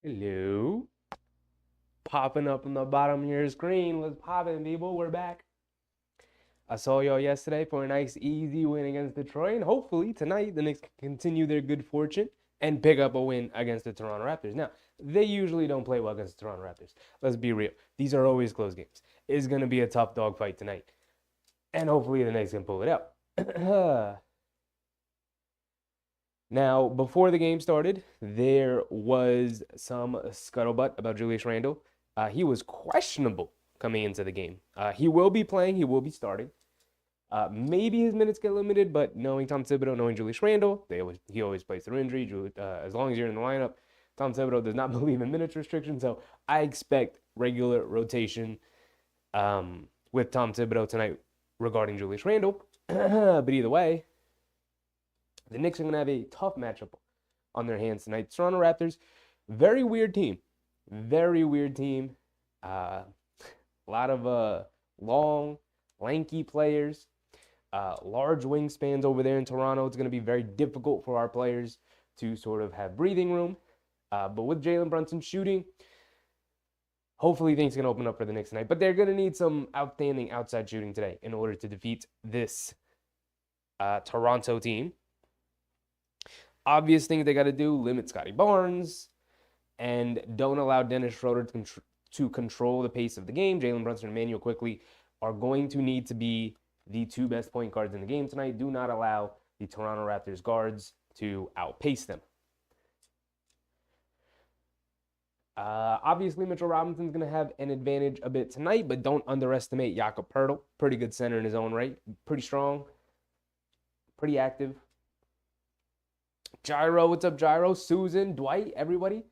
Hello. Popping up on the bottom of your screen. What's popping, people? We're back. I saw y'all yesterday for a nice, easy win against Detroit, and hopefully tonight the Knicks can continue their good fortune and pick up a win against the Toronto Raptors. Now, they usually don't play well against the Toronto Raptors. Let's be real. These are always close games. It's going to be a tough dogfight tonight, and hopefully the Knicks can pull it out. Now, before the game started, there was some scuttlebutt about Julius Randle. He was questionable coming into the game. He will be playing, he will be starting. Maybe his minutes get limited, but knowing Tom Thibodeau, knowing Julius Randle, he always plays through injury. As long as you're in the lineup, Tom Thibodeau does not believe in minutes restriction, so I expect regular rotation with Tom Thibodeau tonight regarding Julius Randle. But either way, the Knicks are going to have a tough matchup on their hands tonight. Toronto Raptors, very weird team. Very weird team. A lot of long, lanky players, large wingspans over there in Toronto. It's going to be very difficult for our players to sort of have breathing room. But with Jalen Brunson shooting, hopefully things can open up for the Knicks tonight. But they're going to need some outstanding outside shooting today in order to defeat this Toronto team. Obvious things they got to do: limit Scotty Barnes and don't allow Dennis Schroeder to control the pace of the game. Jalen Brunson and Emmanuel Quickley are going to need to be the two best point guards in the game tonight. Do not allow the Toronto Raptors guards to outpace them. Obviously, Mitchell Robinson's going to have an advantage a bit tonight, but don't underestimate Jakob Poeltl. Pretty good center in his own right. Pretty strong. Pretty active. Gyro, what's up, Gyro? Susan, Dwight, everybody.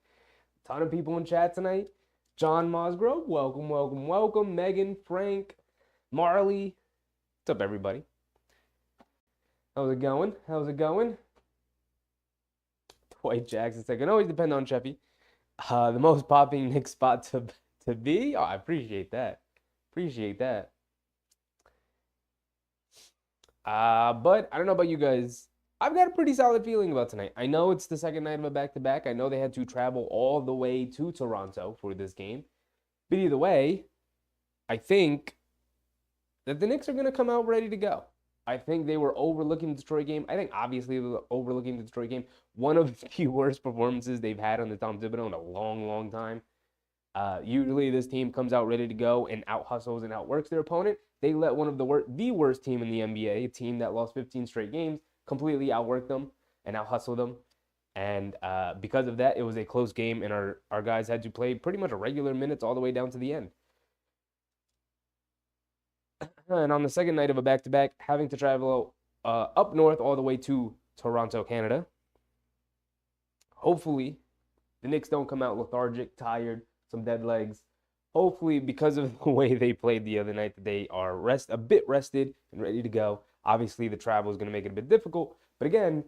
Ton of people in chat tonight. John Mosgrove, welcome, welcome, welcome. Megan, Frank, Marley. What's up, everybody? How's it going? How's it going? Dwight Jackson said, can always depend on Sheffy. The most popping Knicks spot to be? Oh, I appreciate that. Appreciate that. But I don't know about you guys. I've got a pretty solid feeling about tonight. I know it's the second night of a back-to-back. I know they had to travel all the way to Toronto for this game. But either way, I think that the Knicks are going to come out ready to go. I think they were overlooking the Detroit game. I think obviously they were overlooking the Detroit game. One of the worst performances they've had on the Tom Thibodeau in a long, long time. Usually this team comes out ready to go and out-hustles and outworks their opponent. They let one of the worst team in the NBA, a team that lost 15 straight games, completely outwork them and out-hustle them. And because of that, it was a close game, and our guys had to play pretty much a regular minutes all the way down to the end. And on the second night of a back-to-back, having to travel up north all the way to Toronto, Canada. Hopefully, the Knicks don't come out lethargic, tired, some dead legs. Hopefully, because of the way they played the other night, that they are a bit rested and ready to go. Obviously, the travel is going to make it a bit difficult. But again,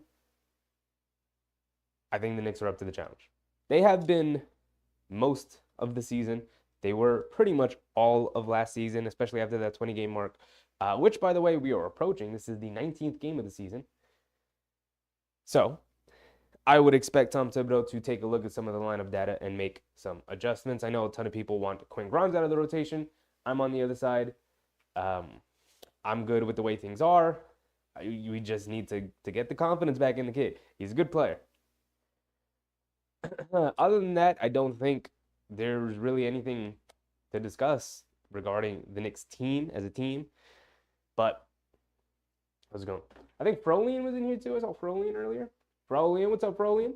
I think the Knicks are up to the challenge. They have been most of the season. They were pretty much all of last season, especially after that 20-game mark, which, by the way, we are approaching. This is the 19th game of the season. So I would expect Tom Thibodeau to take a look at some of the lineup data and make some adjustments. I know a ton of people want Quinn Grimes out of the rotation. I'm on the other side. I'm good with the way things are. We just need to get the confidence back in the kid. He's a good player. Other than that, I don't think there's really anything to discuss regarding the Knicks team as a team. But how's it going? I think Frolian was in here too. I saw Frolian earlier. Frolian, what's up, Frolian?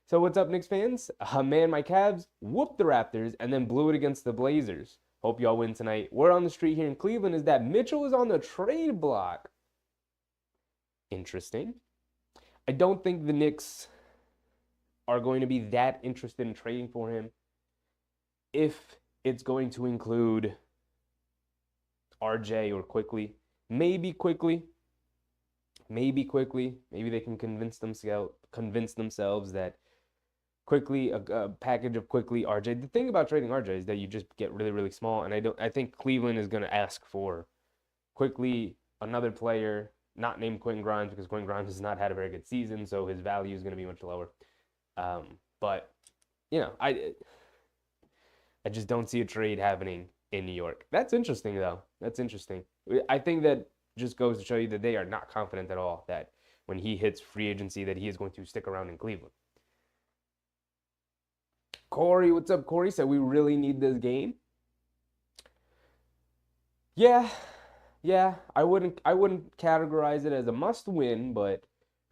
So what's up, Knicks fans? Man, my Cavs whooped the Raptors and then blew it against the Blazers. Hope y'all win tonight. Word on the street here in Cleveland is that Mitchell is on the trade block. Interesting. I don't think the Knicks are going to be that interested in trading for him if it's going to include RJ or Quickley. Maybe Quickley. Maybe they can convince themselves that Quickley, a package of Quickley, RJ. The thing about trading RJ is that you just get really, really small, and I think Cleveland is going to ask for Quickley, another player, not named Quentin Grimes, because Quentin Grimes has not had a very good season, so his value is going to be much lower. But you know, I just don't see a trade happening in New York. That's interesting, though. That's interesting. I think that just goes to show you that they are not confident at all that when he hits free agency that he is going to stick around in Cleveland. Corey, what's up, Corey? Said we really need this game. Yeah. I wouldn't categorize it as a must win, but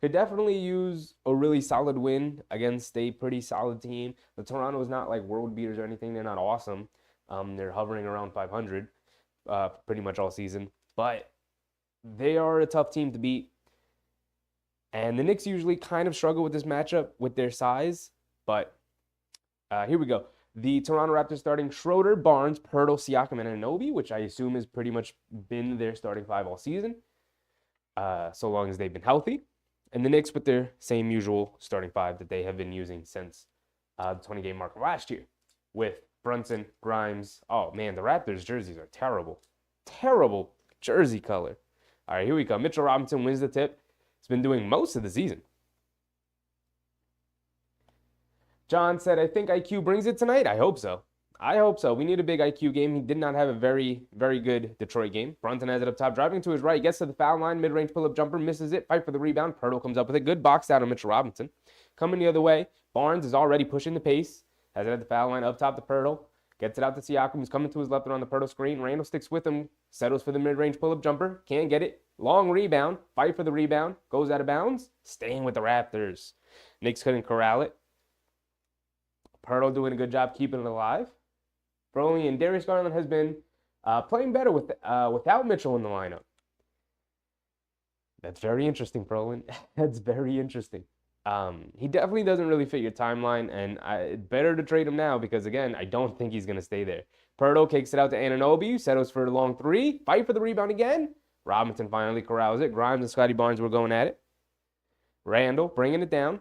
could definitely use a really solid win against a pretty solid team. The Toronto is not like world beaters or anything. They're not awesome. They're hovering around 500 pretty much all season. But they are a tough team to beat. And the Knicks usually kind of struggle with this matchup with their size. But here we go. The Toronto Raptors starting Schroeder, Barnes, Poeltl, Siakam, and Anunoby, which I assume has pretty much been their starting five all season, so long as they've been healthy. And the Knicks with their same usual starting five that they have been using since the 20-game mark last year, with Brunson, Grimes. Oh, man, the Raptors jerseys are terrible. Terrible jersey color. All right, here we go. Mitchell Robinson wins the tip. He's been doing most of the season. John said, I think IQ brings it tonight. I hope so. I hope so. We need a big IQ game. He did not have a very, very good Detroit game. Brunson has it up top, driving to his right, gets to the foul line, mid-range pull-up jumper, misses it, fight for the rebound. Pirtle comes up with a good box out of Mitchell Robinson. Coming the other way, Barnes is already pushing the pace, has it at the foul line, up top to Pirtle, gets it out to Siakam, who's coming to his left and on the Pirtle screen. Randall sticks with him, settles for the mid-range pull-up jumper, can't get it. Long rebound, fight for the rebound, goes out of bounds, staying with the Raptors. Knicks couldn't corral it. Pirtle doing a good job keeping it alive. Broly and Darius Garland has been playing better without Mitchell in the lineup. That's very interesting, Brolin. That's very interesting. He definitely doesn't really fit your timeline, and better to trade him now because, again, I don't think he's going to stay there. Pirtle kicks it out to Anunoby, settles for a long three, fight for the rebound again. Robinson finally corrals it. Grimes and Scotty Barnes were going at it. Randall bringing it down.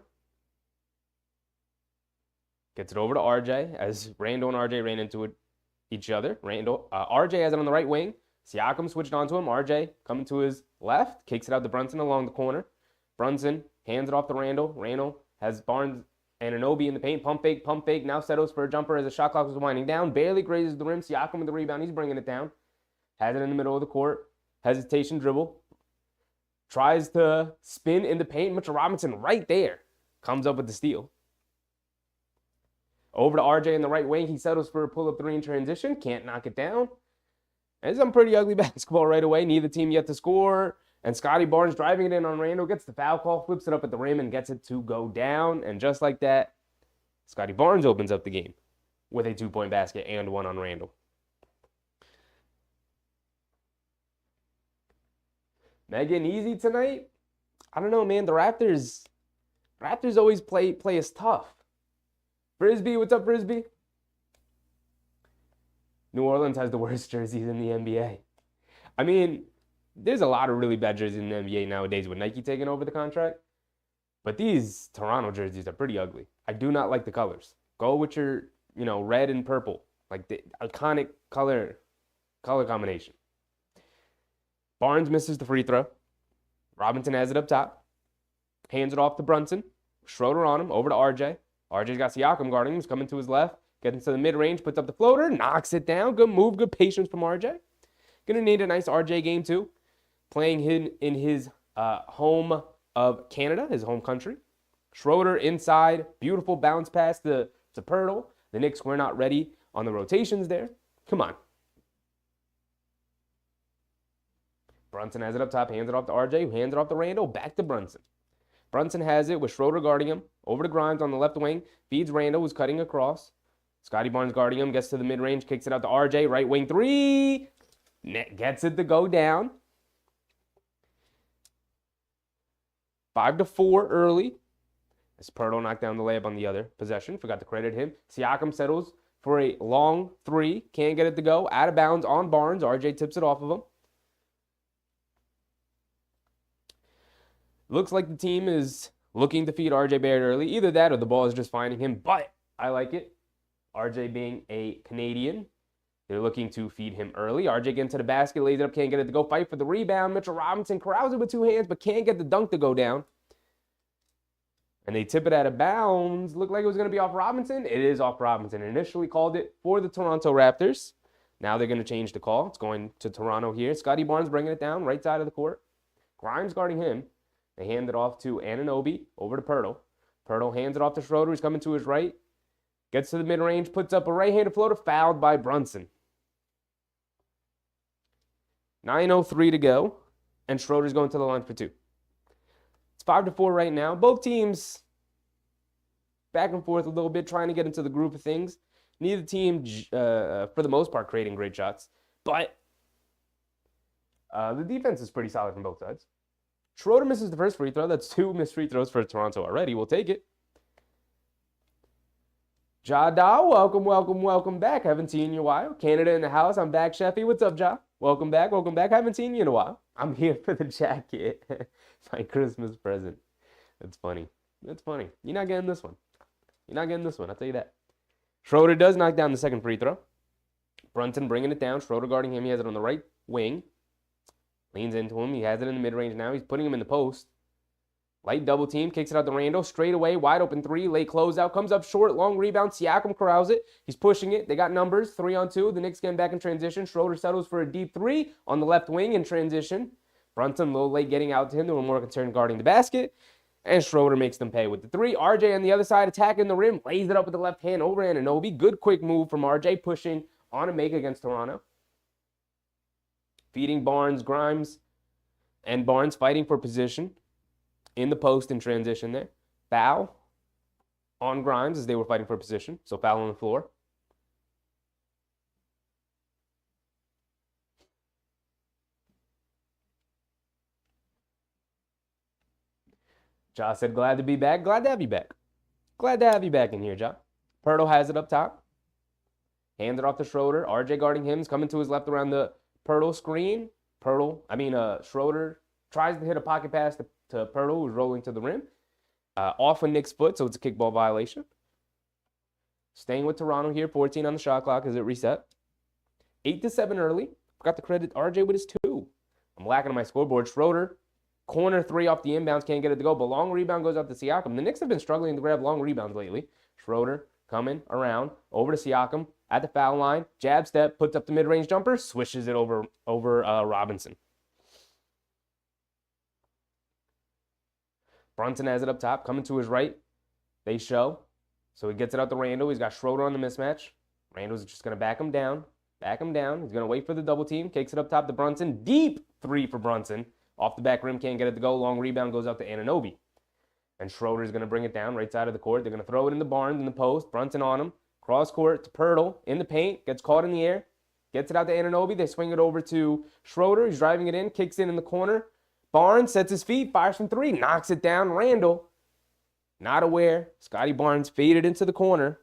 Gets it over to RJ as Randall and RJ ran into each other. RJ has it on the right wing. Siakam switched onto him. RJ coming to his left, kicks it out to Brunson along the corner. Brunson hands it off to Randall. Randall has Barnes and Anunoby in the paint. Pump fake. Now settles for a jumper as the shot clock was winding down. Barely grazes the rim. Siakam with the rebound. He's bringing it down. Has it in the middle of the court. Hesitation dribble. Tries to spin in the paint. Mitchell Robinson right there. Comes up with the steal. Over to RJ in the right wing. He settles for a pull-up three in transition. Can't knock it down. And it's some pretty ugly basketball right away. Neither team yet to score. And Scotty Barnes driving it in on Randall. Gets the foul call. Flips it up at the rim and gets it to go down. And just like that, Scotty Barnes opens up the game with a 2-point basket and one on Randall. Megan easy tonight? I don't know, man. The Raptors always play us tough. Frisbee, what's up, Frisbee? New Orleans has the worst jerseys in the NBA. I mean, there's a lot of really bad jerseys in the NBA nowadays with Nike taking over the contract. But these Toronto jerseys are pretty ugly. I do not like the colors. Go with your, red and purple. Like the iconic color combination. Barnes misses the free throw. Robinson has it up top. Hands it off to Brunson. Schroeder on him. Over to RJ. RJ's got Siakam guarding him. He's coming to his left. Gets into the mid-range. Puts up the floater. Knocks it down. Good move. Good patience from RJ. Going to need a nice RJ game, too. Playing him in his home of Canada, his home country. Schroeder inside. Beautiful bounce pass to Pirtle. The Knicks were not ready on the rotations there. Come on. Brunson has it up top. Hands it off to RJ. Who hands it off to Randall. Back to Brunson. Brunson has it with Schroeder guarding him. Over to Grimes on the left wing. Feeds Randall, who's cutting across. Scotty Barnes guarding him. Gets to the mid-range. Kicks it out to RJ. Right wing three. Gets it to go down. 5-4 early. As Pirtle knocked down the layup on the other possession. Forgot to credit him. Siakam settles for a long three. Can't get it to go. Out of bounds on Barnes. RJ tips it off of him. Looks like the team is looking to feed RJ Barrett early. Either that or the ball is just finding him, but I like it. RJ being a Canadian, they're looking to feed him early. RJ getting to the basket, lays it up, can't get it to go. Fight for the rebound. Mitchell Robinson corrals it with two hands, but can't get the dunk to go down. And they tip it out of bounds. Looked like it was going to be off Robinson. It is off Robinson. Initially called it for the Toronto Raptors. Now they're going to change the call. It's going to Toronto here. Scotty Barnes bringing it down, right side of the court. Grimes guarding him. They hand it off to Anunoby, over to Pirtle. Pirtle hands it off to Schroeder. He's coming to his right. Gets to the mid-range, puts up a right-handed floater, fouled by Brunson. 9:03 to go, and Schroeder's going to the line for two. It's 5-4 right now. Both teams back and forth a little bit, trying to get into the groove of things. Neither team, for the most part, creating great shots. But the defense is pretty solid from both sides. Schroeder misses the first free throw. That's two missed free throws for Toronto already. We'll take it. Jada, welcome back. Haven't seen you in a while. Canada in the house. I'm back, Sheffy. What's up, Ja? Welcome back. Haven't seen you in a while. I'm here for the jacket. My Christmas present. That's funny. You're not getting this one. I'll tell you that. Schroeder does knock down the second free throw. Brunson bringing it down. Schroeder guarding him. He has it on the right wing. Leans into him. He has it in the mid-range now. He's putting him in the post. Light double team. Kicks it out to Randall. Straight away. Wide open three. Late closeout. Comes up short. Long rebound. Siakam corrals it. He's pushing it. They got numbers. 3-on-2. The Knicks getting back in transition. Schroeder settles for a deep three on the left wing in transition. Brunson a little late getting out to him. They were more concerned guarding the basket. And Schroeder makes them pay with the three. RJ on the other side attacking the rim. Lays it up with the left hand over Anunoby. Good quick move from RJ pushing on a make against Toronto. Feeding Barnes, Grimes, and Barnes fighting for position in the post in transition there. Foul on Grimes as they were fighting for position. So foul on the floor. Ja said, glad to be back. Glad to have you back. Glad to have you back in here, Ja. Pirtle has it up top. Hands it off to Schroeder. RJ guarding him. He's coming to his left around the Pirtle screen. Schroeder tries to hit a pocket pass to Pirtle, who's rolling to the rim. Off a Knicks foot, so it's a kickball violation. Staying with Toronto here. 14 on the shot clock as it reset. 8-7 early. Forgot to credit RJ with his 2. I'm lacking on my scoreboard. Schroeder. Corner three off the inbounds, can't get it to go, but long rebound goes out to Siakam. The Knicks have been struggling to grab long rebounds lately. Schroeder coming around, over to Siakam at the foul line. Jab step, puts up the mid-range jumper, swishes it over Robinson. Brunson has it up top, coming to his right. They show. So he gets it out to Randall. He's got Schroeder on the mismatch. Randall's just going to back him down. He's going to wait for the double team. Kicks it up top to Brunson. Deep three for Brunson. Off the back rim, can't get it to go. Long rebound goes out to Anunoby. And Schroeder's going to bring it down right side of the court. They're going to throw it in the Barnes in the post. Brunson on him. Cross court to Pirtle in the paint. Gets caught in the air. Gets it out to Anunoby. They swing it over to Schroeder. He's driving it in. Kicks in the corner. Barnes sets his feet. Fires from three. Knocks it down. Randall. Not aware. Scotty Barnes faded into the corner.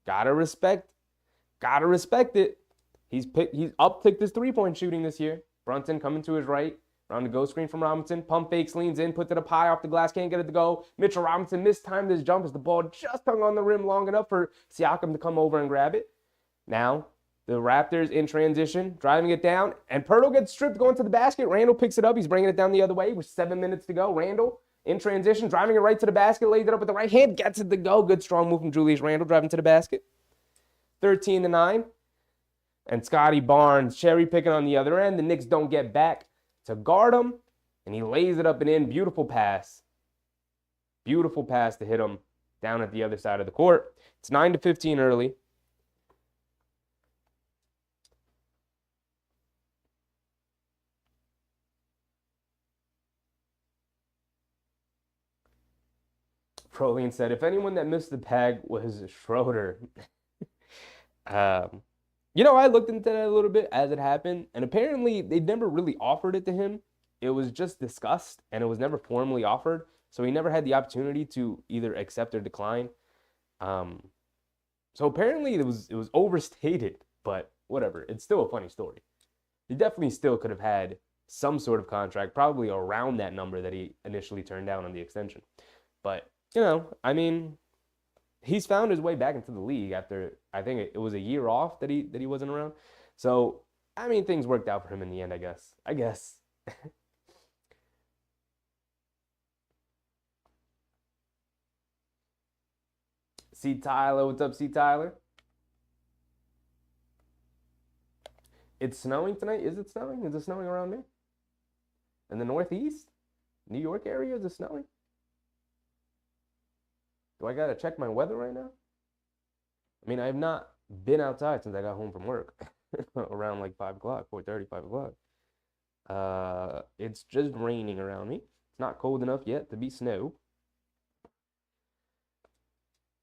Gotta respect it. He's upticked his three-point shooting this year. Brunson coming to his right. Around the go screen from Robinson. Pump fakes, leans in, puts it up high off the glass, can't get it to go. Mitchell Robinson mistimed his jump as the ball just hung on the rim long enough for Siakam to come over and grab it. Now, the Raptors in transition, driving it down, and Pirtle gets stripped going to the basket. Randall picks it up. He's bringing it down the other way with 7 minutes to go. Randall in transition, driving it right to the basket, lays it up with the right hand, gets it to go. Good strong move from Julius Randle, driving to the basket. 13-9. And Scotty Barnes cherry picking on the other end. The Knicks don't get back to guard him, and he lays it up and in. Beautiful pass. Beautiful pass to hit him down at the other side of the court. It's 9-15 early. Prolian said, if anyone that missed the bag was Schroeder. I looked into that a little bit as it happened, and apparently they never really offered it to him. It was just discussed, and it was never formally offered, so he never had the opportunity to either accept or decline. So apparently it was overstated, but whatever. It's still a funny story. He definitely still could have had some sort of contract, probably around that number that he initially turned down on the extension. But, he's found his way back into the league after, I think it was a year off that he wasn't around. So, things worked out for him in the end, I guess. C. Tyler, what's up, C. Tyler? It's snowing tonight? Is it snowing? Is it snowing around there? In the Northeast? New York area, is it snowing? Do I gotta check my weather right now? I have not been outside since I got home from work. Around like 5 o'clock, 4:30, 5 o'clock. It's just raining around me. It's not cold enough yet to be snow.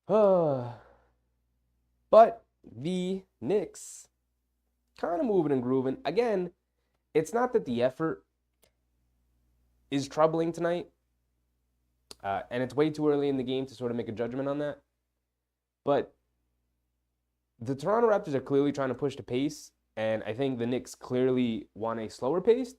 But the Knicks kind of moving and grooving. Again, it's not that the effort is troubling tonight. And it's way too early in the game to sort of make a judgment on that. But the Toronto Raptors are clearly trying to push the pace, and I think the Knicks clearly want a slower pace.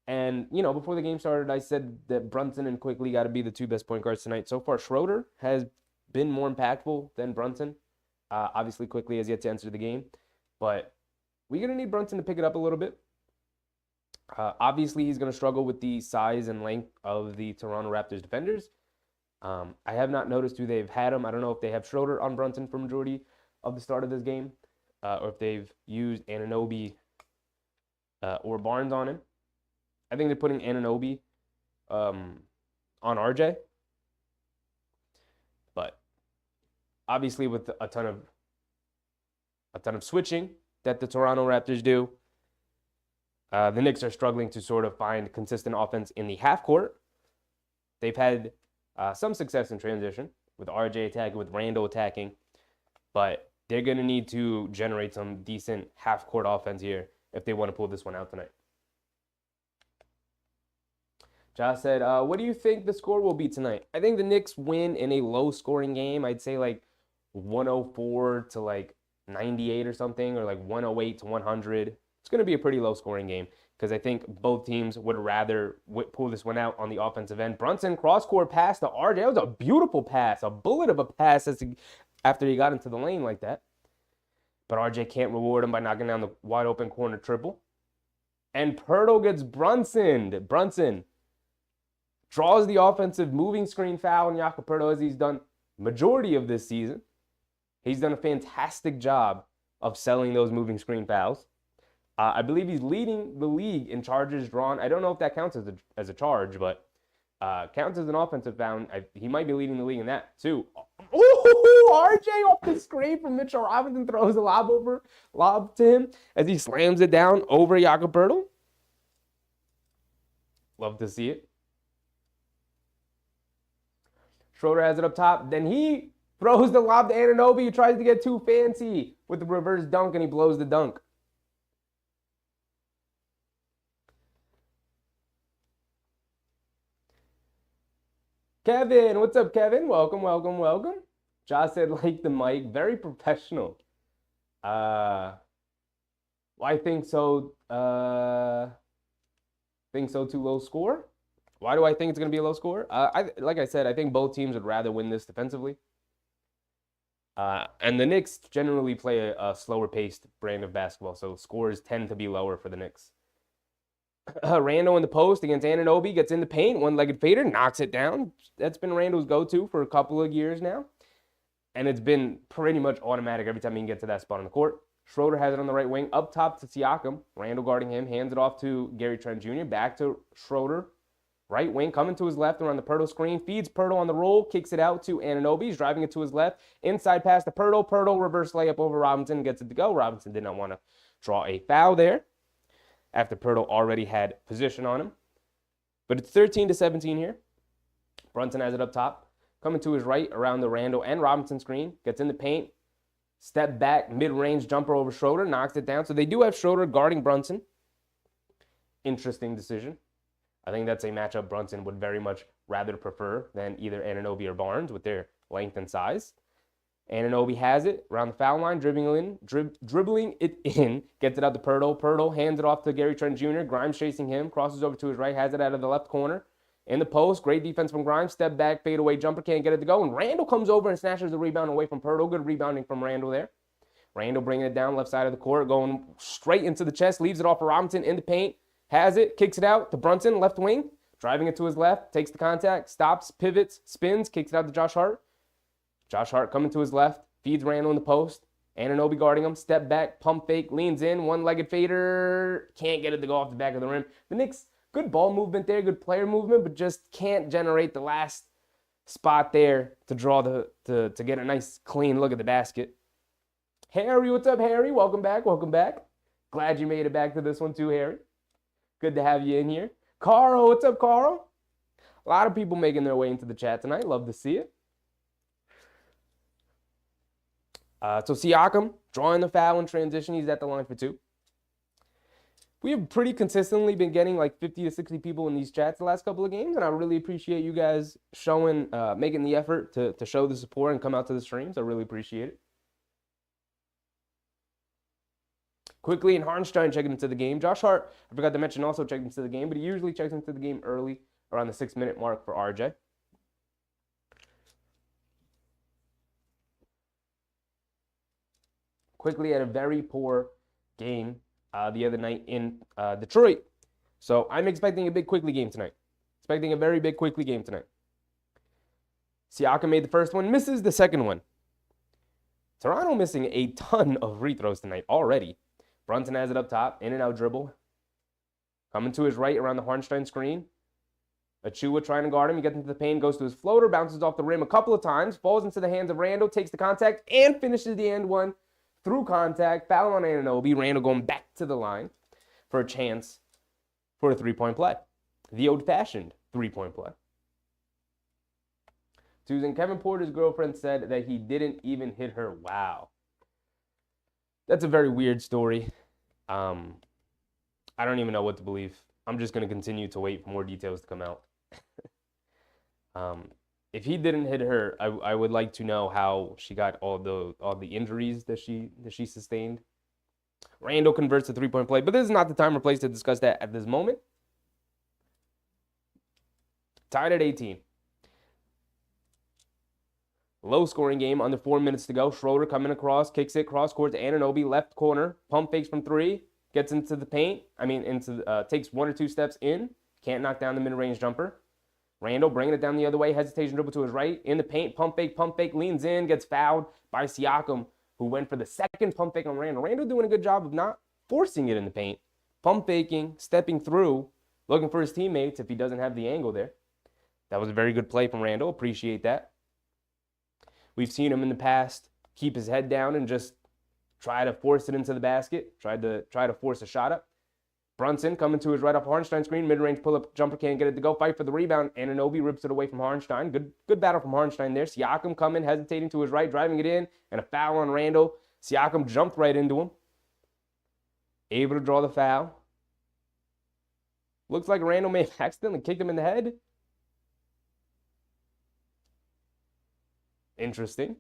And, before the game started, I said that Brunson and Quickly got to be the two best point guards tonight. So far, Schroeder has been more impactful than Brunson. Obviously, quickly has yet to enter the game, but we're going to need Brunson to pick it up a little bit. Obviously, he's going to struggle with the size and length of the Toronto Raptors defenders. I have not noticed who they've had him. I don't know if they have Schroeder on Brunson for majority of the start of this game, or if they've used Anunoby or Barnes on him. I think they're putting Anunoby on RJ. But obviously with a ton of switching that the Toronto Raptors do, the Knicks are struggling to sort of find consistent offense in the half court. They've had some success in transition with RJ attacking, with Randle attacking, but they're going to need to generate some decent half court offense here if they want to pull this one out tonight. Josh said, what do you think the score will be tonight? I think the Knicks win in a low-scoring game. I'd say like 104 to like 98 or something, or like 108 to 100. It's going to be a pretty low-scoring game because I think both teams would rather pull this one out on the offensive end. Brunson, cross-court pass to RJ. That was a beautiful pass, a bullet of a pass after he got into the lane like that. But RJ can't reward him by knocking down the wide-open corner triple. And Pirtle gets Brunson. Brunson draws the offensive moving screen foul on Jakob Pirtle, as he's done majority of this season. He's done a fantastic job of selling those moving screen fouls. I believe he's leading the league in charges drawn. I don't know if that counts as a charge, but counts as an offensive foul. He might be leading the league in that too. Ooh, RJ off the screen from Mitchell Robinson throws a lob to him as he slams it down over Jakob Pirtle. Love to see it. Schroeder has it up top. Then he throws the lob to Anunoby, who tries to get too fancy with the reverse dunk, and he blows the dunk. Kevin, what's up, Kevin? Welcome, welcome, welcome. Josh said, like the mic, very professional. I think so. Think so too low score. Why do I think it's going to be a low score? Like I said, I think both teams would rather win this defensively. And the Knicks generally play a slower paced brand of basketball, so scores tend to be lower for the Knicks. Randle in the post against Anunoby, gets in the paint, one-legged fader, knocks it down. That's been Randle's go-to for a couple of years now. And it's been pretty much automatic every time he can get to that spot on the court. Schroeder has it on the right wing, up top to Siakam. Randle guarding him, hands it off to Gary Trent Jr., back to Schroeder. Right wing, coming to his left around the Pirtle screen, feeds Pirtle on the roll, kicks it out to Anunoby. He's driving it to his left. Inside pass to Pirtle. Pirtle reverse layup over Robinson, gets it to go. Robinson did not want to draw a foul there after Pirtle already had position on him. But it's 13-17 here. Brunson has it up top. Coming to his right around the Randle and Robinson screen. Gets in the paint. Step back, mid-range jumper over Schroeder. Knocks it down. So they do have Schroeder guarding Brunson. Interesting decision. I think that's a matchup Brunson would very much rather prefer than either Anunoby or Barnes with their length and size. Anunoby has it around the foul line, dribbling it in, gets it out to Pirtle. Pirtle hands it off to Gary Trent Jr. Grimes chasing him, crosses over to his right, has it out of the left corner. In the post, great defense from Grimes. Step back, fade away jumper, can't get it to go. And Randle comes over and snatches the rebound away from Pirtle. Good rebounding from Randle there. Randle bringing it down left side of the court, going straight into the chest, leaves it off for Robinson in the paint. Has it, kicks it out to Brunson, left wing, driving it to his left, takes the contact, stops, pivots, spins, kicks it out to Josh Hart. Josh Hart coming to his left, feeds Randle in the post. Anunoby guarding him, step back, pump fake, leans in, one-legged fader, can't get it to go off the back of the rim. The Knicks, good ball movement there, good player movement, but just can't generate the last spot there to draw to get a nice clean look at the basket. Harry, what's up, Harry? Welcome back, welcome back. Glad you made it back to this one too, Harry. Good to have you in here. Carl, what's up, Carl? A lot of people making their way into the chat tonight. Love to see it. So Siakam, drawing the foul in transition. He's at the line for two. We have pretty consistently been getting like 50 to 60 people in these chats the last couple of games, and I really appreciate you guys making the effort to show the support and come out to the streams. I really appreciate it. Quickly, and Harnstein checking into the game. Josh Hart, I forgot to mention, also checked into the game, but he usually checks into the game early, around the 6-minute mark for RJ. Quickly had a very poor game the other night in Detroit. So I'm expecting a big Quickly game tonight. Expecting a very big Quickly game tonight. Siakam made the first one, misses the second one. Toronto missing a ton of free throws tonight already. Brunson has it up top, in and out dribble. Coming to his right around the Hartenstein screen. Achua trying to guard him. He gets into the paint, goes to his floater, bounces off the rim a couple of times, falls into the hands of Randle, takes the contact, and finishes the end one through contact. Foul on Anunoby. Randle going back to the line for a chance for a three-point play. The old-fashioned three-point play. Susan, Kevin Porter's girlfriend said that he didn't even hit her. Wow. That's a very weird story. I don't even know what to believe. I'm just going to continue to wait for more details to come out. If he didn't hit her, I would like to know how she got all the injuries that she sustained. Randle converts the three-point play, but this is not the time or place to discuss that at this moment. Tied at 18. Low-scoring game, under 4 minutes to go. Schroeder coming across, kicks it cross court to Anunoby, left corner, pump fakes from three, gets into the paint. Takes one or two steps in, can't knock down the mid-range jumper. Randle bringing it down the other way, hesitation dribble to his right, in the paint, pump fake, leans in, gets fouled by Siakam, who went for the second pump fake on Randle. Randle doing a good job of not forcing it in the paint, pump faking, stepping through, looking for his teammates if he doesn't have the angle there. That was a very good play from Randle. Appreciate that. We've seen him in the past keep his head down and just try to force it into the basket, try to force a shot up. Brunson coming to his right off Hartenstein screen, mid-range pull-up jumper, can't get it to go, fight for the rebound. Anunoby rips it away from Hartenstein. Good battle from Hartenstein there. Siakam coming, hesitating to his right, driving it in, and a foul on Randle. Siakam jumped right into him. Able to draw the foul. Looks like Randle may have accidentally kicked him in the head. Interesting.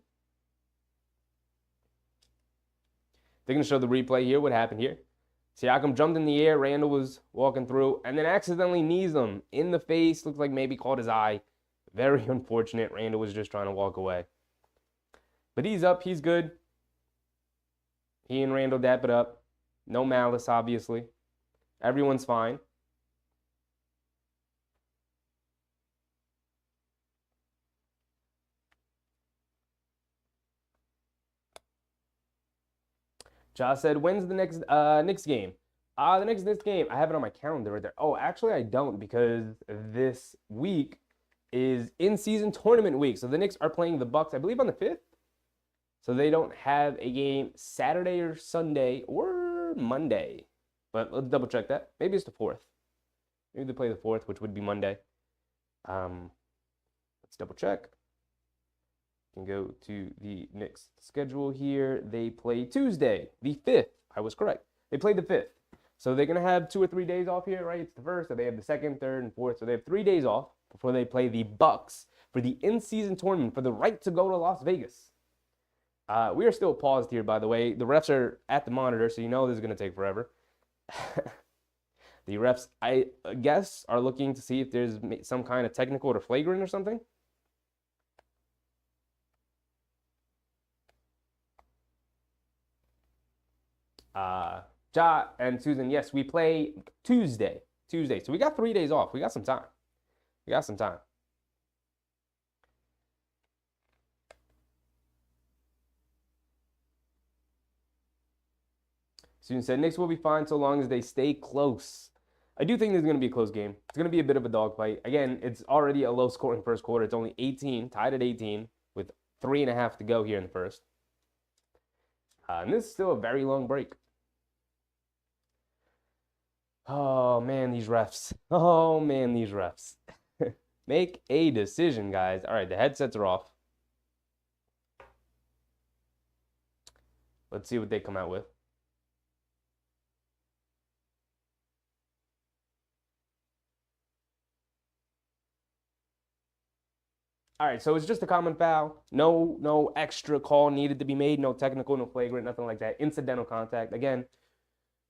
They're going to show the replay here, what happened here. Siakam jumped in the air, Randle was walking through, and then accidentally knees him in the face. Looks like maybe caught his eye. Very unfortunate. Randle was just trying to walk away. But he's up, he's good. He and Randle dap it up. No malice, obviously. Everyone's fine. Josh said, when's the next Knicks game? The next Knicks game, I have it on my calendar right there. Oh, actually, I don't, because this week is in-season tournament week. So the Knicks are playing the Bucks, I believe, on the 5th. So they don't have a game Saturday or Sunday or Monday. But let's double-check that. Maybe it's the 4th. Maybe they play the 4th, which would be Monday. Let's double-check. Can go to the Knicks schedule here. They play Tuesday, the 5th. I was correct. They played the 5th. So they're going to have 2 or 3 days off here, right? It's the 1st, so they have the 2nd, 3rd, and 4th. So they have 3 days off before they play the Bucks for the in-season tournament for the right to go to Las Vegas. We are still paused here, by the way. The refs are at the monitor, so you know this is going to take forever. The refs, I guess, are looking to see if there's some kind of technical or flagrant or something. Ja and Susan, yes, we play Tuesday. So we got 3 days off. We got some time. Susan said, Knicks will be fine so long as they stay close. I do think this is going to be a close game. It's going to be a bit of a dogfight. Again, it's already a low-scoring first quarter. It's only 18, tied at 18, with 3.5 to go here in the first. And this is still a very long break. Oh, man, these refs. Make a decision, guys. All right, the headsets are off. Let's see what they come out with. All right, so it's just a common foul. No extra call needed to be made. No technical, no flagrant, nothing like that. Incidental contact. Again,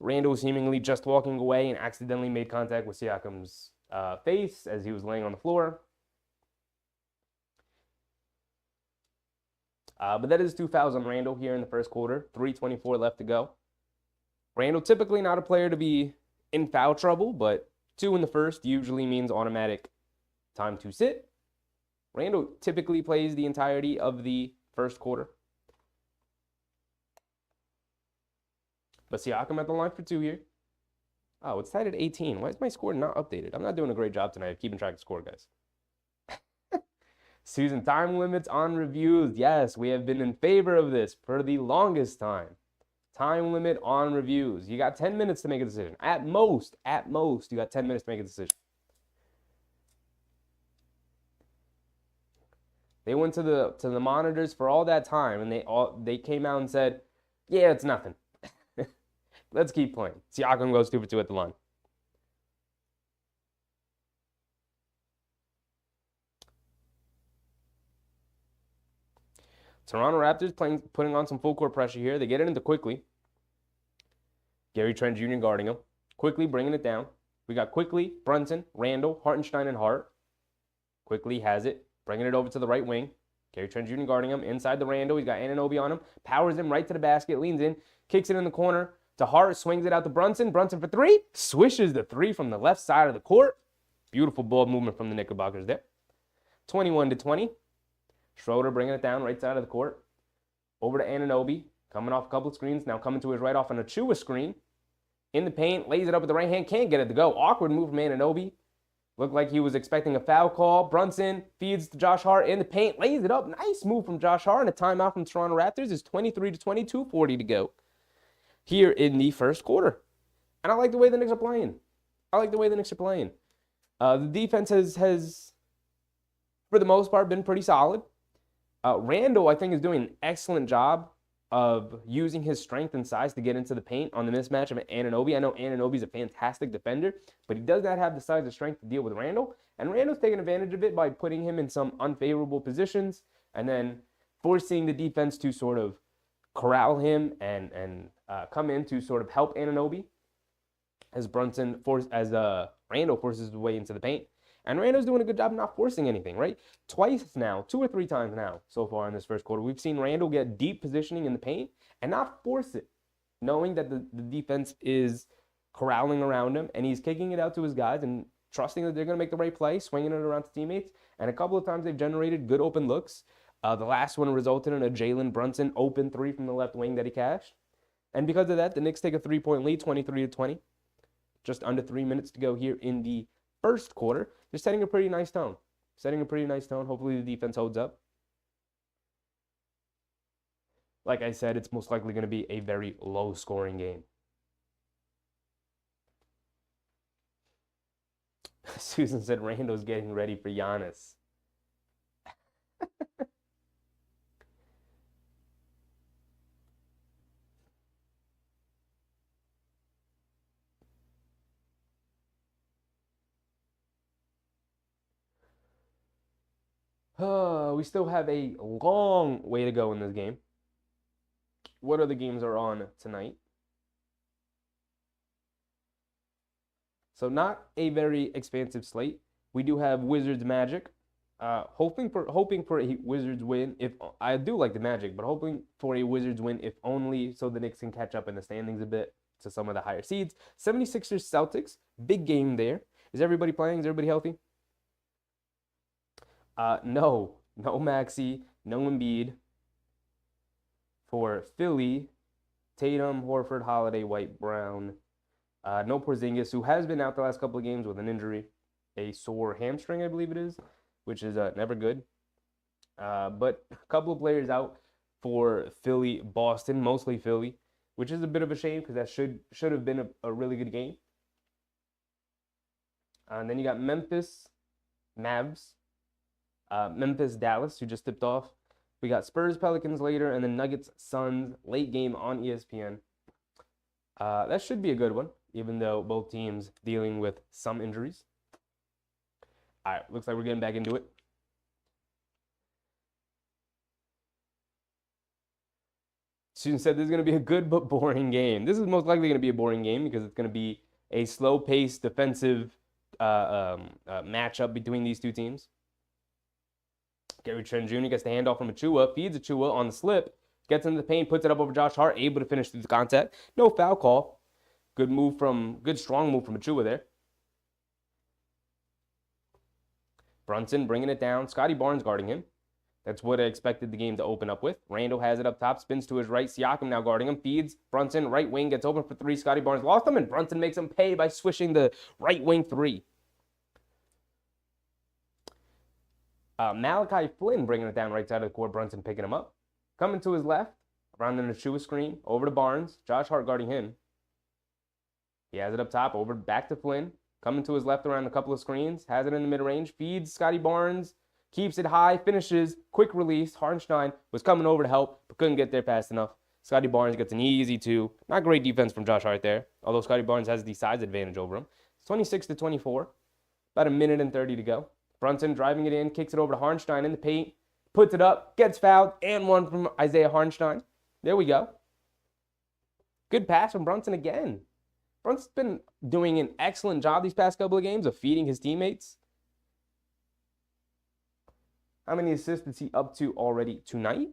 Randle seemingly just walking away and accidentally made contact with Siakam's face as he was laying on the floor. But that is 2 fouls on Randall here in the first quarter. 3:24 left to go. Randall typically not a player to be in foul trouble, but 2 in the first usually means automatic time to sit. Randall typically plays the entirety of the first quarter. But Siakam at the line for 2 here. Oh, it's tied at 18. Why is my score not updated? I'm not doing a great job tonight of keeping track of score, guys. Susan, time limits on reviews. Yes, we have been in favor of this for the longest time. Time limit on reviews. You got 10 minutes to make a decision. At most, you got 10 minutes to make a decision. They went to the monitors for all that time, and they came out and said, yeah, it's nothing. Let's keep playing. Siakam goes 2 for 2 at the line. Toronto Raptors putting on some full court pressure here. They get it into Quickly. Gary Trent Jr. guarding him. Quickly bringing it down. We got Quickly, Brunson, Randall, Hartenstein, and Hart. Quickly has it. Bringing it over to the right wing. Gary Trent Jr. guarding him. Inside the Randall. He's got Anunoby on him. Powers him right to the basket. Leans in. Kicks it in the corner to Hart. Swings it out to Brunson. Brunson for 3. Swishes the 3 from the left side of the court. Beautiful ball movement from the Knickerbockers there. 21-20. Schroeder bringing it down right side of the court. Over to Anunoby. Coming off a couple of screens. Now coming to his right off an Achua screen. In the paint. Lays it up with the right hand. Can't get it to go. Awkward move from Anunoby. Looked like he was expecting a foul call. Brunson feeds to Josh Hart in the paint. Lays it up. Nice move from Josh Hart. And a timeout from Toronto Raptors is 23-20. 2:40 to go here in the first quarter. And I like the way the Knicks are playing. The defense has, for the most part, been pretty solid. Randall, I think, is doing an excellent job of using his strength and size to get into the paint on the mismatch of Anunoby. I know Anunoby's a fantastic defender, but he does not have the size and strength to deal with Randall. And Randall's taking advantage of it by putting him in some unfavorable positions and then forcing the defense to sort of corral him and come in to sort of help Anunoby as Randall forces his way into the paint. And Randall's doing a good job not forcing anything, right? Twice now, 2 or 3 times now so far in this first quarter, we've seen Randall get deep positioning in the paint and not force it, knowing that the defense is corralling around him and he's kicking it out to his guys and trusting that they're going to make the right play, swinging it around to teammates. And a couple of times they've generated good open looks. The last one resulted in a Jalen Brunson open 3 from the left wing that he cashed. And because of that, the Knicks take a 3-point lead, 23-20. Just under 3 minutes to go here in the first quarter. They're setting a pretty nice tone. Hopefully the defense holds up. Like I said, it's most likely going to be a very low-scoring game. Susan said Randall's getting ready for Giannis. We still have a long way to go in this game. What other games are on tonight? So not a very expansive slate. We do have Wizards Magic. Hoping for a Wizards win. If I do like the Magic, but hoping for a Wizards win, if only so the Knicks can catch up in the standings a bit to some of the higher seeds. 76ers Celtics, big game there. Is everybody playing? Is everybody healthy? No Maxey, no Embiid. For Philly, Tatum, Horford, Holiday, White, Brown. No Porzingis, who has been out the last couple of games with an injury, a sore hamstring, I believe it is, which is never good. But a couple of players out for Philly, Boston, mostly Philly, which is a bit of a shame because that should have been a really good game. And then you got Memphis, Mavs. Memphis, Dallas, who just tipped off. We got Spurs, Pelicans later, and then Nuggets, Suns, late game on ESPN. That should be a good one, even though both teams dealing with some injuries. All right, looks like we're getting back into it. Susan said this is going to be a good but boring game. This is most likely going to be a boring game because it's going to be a slow-paced defensive matchup between these two teams. Gary Trent Jr. gets the handoff from Achua, feeds Achua on the slip, gets into the paint, puts it up over Josh Hart, able to finish through the contact. No foul call. Good strong move from Achua there. Brunson bringing it down. Scotty Barnes guarding him. That's what I expected the game to open up with. Randall has it up top, spins to his right. Siakam now guarding him, feeds Brunson, right wing, gets open for three. Scotty Barnes lost him, and Brunson makes him pay by swishing the right wing three. Malachi Flynn bringing it down right side of the court. Brunson picking him up. Coming to his left, around the Achua screen, over to Barnes. Josh Hart guarding him. He has it up top, over back to Flynn. Coming to his left around a couple of screens. Has it in the mid-range. Feeds Scotty Barnes. Keeps it high. Finishes. Quick release. Hartenstein was coming over to help, but couldn't get there fast enough. Scotty Barnes gets an easy two. Not great defense from Josh Hart there, although Scotty Barnes has the size advantage over him. It's 26-24. About a minute and 30 to go. Brunson driving it in. Kicks it over to Hartenstein in the paint. Puts it up. Gets fouled. And one from Isaiah Hartenstein. There we go. Good pass from Brunson again. Brunson's been doing an excellent job these past couple of games of feeding his teammates. How many assists is he up to already tonight?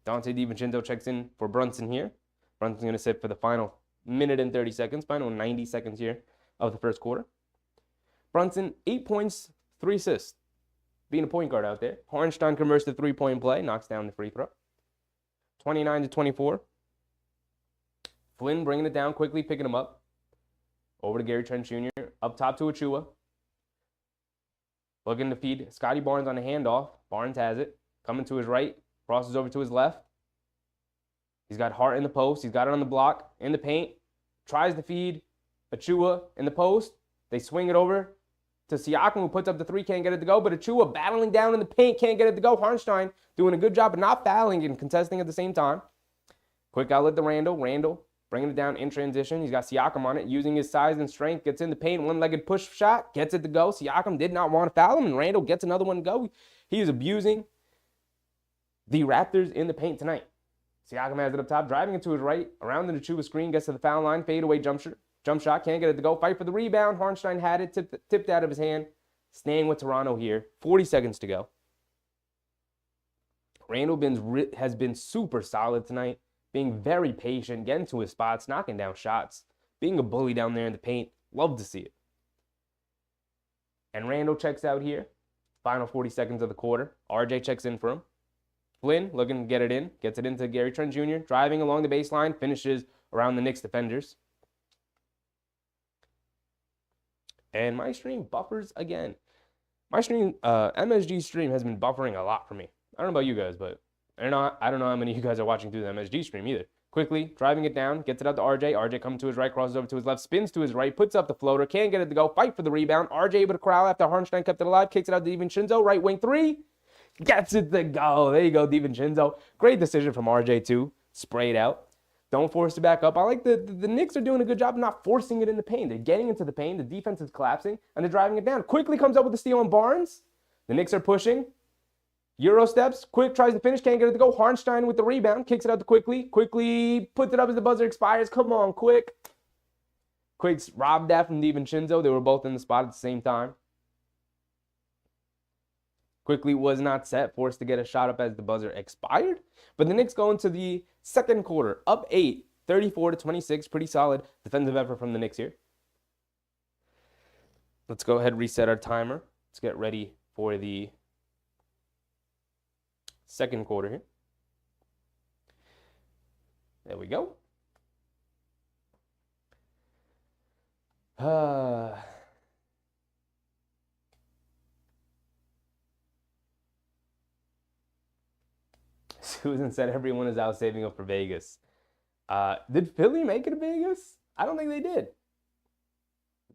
Dante DiVincenzo checks in for Brunson here. Brunson's going to sit for the final minute and 30 seconds, final 90 seconds here of the first quarter. Brunson, 8 points, 3 assists. Being a point guard out there. Hartenstein converts the three-point play, knocks down the free throw. 29-24. Flynn bringing it down quickly, picking him up. Over to Gary Trent Jr. Up top to Achua. Looking to feed Scotty Barnes on a handoff. Barnes has it. Coming to his right. Crosses over to his left. He's got Hart in the post. He's got it on the block. In the paint. Tries to feed Achua in the post. They swing it over to Siakam, who puts up the three, can't get it to go. But Achua battling down in the paint, can't get it to go. Hartenstein doing a good job of not fouling and contesting at the same time. Quick outlet to Randall. Randall bringing it down in transition. He's got Siakam on it, using his size and strength. Gets in the paint, one-legged push shot, gets it to go. Siakam did not want to foul him, and Randall gets another one to go. He is abusing the Raptors in the paint tonight. Siakam has it up top, driving it to his right, around the Achua screen, gets to the foul line, fadeaway jump shot, can't get it to go. Fight for the rebound. Hartenstein had it, tipped out of his hand. Staying with Toronto here. 40 seconds to go. Randall has been super solid tonight, being very patient, getting to his spots, knocking down shots, being a bully down there in the paint. Love to see it. And Randall checks out here. Final 40 seconds of the quarter. RJ checks in for him. Flynn looking to get it in. Gets it into Gary Trent Jr. Driving along the baseline. Finishes around the Knicks defenders. And my stream buffers again. My stream, MSG stream has been buffering a lot for me. I don't know about you guys, but I don't know how many of you guys are watching through the MSG stream either. Quickly, driving it down, gets it out to RJ. RJ comes to his right, crosses over to his left, spins to his right, puts up the floater, can't get it to go, fight for the rebound. RJ able to corral after Hartenstein kept it alive, kicks it out to DiVincenzo, right wing three. Gets it to go. There you go, DiVincenzo. Great decision from RJ too. Spray it out. Don't force it back up. I like the Knicks are doing a good job of not forcing it in the paint. They're getting into the paint. The defense is collapsing, and they're driving it down. Quickly comes up with the steal on Barnes. The Knicks are pushing. Euro steps. Quick tries to finish. Can't get it to go. Hartenstein with the rebound. Kicks it out to Quickly. Quickly puts it up as the buzzer expires. Come on, Quick. Quick's robbed that from DiVincenzo. They were both in the spot at the same time. Quickly was not set, forced to get a shot up as the buzzer expired. But the Knicks go into the second quarter, up 8, 34-26. Pretty solid defensive effort from the Knicks here. Let's go ahead and reset our timer. Let's get ready for the second quarter here. There we go. Susan said everyone is out saving up for Vegas. Did Philly make it to Vegas? I don't think they did.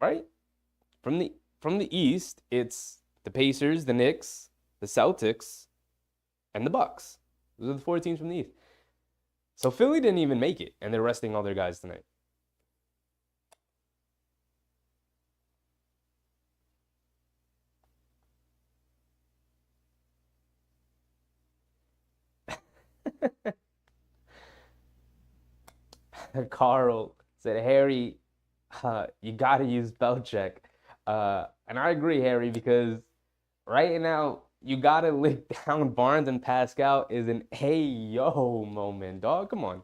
Right? From the East, it's the Pacers, the Knicks, the Celtics, and the Bucks. Those are the 4 teams from the East. So Philly didn't even make it, and they're resting all their guys tonight. Carl said Harry You got to use spell check. And I agree, Harry, because right now you got to lick down Barnes and Pascal is an hey yo moment, dog. Come on.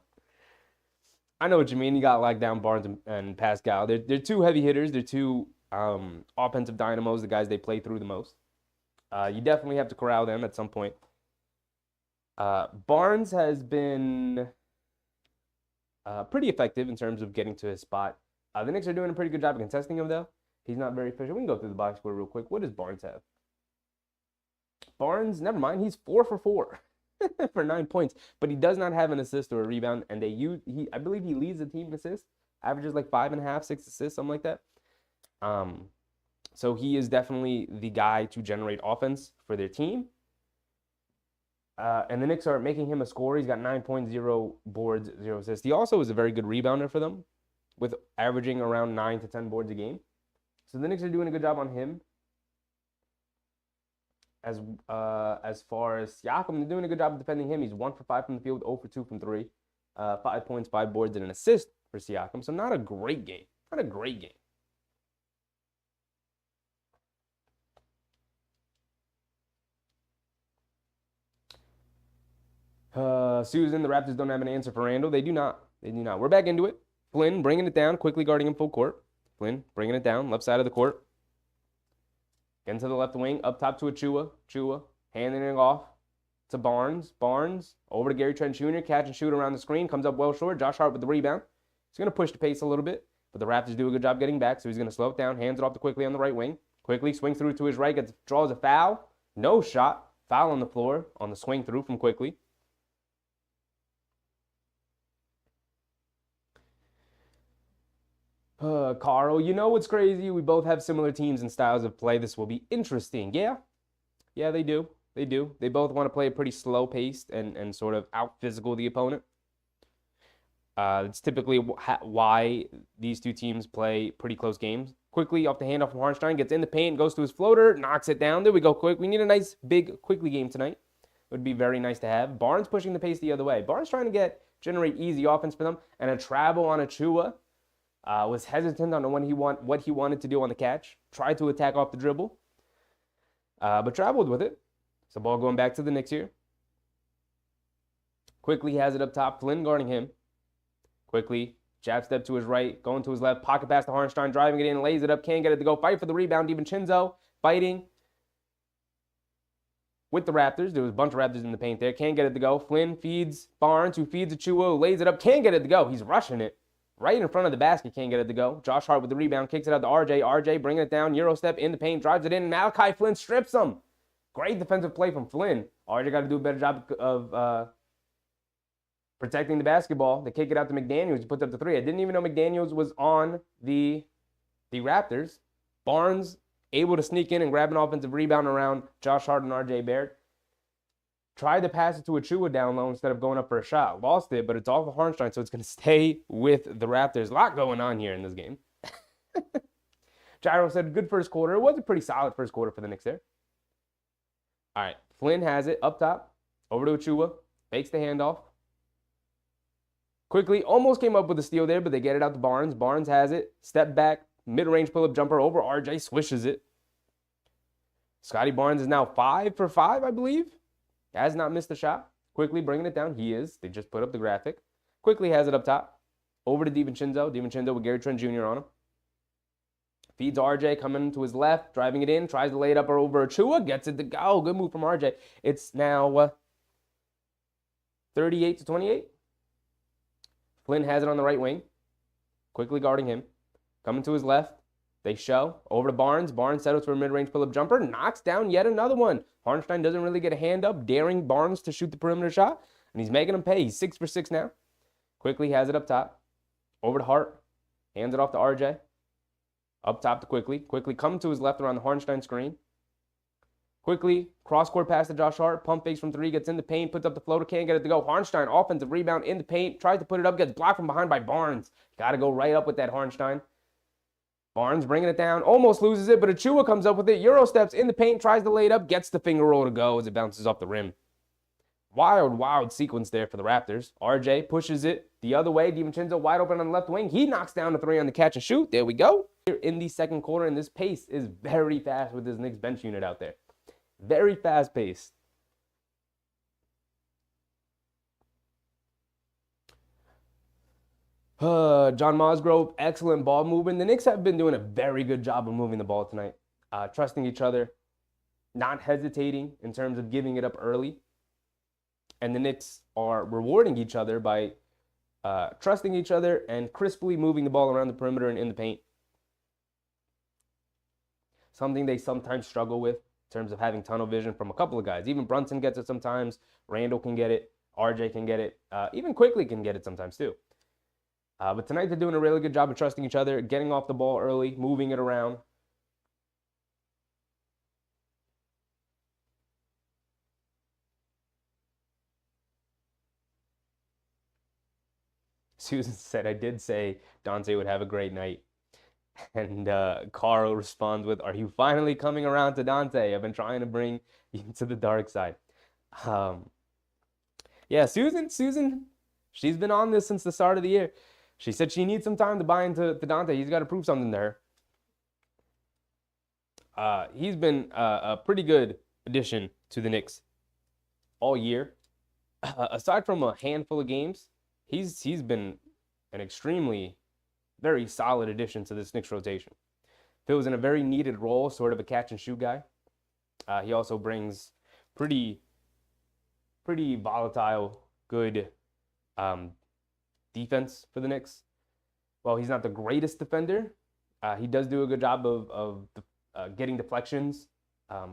I know what you mean. You got locked down Barnes and Pascal. They're two heavy hitters. They're two offensive dynamos, the guys they play through the most. You definitely have to corral them at some point. Barnes has been pretty effective in terms of getting to his spot. The Knicks are doing a pretty good job of contesting him, though. He's not very efficient. We can go through the box score real quick. What does Barnes have? Barnes, never mind. He's 4 for 4 for 9 points, but he does not have an assist or a rebound. And I believe he leads the team in assists, averages like 5.5, 6 assists, something like that. So he is definitely the guy to generate offense for their team. And the Knicks are making him a scorer. He's got 9.0 boards, 0 assists. He also is a very good rebounder for them, with averaging around 9 to 10 boards a game. So the Knicks are doing a good job on him. As far as Siakam, they're doing a good job of defending him. He's 1 for 5 from the field, 0 for 2 from 3. 5 points, 5 boards, and an assist for Siakam. So not a great game. Not a great game. Susan, the Raptors don't have an answer for Randall. They do not. They do not. We're back into it. Flynn bringing it down, quickly guarding him full court. Flynn bringing it down, left side of the court. Getting to the left wing, up top to Achua. Achua handing it off to Barnes. Barnes over to Gary Trent Jr. Catch and shoot around the screen. Comes up well short. Josh Hart with the rebound. He's going to push the pace a little bit, but the Raptors do a good job getting back, so he's going to slow it down. Hands it off to Quickly on the right wing. Quickly swings through to his right. Draws a foul. No shot. Foul on the floor on the swing through from Quickly. Carl, you know what's crazy? We both have similar teams and styles of play. This will be interesting. Yeah, they do. They do. They both want to play a pretty slow-paced and sort of out-physical the opponent. It's typically why these two teams play pretty close games. Quickly off the handoff from Hartenstein, gets in the paint, goes to his floater, knocks it down. There we go, Quick. We need a nice, big, Quickly game tonight. It would be very nice to have. Barnes pushing the pace the other way. Barnes trying to generate easy offense for them, and a travel on Achua. Was hesitant on what he wanted to do on the catch. Tried to attack off the dribble, but traveled with it. So ball going back to the Knicks here. Quickly has it up top. Flynn guarding him. Quickly jab step to his right, going to his left. Pocket pass to Hartenstein, driving it in, lays it up. Can't get it to go. Fight for the rebound. DiVincenzo fighting with the Raptors. There was a bunch of Raptors in the paint there. Can't get it to go. Flynn feeds Barnes, who feeds Achua, lays it up. Can't get it to go. He's rushing it. Right in front of the basket, can't get it to go. Josh Hart with the rebound, kicks it out to RJ. RJ bringing it down, Euro step in the paint, drives it in. Malachi Flynn strips him. Great defensive play from Flynn. RJ got to do a better job of protecting the basketball. They kick it out to McDaniels. He puts up the 3. I didn't even know McDaniels was on the Raptors. Barnes able to sneak in and grab an offensive rebound around Josh Hart and RJ Barrett. Tried to pass it to Achua down low instead of going up for a shot. Lost it, but it's off of Hartenstein, so it's going to stay with the Raptors. A lot going on here in this game. Gyro said, good first quarter. It was a pretty solid first quarter for the Knicks there. All right, Flynn has it up top. Over to Achua. Fakes the handoff. Quickly, almost came up with a steal there, but they get it out to Barnes. Barnes has it. Step back, mid-range pull-up jumper over RJ. Swishes it. Scotty Barnes is now 5 for 5, I believe. Has not missed a shot. Quickly bringing it down. He is. They just put up the graphic. Quickly has it up top. Over to DiVincenzo. DiVincenzo with Gary Trent Jr. on him. Feeds RJ coming to his left. Driving it in. Tries to lay it up or over Achua. Gets it to go. Good move from RJ. It's now 38 to 28. Flynn has it on the right wing. Quickly guarding him. Coming to his left. They show. Over to Barnes. Barnes settles for a mid-range pull-up jumper. Knocks down yet another one. Hartenstein doesn't really get a hand up, daring Barnes to shoot the perimeter shot. And he's making him pay. He's 6 for 6 now. Quickly has it up top. Over to Hart. Hands it off to RJ. Up top to Quickly. Quickly coming to his left around the Hartenstein screen. Quickly, cross-court pass to Josh Hart. Pump fakes from 3. Gets in the paint. Puts up the floater. Can't get it to go. Hartenstein, offensive rebound in the paint. Tries to put it up. Gets blocked from behind by Barnes. Got to go right up with that Hartenstein. Barnes bringing it down, almost loses it, but Achua comes up with it. Euro steps in the paint, tries to lay it up, gets the finger roll to go as it bounces off the rim. Wild sequence there for the Raptors. RJ pushes it. The other way, DiVincenzo wide open on the left wing. He knocks down the three on the catch and shoot. There we go. In the second quarter, and this pace is very fast with this Knicks bench unit out there. Very fast pace. John Musgrove, excellent ball movement. The Knicks have been doing a very good job of moving the ball tonight. Trusting each other, not hesitating in terms of giving it up early. And the Knicks are rewarding each other by trusting each other and crisply moving the ball around the perimeter and in the paint. Something they sometimes struggle with in terms of having tunnel vision from a couple of guys. Even Brunson gets it sometimes. Randall can get it. RJ can get it. Even Quickly can get it sometimes too. But tonight they're doing a really good job of trusting each other, getting off the ball early, moving it around. Susan said, I did say Dante would have a great night. And Carl responds with, are you finally coming around to Dante? I've been trying to bring you to the dark side. Yeah, Susan, she's been on this since the start of the year. She said she needs some time to buy into Dante. He's got to prove something to her. He's been a pretty good addition to the Knicks all year. Aside from a handful of games, he's been an extremely very solid addition to this Knicks rotation. Fills in a very needed role, sort of a catch and shoot guy. He also brings pretty volatile, good defense for the Knicks. Well, he's not the greatest defender. He does do a good job of getting deflections,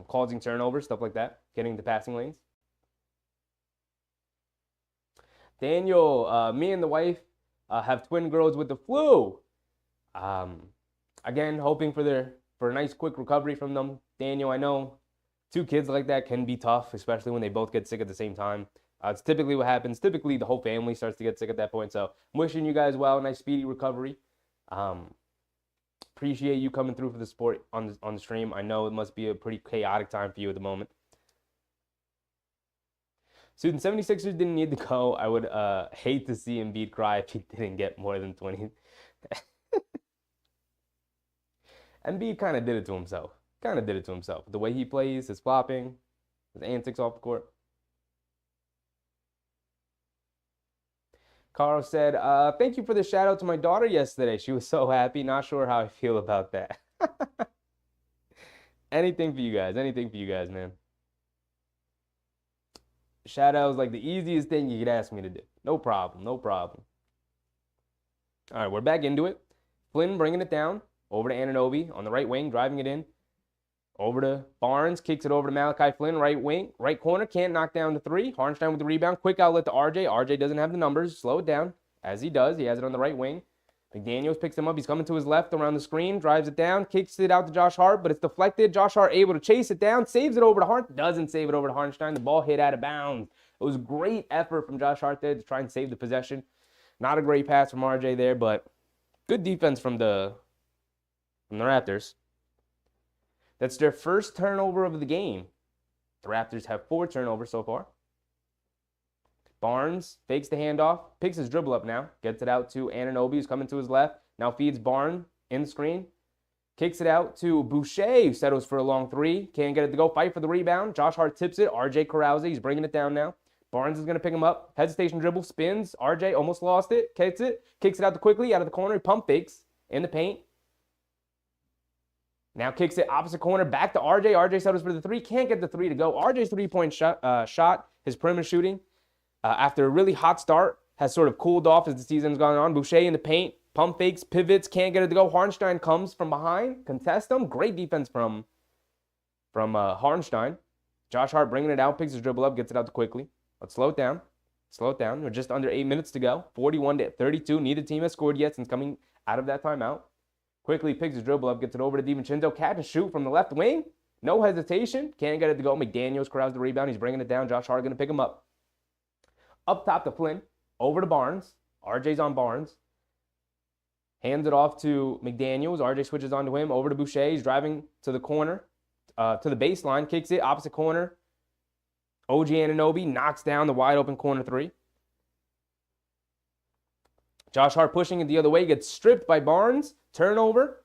causing turnovers, stuff like that, getting the passing lanes. Daniel, me and the wife have twin girls with the flu. Again, hoping for a nice quick recovery from them. Daniel, I know 2 kids like that can be tough, especially when they both get sick at the same time. It's typically what happens. Typically, the whole family starts to get sick at that point. So I'm wishing you guys well, nice speedy recovery. Appreciate you coming through for the sport on the stream. I know it must be a pretty chaotic time for you at the moment. Student 76ers didn't need to go. I would hate to see Embiid cry if he didn't get more than 20. Embiid kind of did it to himself. The way he plays, his flopping, his antics off the court. Carl said, thank you for the shout out to my daughter yesterday. She was so happy. Not sure how I feel about that. Anything for you guys, man. Shout out was like the easiest thing you could ask me to do. No problem. All right, we're back into it. Flynn bringing it down. Over to Anunoby on the right wing, driving it in. Over to Barnes, kicks it over to Malachi Flynn, right wing, right corner, can't knock down the 3. Harnstein with the rebound, quick outlet to RJ. RJ doesn't have the numbers, slow it down, as he does. He has it on the right wing. McDaniels picks him up, he's coming to his left around the screen, drives it down, kicks it out to Josh Hart, but it's deflected. Josh Hart able to chase it down, saves it over to Hart, doesn't save it over to Harnstein. The ball hit out of bounds. It was great effort from Josh Hart there to try and save the possession. Not a great pass from RJ there, but good defense from the Raptors. That's their first turnover of the game. The Raptors have 4 turnovers so far. Barnes fakes the handoff, picks his dribble up now, gets it out to Anunoby, who's coming to his left. Now feeds Barnes in the screen. Kicks it out to Boucher, who settles for a long 3. Can't get it to go. Fight for the rebound. Josh Hart tips it. RJ corrals it. He's bringing it down now. Barnes is going to pick him up. Hesitation dribble, spins. RJ almost lost it. Kicks it out to Quickly, out of the corner. Pump fakes in the paint. Now kicks it opposite corner, back to RJ. RJ settles for the 3. Can't get the 3 to go. RJ's 3-point shot, his perimeter shooting, after a really hot start, has sort of cooled off as the season's gone on. Boucher in the paint, pump fakes, pivots, can't get it to go. Harnstein comes from behind, contests him. Great defense from Harnstein. Josh Hart bringing it out, picks his dribble up, gets it out Quickly. Let's slow it down. We're just under 8 minutes to go. 41-32. Neither team has scored yet since coming out of that timeout. Quickly picks his dribble up, gets it over to DiVincenzo. Catch and shoot from the left wing. No hesitation. Can't get it to go. McDaniels corrals the rebound. He's bringing it down. Josh Hart going to pick him up. Up top to Flynn. Over to Barnes. RJ's on Barnes. Hands it off to McDaniels. RJ switches on to him. Over to Boucher. He's driving to the corner, to the baseline. Kicks it. Opposite corner. OG Anunoby knocks down the wide open corner 3. Josh Hart pushing it the other way, gets stripped by Barnes. Turnover.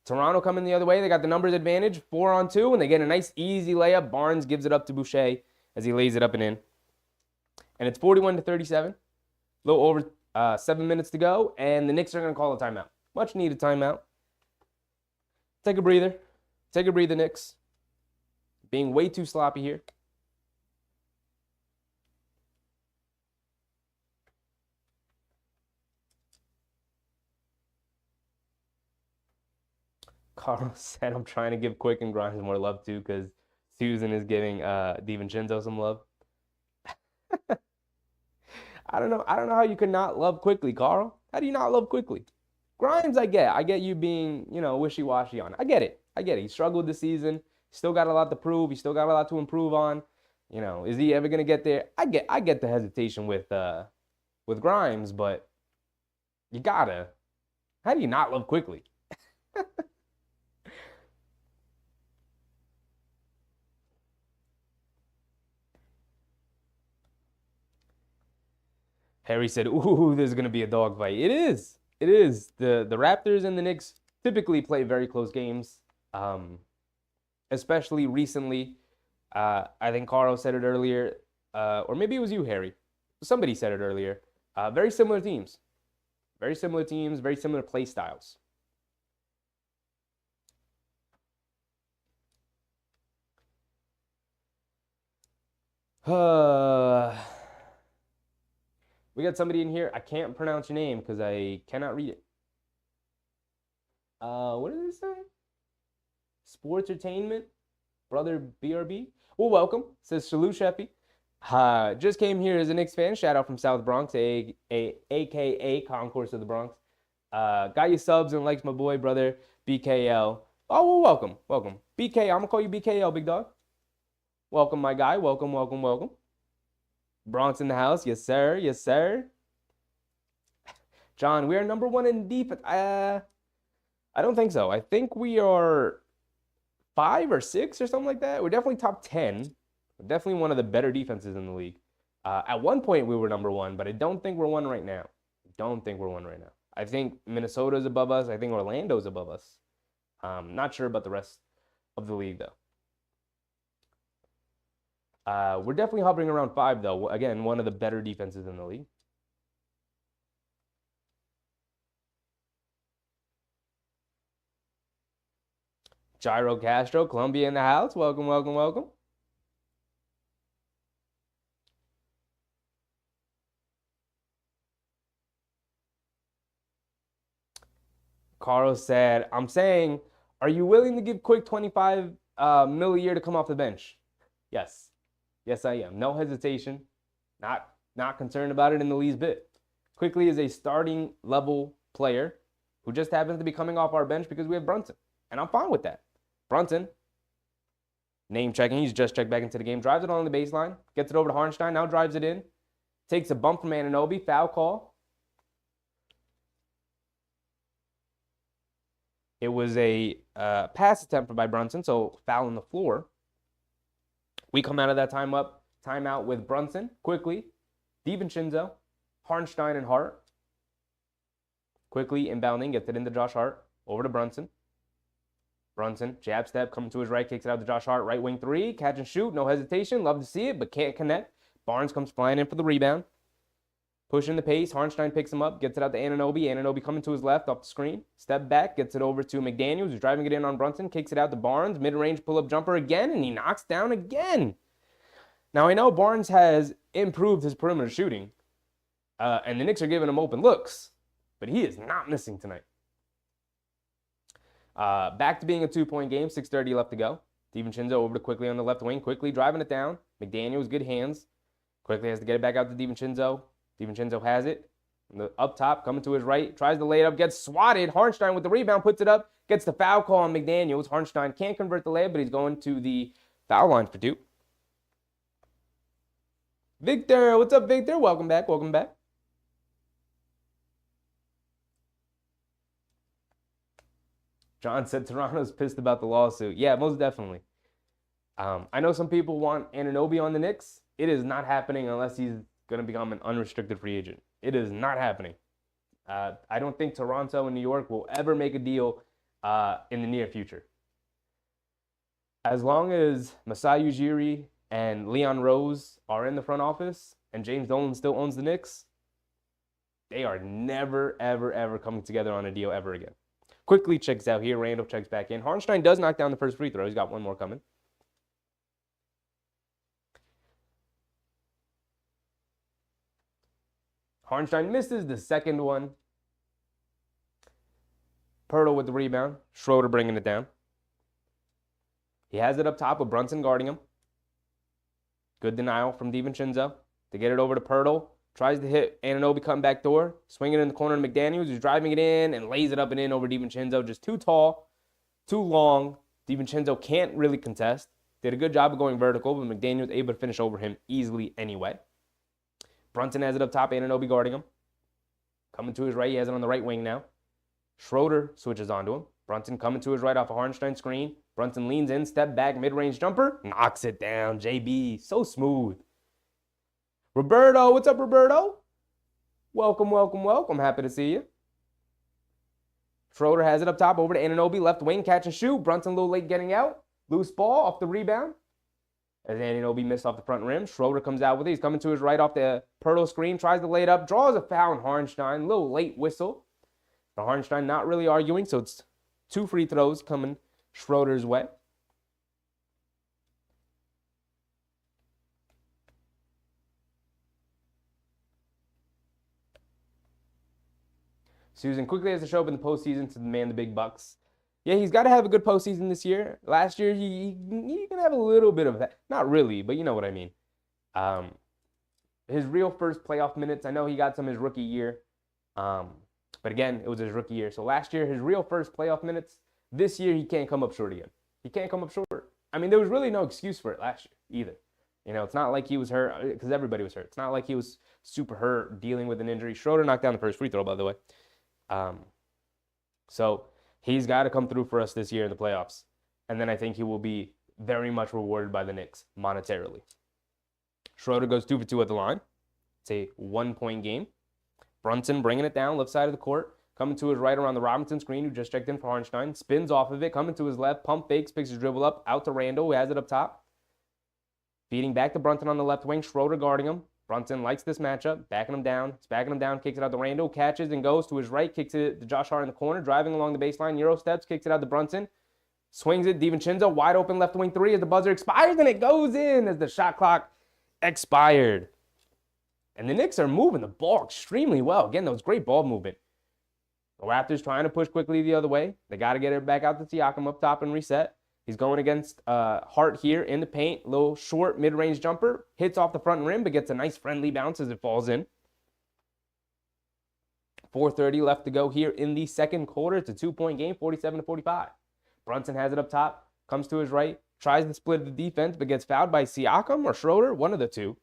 Toronto coming the other way. They got the numbers advantage, 4-on-2, and they get a nice easy layup. Barnes gives it up to Boucher as he lays it up and in. And it's 41-37. A little over 7 minutes to go, and the Knicks are going to call a timeout. Much needed timeout. Take a breather. Take a breather, Knicks. Being way too sloppy here. Carl said, I'm trying to give Quick and Grimes more love too because Susan is giving DiVincenzo some love. I don't know how you could not love Quickly, Carl. How do you not love Quickly? Grimes, I get you being, wishy-washy on. I get it. He struggled this season. Still got a lot to prove. He still got a lot to improve on. Is he ever gonna get there? I get the hesitation with Grimes, but you gotta. How do you not love Quickly? Harry said, ooh, there's going to be a dogfight. It is. It is. The Raptors and the Knicks typically play very close games, especially recently. I think Carl said it earlier, or maybe it was you, Harry. Somebody said it earlier. Very similar teams. Very similar teams, very similar play styles. We got somebody in here. I can't pronounce your name because I cannot read it. What does it say? Sports entertainment, brother BRB. Well, welcome. Says Shalou Sheppy. Just came here as a Knicks fan. Shout out from South Bronx, aka Concourse of the Bronx. Got your subs and likes my boy, brother BKL. Oh, well, welcome. BK, I'm gonna call you BKL, big dog. Welcome, my guy. Welcome. Bronx in the house. Yes, sir. John, we are number 1 in defense. I don't think so. I think we are 5 or 6 or something like that. We're definitely top 10. We're definitely one of the better defenses in the league. At one point, we were number 1, but I don't think we're one right now. I think Minnesota's above us. I think Orlando's above us. Not sure about the rest of the league, though. We're definitely hovering around 5, though. Again, one of the better defenses in the league. Gyro Castro, Columbia in the house. Welcome. Carl said, I'm saying, are you willing to give Quick 25 mil a year to come off the bench? Yes. Yes, I am. No hesitation. Not concerned about it in the least bit. Quickly is a starting level player who just happens to be coming off our bench because we have Brunson. And I'm fine with that. Brunson, name checking. He's just checked back into the game. Drives it on the baseline. Gets it over to Harnstein. Now drives it in. Takes a bump from Anunoby. Foul call. It was a pass attempt by Brunson, so foul on the floor. We come out of that timeout with Brunson, Quickly, DiVincenzo, Harnstein, and Hart. Quickly inbounding, gets it into Josh Hart, over to Brunson. Brunson, jab step, coming to his right, kicks it out to Josh Hart, right wing 3, catch and shoot, no hesitation, love to see it, but can't connect. Barnes comes flying in for the rebound. Pushing the pace, Harnstein picks him up, gets it out to Anunoby. Anunoby coming to his left off the screen. Step back, gets it over to McDaniels, who's driving it in on Brunson, kicks it out to Barnes. Mid-range pull-up jumper again, and he knocks down again. Now, I know Barnes has improved his perimeter shooting, and the Knicks are giving him open looks, but he is not missing tonight. Back to being a 2-point game, 6:30 left to go. DiVincenzo over to Quickly on the left wing, Quickly driving it down. McDaniels, good hands. Quickly has to get it back out to DiVincenzo. DiVincenzo has it. Up top, coming to his right, tries to lay it up, gets swatted. Harnstein with the rebound, puts it up, gets the foul call on McDaniels. Harnstein can't convert the layup, but he's going to the foul line for 2. Victor, what's up, Victor? Welcome back. John said Toronto's pissed about the lawsuit. Yeah, most definitely. I know some people want Anunoby on the Knicks. It is not happening unless he's going to become an unrestricted free agent. It is not happening. I don't think Toronto and New York will ever make a deal in the near future. As long as Masai Ujiri and Leon Rose are in the front office and James Dolan still owns the Knicks, they are never, ever, ever coming together on a deal ever again. Quickly checks out here. Randall checks back in. Hartenstein does knock down the first free throw. He's got one more coming. Hartenstein misses the second one. Pirtle with the rebound. Schroeder bringing it down. He has it up top with Brunson guarding him. Good denial from DiVincenzo to get it over to Pirtle. Tries to hit Anunoby cutting back door. Swinging it in the corner to McDaniels, who's driving it in and lays it up and in over DiVincenzo. Just too tall, too long. DiVincenzo can't really contest. Did a good job of going vertical, but McDaniels able to finish over him easily anyway. Brunson has it up top. Anunoby guarding him. Coming to his right. He has it on the right wing now. Schroeder switches onto him. Brunson coming to his right off a Hartenstein screen. Brunson leans in, step back, mid-range jumper. Knocks it down. JB, so smooth. Roberto, what's up, Roberto? Welcome, welcome, welcome. Happy to see you. Schroeder has it up top over to Anunoby. Left wing, catch and shoot. Brunson a little late getting out. Loose ball off the rebound. As Anunoby missed off the front rim. Schroeder comes out with it. He's coming to his right off the Pirtle screen. Tries to lay it up. Draws a foul on Hartenstein. A little late whistle. But Hartenstein not really arguing, so it's 2 free throws coming Schroeder's way. Susan quickly has to show up in the postseason to demand the big bucks. Yeah, he's got to have a good postseason this year. Last year, he can have a little bit of that. Not really, but you know what I mean. His real first playoff minutes, I know he got some his rookie year. But again, it was his rookie year. So last year, his real first playoff minutes. This year, he can't come up short again. He can't come up short. I mean, there was really no excuse for it last year either. You know, it's not like he was hurt because everybody was hurt. It's not like he was super hurt dealing with an injury. Schroeder knocked down the first free throw, by the way. So he's got to come through for us this year in the playoffs. And then I think he will be very much rewarded by the Knicks monetarily. Schroeder goes 2 for 2 at the line. It's a 1-point game. Brunson bringing it down, left side of the court. Coming to his right around the Robinson screen, who just checked in for Hartenstein. Spins off of it, coming to his left. Pump fakes, picks his dribble up. Out to Randall, who has it up top. Feeding back to Brunson on the left wing. Schroeder guarding him. Brunson likes this matchup. Backing him down. It's backing him down. Kicks it out to Randall. Catches and goes to his right. Kicks it to Josh Hart in the corner. Driving along the baseline. Euro steps. Kicks it out to Brunson. Swings it. DiVincenzo wide open left wing 3 as the buzzer expires. And it goes in as the shot clock expired. And the Knicks are moving the ball extremely well. Again, that was great ball movement. The Raptors trying to push quickly the other way. They got to get it back out to Siakam up top and reset. He's going against Hart here in the paint. Little short mid-range jumper. Hits off the front rim, but gets a nice friendly bounce as it falls in. 4:30 left to go here in the second quarter. It's a 2-point game, 47-45. Brunson has it up top. Comes to his right. Tries to split the defense, but gets fouled by Siakam or Schroeder. One of the two.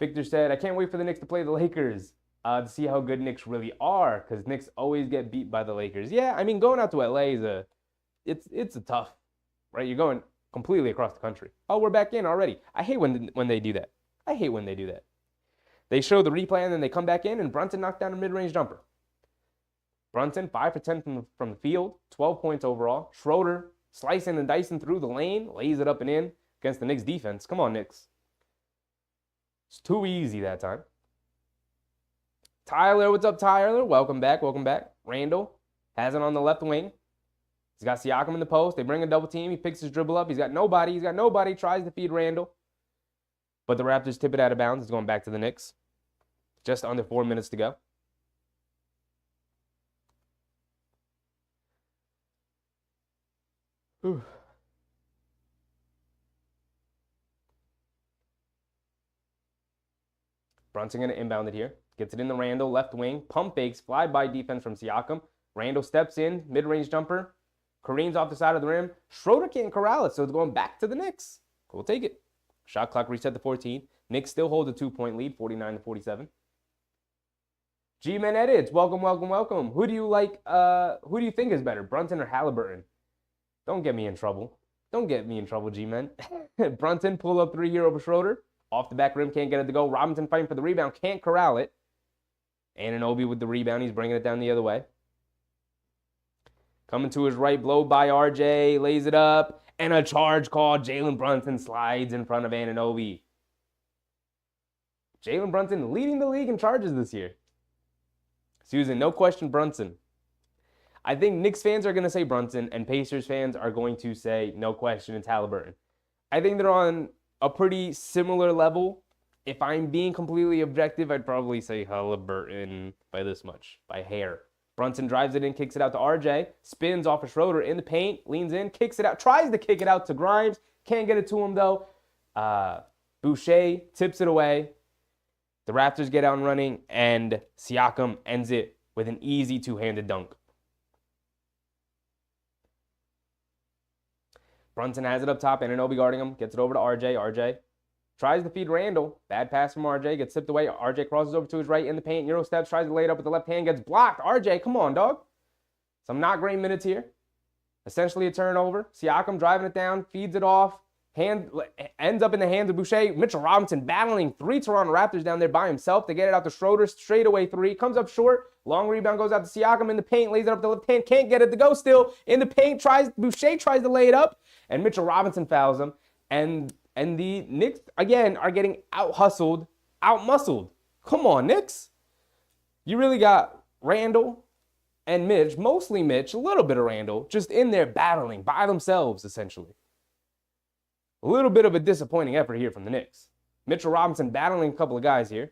Victor said, I can't wait for the Knicks to play the Lakers to see how good Knicks really are, because Knicks always get beat by the Lakers. Yeah, I mean, going out to LA is it's a tough, right? You're going completely across the country. Oh, we're back in already. I hate when they do that. I hate when they do that. They show the replay and then they come back in and Brunson knocked down a mid-range jumper. Brunson, 5 for 10 from the field, 12 points overall. Schroeder, slicing and dicing through the lane, lays it up and in against the Knicks defense. Come on, Knicks. It's too easy that time. Tyler, what's up, Tyler? Welcome back, welcome back. Randall has it on the left wing. He's got Siakam in the post. They bring a double team. He picks his dribble up. He's got nobody. Tries to feed Randall. But the Raptors tip it out of bounds. It's going back to the Knicks. Just under 4 minutes to go. Whew. Brunson going to inbound it here. Gets it in the Randall, left wing. Pump fakes, fly-by defense from Siakam. Randall steps in, mid-range jumper. Kareem's off the side of the rim. Schroeder can't corral it, so it's going back to the Knicks. We'll take it. Shot clock reset to 14. Knicks still hold a 2-point lead, 49-47. G-Men Edits, welcome, welcome, welcome. Who do you like? Who do you think is better, Brunson or Halliburton? Don't get me in trouble. Don't get me in trouble, G-Men. Brunson pull up three here over Schroeder. Off the back rim, can't get it to go. Robinson fighting for the rebound, can't corral it. Anunoby with the rebound, he's bringing it down the other way. Coming to his right, blow by RJ, lays it up, and a charge call. Jalen Brunson slides in front of Anunoby. Jalen Brunson leading the league in charges this year. Susan, no question Brunson. I think Knicks fans are going to say Brunson, and Pacers fans are going to say, no question, it's Halliburton. I think they're on a pretty similar level. If I'm being completely objective, I'd probably say Halliburton by this much, by hair. Brunson drives it in, kicks it out to RJ, spins off of Schroeder in the paint, leans in, kicks it out, tries to kick it out to Grimes, can't get it to him though. Boucher tips it away. The Raptors get out and running, and Siakam ends it with an easy two-handed dunk. Brunson has it up top, Anunoby guarding him, gets it over to RJ. RJ tries to feed Randall. Bad pass from RJ, gets tipped away. RJ crosses over to his right in the paint. Euro steps, tries to lay it up with the left hand, gets blocked. RJ, come on, dog. Some not great minutes here. Essentially a turnover. Siakam driving it down, feeds it off. Ends up in the hands of Boucher. Mitchell Robinson battling three Toronto Raptors down there by himself. They get it out to Schroeder, straight away three. Comes up short. Long rebound goes out to Siakam in the paint. Lays it up the left hand. Can't get it to go still. In the paint, Boucher tries to lay it up. And Mitchell Robinson fouls him. And the Knicks, again, are getting out-hustled, out-muscled. Come on, Knicks. You really got Randall and Mitch, mostly Mitch, a little bit of Randall, just in there battling by themselves, essentially. A little bit of a disappointing effort here from the Knicks. Mitchell Robinson battling a couple of guys here.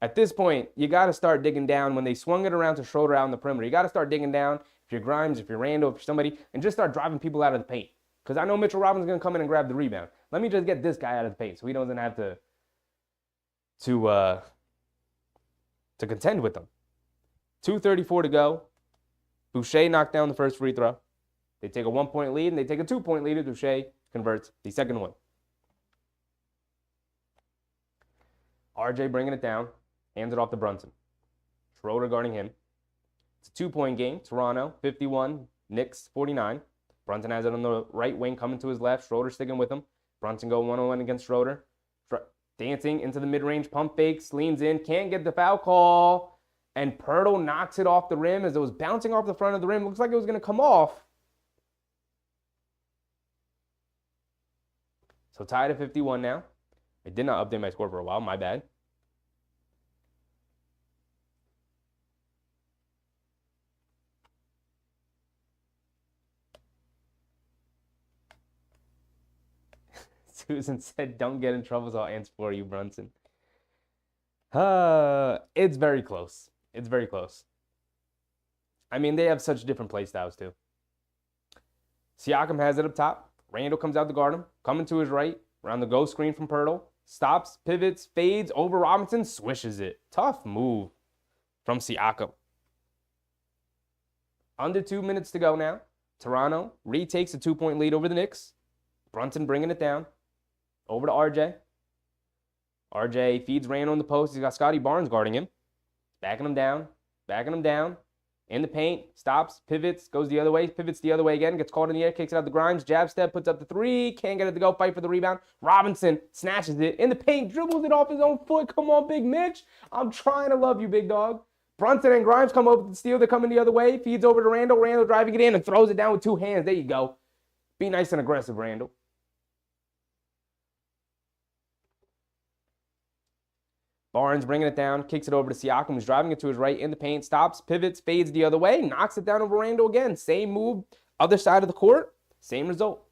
At this point, you got to start digging down. When they swung it around to Schroeder out on the perimeter, you got to start digging down. If you're Grimes, if you're Randall, if you're somebody, and just start driving people out of the paint. Because I know Mitchell Robinson's going to come in and grab the rebound. Let me just get this guy out of the paint so he doesn't have to contend with them. 2:34 to go. Boucher knocked down the first free throw. They take a 1-point lead, and they take a 2-point lead. Boucher converts the second one. RJ bringing it down. Hands it off to Brunson. Schroeder guarding him. It's a 2-point game. Toronto, 51. Knicks, 49. Brunson has it on the right wing, coming to his left. Schroeder sticking with him. Brunson go 1-on-1 against Schroeder. Dancing into the mid-range, pump fakes, leans in, can't get the foul call. And Pirtle knocks it off the rim as it was bouncing off the front of the rim. Looks like it was going to come off. So tied at 51 now. I did not update my score for a while. My bad. Susan said, don't get in trouble, so I'll answer for you, Brunson. It's very close. It's very close. I mean, they have such different play styles, too. Siakam has it up top. Randall comes out to guard him. Coming to his right. Around the go screen from Pirtle. Stops, pivots, fades over Robinson. Swishes it. Tough move from Siakam. Under 2 minutes to go now. Toronto retakes a 2-point lead over the Knicks. Brunson bringing it down. Over to RJ. RJ feeds Randall in the post. He's got Scotty Barnes guarding him. Backing him down. Backing him down. In the paint, stops, pivots, goes the other way, pivots the other way again, gets caught in the air, kicks it out to Grimes, jab step, puts up the three, can't get it to go, fight for the rebound. Robinson snatches it in the paint, dribbles it off his own foot. Come on, Big Mitch. I'm trying to love you, big dog. Brunson and Grimes come over to the steal. They're coming the other way, feeds over to Randall. Randall driving it in and throws it down with two hands. There you go. Be nice and aggressive, Randall. Barnes bringing it down, kicks it over to Siakam, who's driving it to his right in the paint, stops, pivots, fades the other way, knocks it down over Randall again. Same move, other side of the court, same result.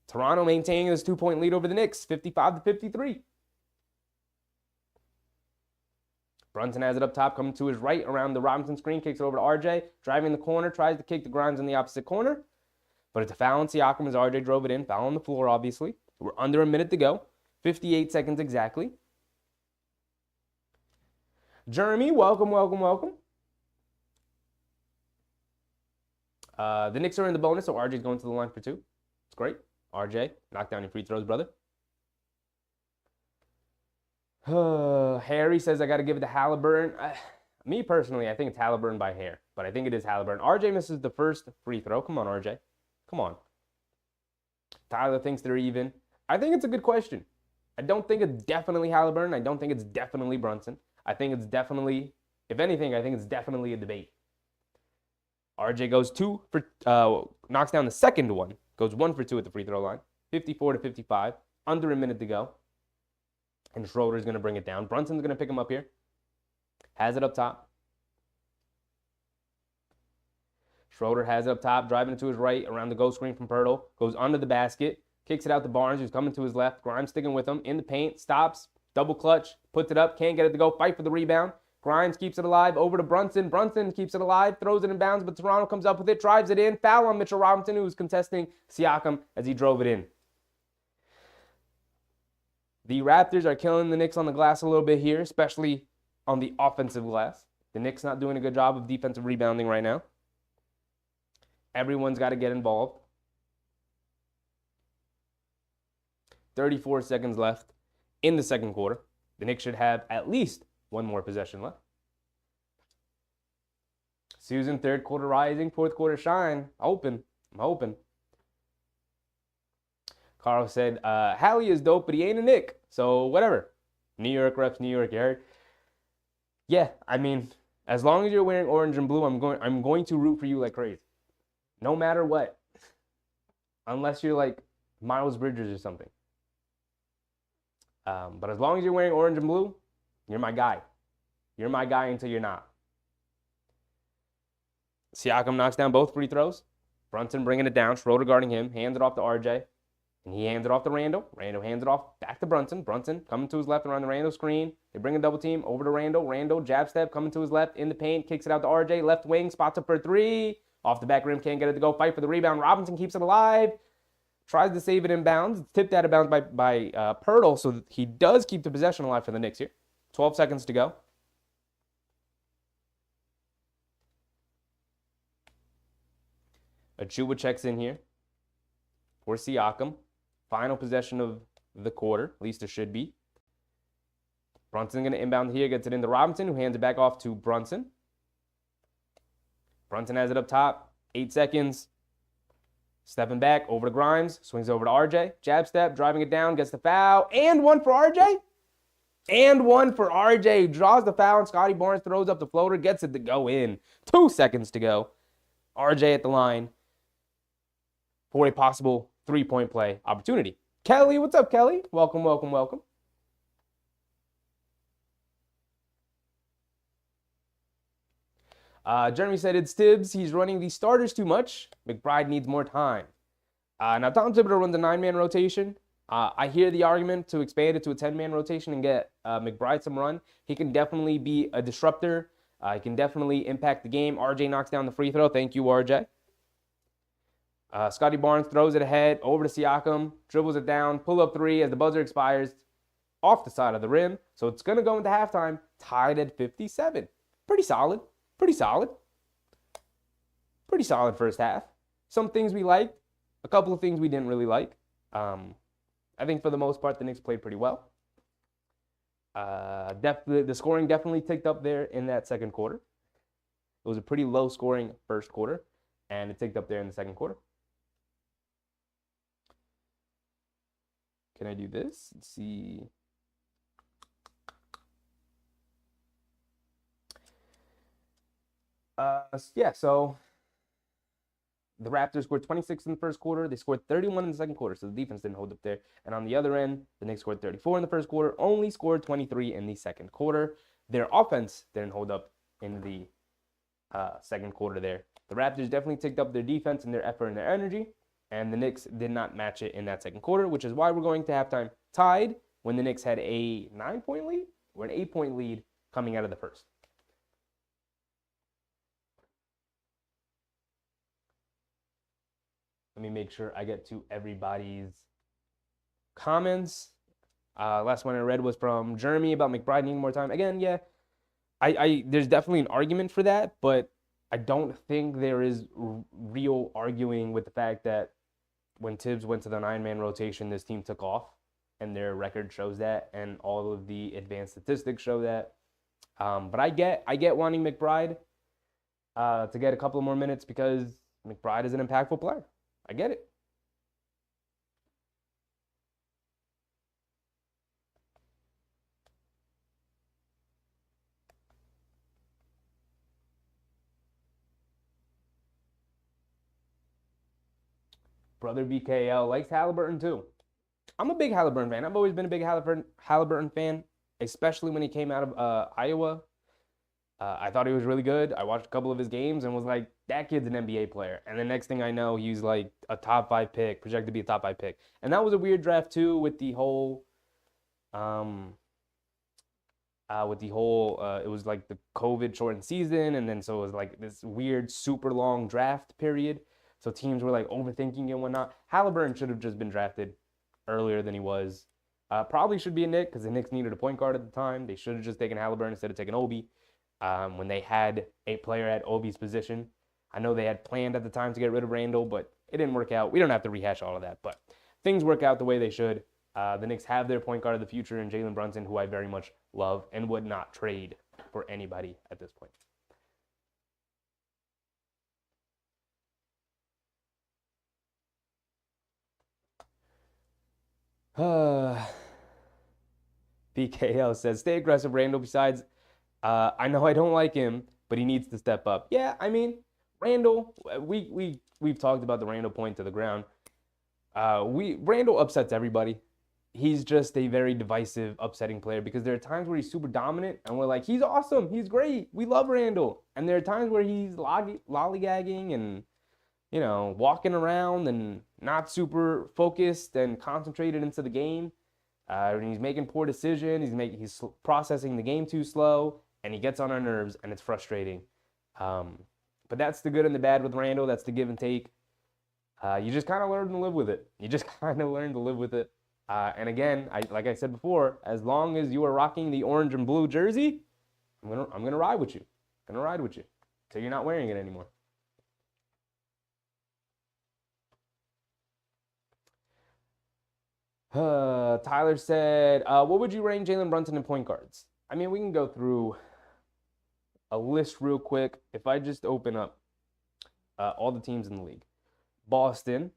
Toronto maintaining this 2-point lead over the Knicks, 55-53. Brunson has it up top, coming to his right around the Robinson screen, kicks it over to RJ, driving the corner, tries to kick the Grimes in the opposite corner, but it's a foul on Siakam as RJ drove it in, foul on the floor, obviously. We're under a minute to go, 58 seconds exactly. Jeremy, welcome, welcome, welcome. The Knicks are in the bonus, so RJ's going to the line for two. It's great. RJ, knock down your free throws, brother. Harry says I got to give it to Halliburton. Me personally, I think it's Halliburton by hair, but I think it is Halliburton. RJ misses the first free throw. Come on, RJ. Come on. Tyler thinks they're even. I think it's a good question. I don't think it's definitely Halliburton. I don't think it's definitely Brunson. I think it's definitely, if anything, I think it's definitely a debate. RJ goes knocks down the second one, goes 1 for 2 at the free throw line, 54-55, under a minute to go. And Schroeder's going to bring it down. Brunson's going to pick him up here. Has it up top. Schroeder has it up top, driving it to his right, around the go screen from Pirtle. Goes under the basket, kicks it out to Barnes, who's coming to his left. Grimes sticking with him, in the paint, stops, double clutch, puts it up, can't get it to go, fight for the rebound. Grimes keeps it alive, over to Brunson. Brunson keeps it alive, throws it in bounds, but Toronto comes up with it, drives it in. Foul on Mitchell Robinson, who's contesting Siakam as he drove it in. The Raptors are killing the Knicks on the glass a little bit here, especially on the offensive glass. The Knicks not doing a good job of defensive rebounding right now. Everyone's got to get involved. 34 seconds left in the second quarter. The Knicks should have at least one more possession left. Susan, third quarter rising, fourth quarter shine. I'm hoping. Carl said, Hallie is dope, but he ain't a Knick. So whatever. New York reps New York, you heard? Yeah, I mean, as long as you're wearing orange and blue, I'm going to root for you like crazy. No matter what. Unless you're like Miles Bridges or something. But as long as you're wearing orange and blue, you're my guy. You're my guy until you're not. Siakam knocks down both free throws. Brunson bringing it down. Schroeder guarding him. Hands it off to RJ. And he hands it off to Randall. Randall hands it off back to Brunson. Brunson coming to his left around the Randall screen. They bring a double team over to Randall. Randall, jab step, coming to his left in the paint. Kicks it out to RJ. Left wing, spots up for three. Off the back rim, can't get it to go. Fight for the rebound. Robinson keeps it alive. Tries to save it in bounds. It's tipped out of bounds by Pirtle, so he does keep the possession alive for the Knicks here. 12 seconds to go. Achua checks in here for Siakam. Final possession of the quarter, at least it should be. Brunson going to inbound here, gets it into Robinson, who hands it back off to Brunson. Brunson has it up top, 8 seconds. Stepping back, over to Grimes, swings over to RJ. Jab step, driving it down, gets the foul, and one for RJ. And one for RJ. Draws the foul, and Scotty Barnes throws up the floater, gets it to go in. 2 seconds to go. RJ at the line for a possible three-point play opportunity. Kelly, what's up, Kelly? Welcome, welcome, welcome. Jeremy said it's Tibbs. He's running the starters too much. McBride needs more time. Now, Tom Thibodeau runs a 9-man rotation. I hear the argument to expand it to a 10-man rotation and get McBride some run. He can definitely be a disruptor. He can definitely impact the game. RJ knocks down the free throw. Thank you, RJ. Scotty Barnes throws it ahead, over to Siakam, dribbles it down, pull-up three as the buzzer expires off the side of the rim. So it's going to go into halftime, tied at 57. Pretty solid. Pretty solid first half. Some things we liked, a couple of things we didn't really like. I think for the most part, the Knicks played pretty well. The scoring definitely ticked up there in that second quarter. It was a pretty low-scoring first quarter, and it ticked up there in the second quarter. Can I do this? Let's see. Yeah, so the Raptors scored 26 in the first quarter. They scored 31 in the second quarter, so the defense didn't hold up there. And on the other end, the Knicks scored 34 in the first quarter, only scored 23 in the second quarter. Their offense didn't hold up in the second quarter there. The Raptors definitely ticked up their defense and their effort and their energy, and the Knicks did not match it in that second quarter, which is why we're going to halftime tied when the Knicks had a 9-point lead or an 8-point lead coming out of the first. Let me make sure I get to everybody's comments. Last one I read was from Jeremy about McBride needing more time. Again, yeah, there's definitely an argument for that, but I don't think there is real arguing with the fact that when Tibbs went to the 9-man rotation, this team took off, and their record shows that, and all of the advanced statistics show that. But I get wanting McBride to get a couple more minutes because McBride is an impactful player. I get it. Brother BKL likes Halliburton too. I'm a big Halliburton fan. I've always been a big Halliburton fan, especially when he came out of Iowa. I thought he was really good. I watched a couple of his games and was like, that kid's an NBA player. And the next thing I know, he's like a top 5 pick, projected to be a top 5 pick. And that was a weird draft too, with the whole, um, it was like the COVID shortened season, and then so it was like this weird, super long draft period. So teams were like overthinking and whatnot. Halliburton should have just been drafted earlier than he was. Probably should be a Knick because the Knicks needed a point guard at the time. They should have just taken Halliburton instead of taking Obi. When they had a player at Obi's position, I know they had planned at the time to get rid of Randall, but it didn't work out. We don't have to rehash all of that, but things work out the way they should. The Knicks have their point guard of the future in Jalen Brunson, who I very much love and would not trade for anybody at this point. BKL says, stay aggressive, Randall. Besides, I know I don't like him, but he needs to step up. Yeah, I mean, Randall, we've talked about the Randall point to the ground. Randall upsets everybody. He's just a very divisive, upsetting player because there are times where he's super dominant and we're like, he's awesome, he's great, we love Randall. And there are times where he's lollygagging and, walking around and not super focused and concentrated into the game. And he's making poor decisions. He's processing the game too slow, and he gets on our nerves, and it's frustrating. But that's the good and the bad with Randall. That's the give and take. You just kind of learn to live with it. And again, like I said before, as long as you are rocking the orange and blue jersey, I'm gonna ride with you. Till you're not wearing it anymore. Tyler said, what would you rank Jalen Brunson in point guards? I mean, we can go through a list real quick. If I just open up all the teams in the league. Boston,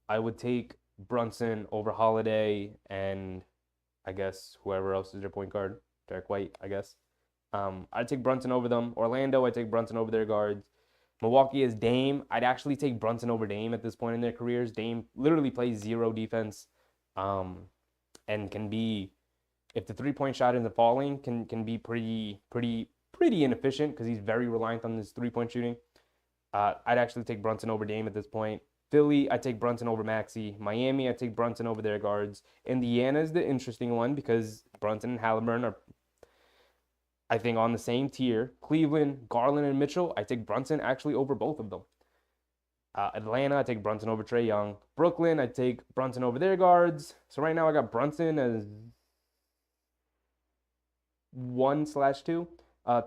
I would take Brunson over Holiday and I guess whoever else is their point guard, Derek White, I guess. I'd take Brunson over them. Orlando, I'd take Brunson over their guards. Milwaukee is Dame. I'd actually take Brunson over Dame at this point in their careers. Dame literally plays zero defense. And can be, if the 3-point shot isn't falling, can be pretty inefficient because he's very reliant on his 3-point shooting. I'd actually take Brunson over Dame at this point. Philly, I'd take Brunson over Maxey. Miami, I'd take Brunson over their guards. Indiana is the interesting one because Brunson and Halliburton are, I think, on the same tier. Cleveland, Garland, and Mitchell, I take Brunson actually over both of them. Atlanta, I take Brunson over Trae Young. Brooklyn, I take Brunson over their guards. So right now I got Brunson as 1/2.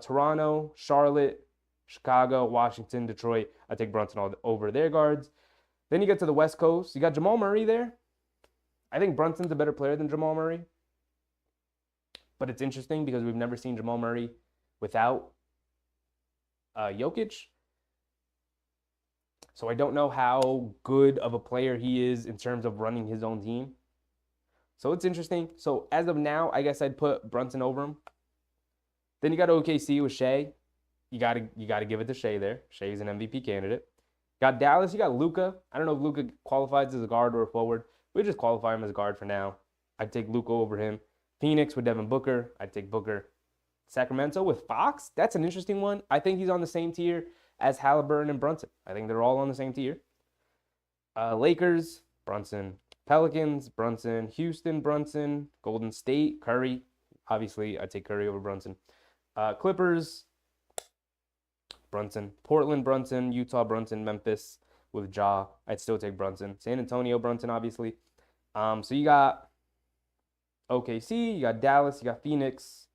Toronto, Charlotte, Chicago, Washington, Detroit, I take Brunson over their guards. Then you get to the West Coast. You got Jamal Murray there. I think Brunson's a better player than Jamal Murray. But it's interesting because we've never seen Jamal Murray without Jokic. So I don't know how good of a player he is in terms of running his own team. So it's interesting. So as of now, I guess I'd put Brunson over him. Then you got OKC with Shea. You gotta give it to Shea there. Shea's an MVP candidate. Got Dallas. You got Luka. I don't know if Luka qualifies as a guard or a forward. We just qualify him as a guard for now. I'd take Luka over him. Phoenix with Devin Booker. I'd take Booker. Sacramento with Fox. That's an interesting one. I think he's on the same tier as Halliburton and Brunson. I think they're all on the same tier. Lakers, Brunson. Pelicans, Brunson. Houston, Brunson. Golden State, Curry. Obviously, I take Curry over Brunson. Clippers, Brunson. Portland, Brunson. Utah, Brunson. Memphis with Ja. I'd still take Brunson. San Antonio, Brunson, obviously. So you got OKC, you got Dallas, you got Phoenix,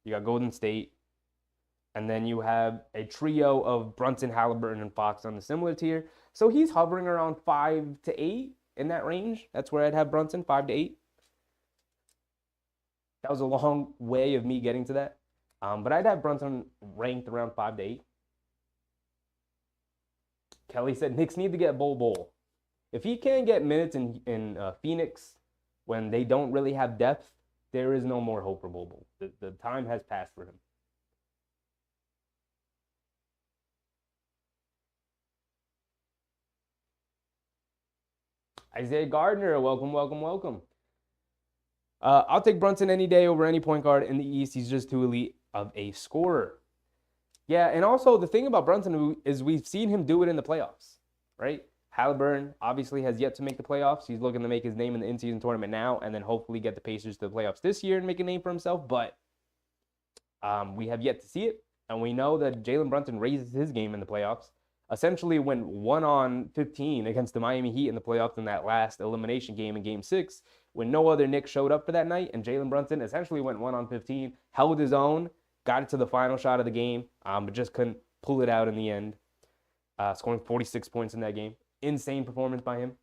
you got Golden State. And then you have a trio of Brunson, Halliburton, and Fox on the similar tier. So he's hovering around 5 to 8 in that range. That's where I'd have Brunson, 5 to 8. That was a long way of me getting to that. But I'd have Brunson ranked around 5 to 8. Kelly said Knicks need to get Bol. If he can't get minutes in Phoenix when they don't really have depth, there is no more hope for Bol. The time has passed for him. Isaiah Gardner, welcome, welcome, welcome. I'll take Brunson any day over any point guard in the East. He's just too elite of a scorer. Yeah, and also the thing about Brunson is we've seen him do it in the playoffs, right? Halliburton obviously has yet to make the playoffs. He's looking to make his name in the in-season tournament now and then hopefully get the Pacers to the playoffs this year and make a name for himself. But we have yet to see it. And we know that Jalen Brunson raises his game in the playoffs. Essentially went 1-on-15 against the Miami Heat in the playoffs in that last elimination game in Game 6 when no other Knicks showed up for that night. And Jalen Brunson essentially went 1-on-15, held his own, got it to the final shot of the game, but just couldn't pull it out in the end, scoring 46 points in that game. Insane performance by him.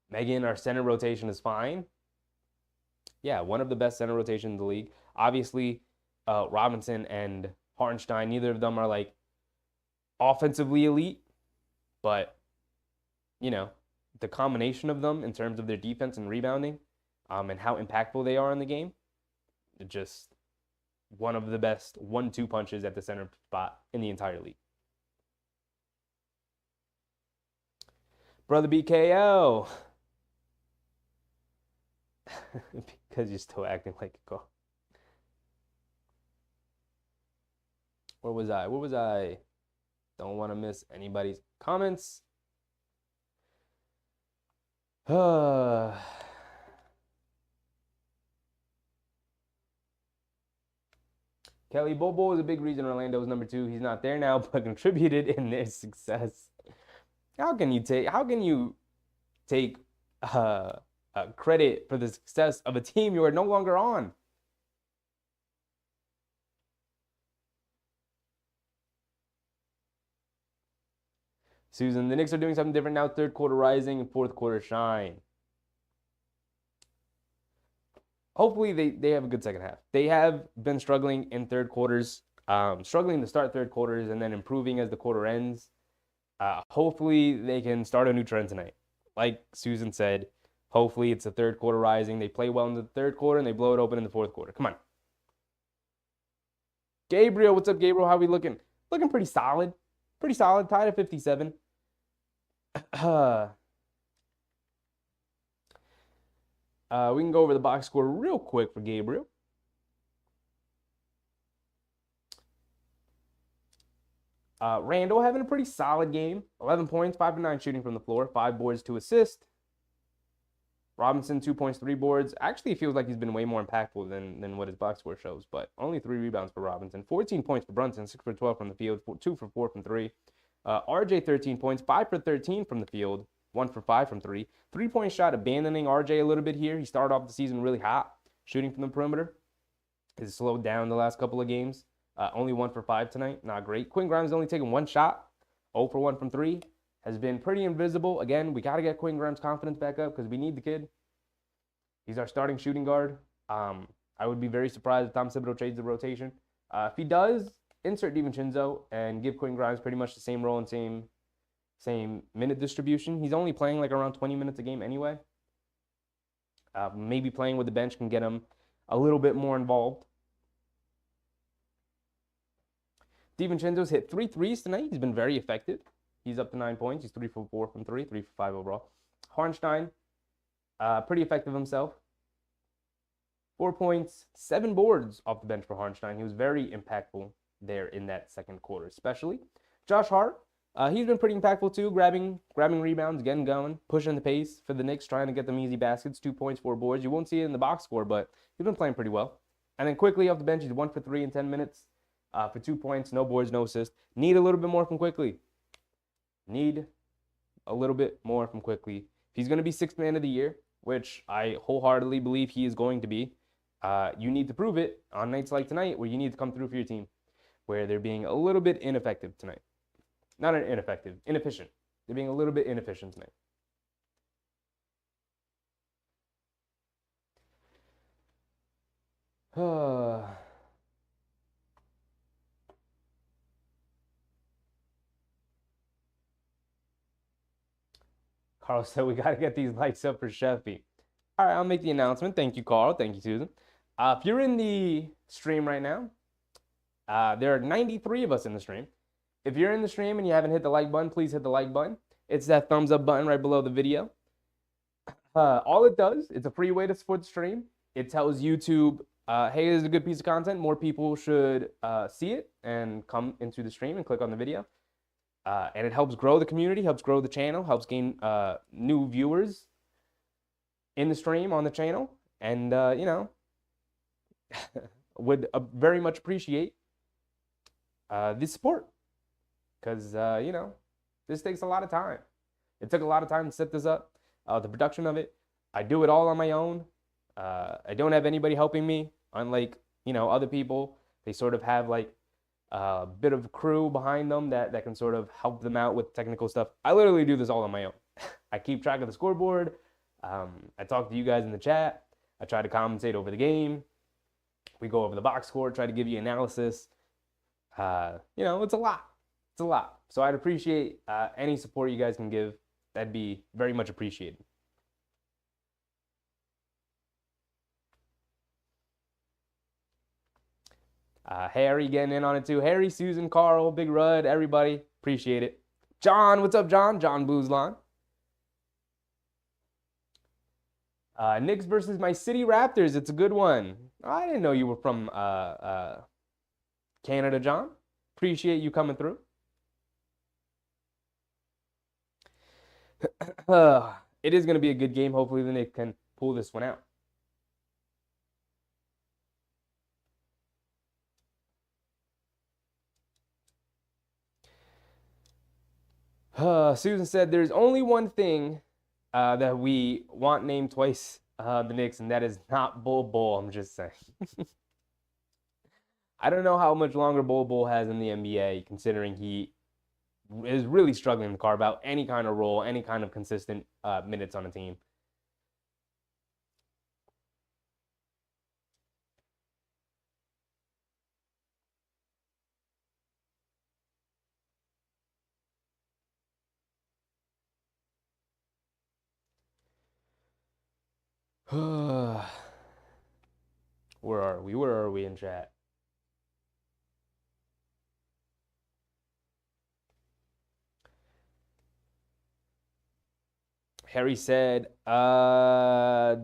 Megan, our center rotation is fine. Yeah, one of the best center rotations in the league. Obviously, Robinson and Hartenstein, neither of them are like offensively elite, but you know, the combination of them in terms of their defense and rebounding, and how impactful they are in the game, just one of the best 1-2 punches at the center spot in the entire league. Brother BKO. Because you're still acting like a girl. Where was I? Don't want to miss anybody's comments. Kelly Bobo is a big reason Orlando's number 2. He's not there now, but contributed in their success. How can you take credit for the success of a team you are no longer on? Susan, the Knicks are doing something different now. Third quarter rising and fourth quarter shine. Hopefully they have a good second half. They have been struggling in third quarters, struggling to start third quarters and then improving as the quarter ends. Hopefully they can start a new trend tonight. Like Susan said, hopefully it's the third quarter rising. They play well in the third quarter and they blow it open in the fourth quarter. Come on. Gabriel, what's up, Gabriel? How are we looking? Looking pretty solid. Pretty solid. Tied at 57. We can go over the box score real quick for Gabriel. Randall having a pretty solid game. 11 points, 5 of 9 shooting from the floor, 5 boards, 2 assists. Robinson, 2 points, 3 boards. Actually, it feels like he's been way more impactful than what his box score shows, but only 3 rebounds for Robinson. 14 points for Brunson, 6 for 12 from the field, 2 for 4 from 3. RJ, 13 points, 5 for 13 from the field, 1 for 5 from 3. 3-point shot, abandoning RJ a little bit here. He started off the season really hot, shooting from the perimeter. He's slowed down the last couple of games. Only 1 for 5 tonight. Not great. Quinn Grimes only taken 1 shot. 0 for 1 from 3. Has been pretty invisible. Again, we got to get Quinn Grimes' confidence back up because we need the kid. He's our starting shooting guard. I would be very surprised if Tom Thibodeau trades the rotation. If he does, insert DiVincenzo and give Quinn Grimes pretty much the same role and same minute distribution. He's only playing like around 20 minutes a game anyway. Maybe playing with the bench can get him a little bit more involved. DiVincenzo's hit 3 threes tonight. He's been very effective. He's up to 9 points. He's 3 for 4 from 3, 3 for 5 overall. Hartenstein, pretty effective himself. 4 points, 7 boards off the bench for Hartenstein. He was very impactful there in that second quarter, especially. Josh Hart, he's been pretty impactful too, grabbing rebounds, getting going, pushing the pace for the Knicks, trying to get them easy baskets. 2 points, 4 boards. You won't see it in the box score, but he's been playing pretty well. And then quickly off the bench, he's 1 for 3 in 10 minutes. For 2 points, no boards, no assists. Need a little bit more from Quickly. Need a little bit more from Quickly. If he's going to be 6th man of the year, which I wholeheartedly believe he is going to be, you need to prove it on nights like tonight where you need to come through for your team, where they're being a little bit ineffective tonight. Not ineffective, inefficient. They're being a little bit inefficient tonight. Carl said we got to get these lights up for Sheffy. All right, I'll make the announcement. Thank you, Carl. Thank you, Susan. If you're in the stream right now, there are 93 of us in the stream. If you're in the stream and you haven't hit the like button, please hit the like button. It's that thumbs up button right below the video. All it does, it's a free way to support the stream. It tells YouTube, hey, this is a good piece of content. More people should see it and come into the stream and click on the video. And it helps grow the community, helps grow the channel, helps gain new viewers in the stream on the channel. And, would very much appreciate the support. Because, this takes a lot of time. It took a lot of time to set this up, the production of it. I do it all on my own. I don't have anybody helping me, unlike, other people. They sort of have like a bit of crew behind them that can sort of help them out with technical stuff. I literally do this all on my own. I keep track of the scoreboard. I talk to you guys in the chat. I try to commentate over the game. We go over the box score, try to give you analysis. It's a lot. It's a lot. So I'd appreciate any support you guys can give. That'd be very much appreciated. Harry getting in on it too. Harry, Susan, Carl, Big Rud, everybody. Appreciate it. John, what's up, John? John Boozlon. Knicks versus my city Raptors. It's a good one. I didn't know you were from Canada, John. Appreciate you coming through. It is going to be a good game. Hopefully the Knicks can pull this one out. Susan said, there's only one thing that we want named twice the Knicks, and that is not Bol Bol. I'm just saying. I don't know how much longer Bol Bol has in the NBA, considering he is really struggling to carve out any kind of role, any kind of consistent minutes on a team. Where are we? Where are we in chat? Harry said,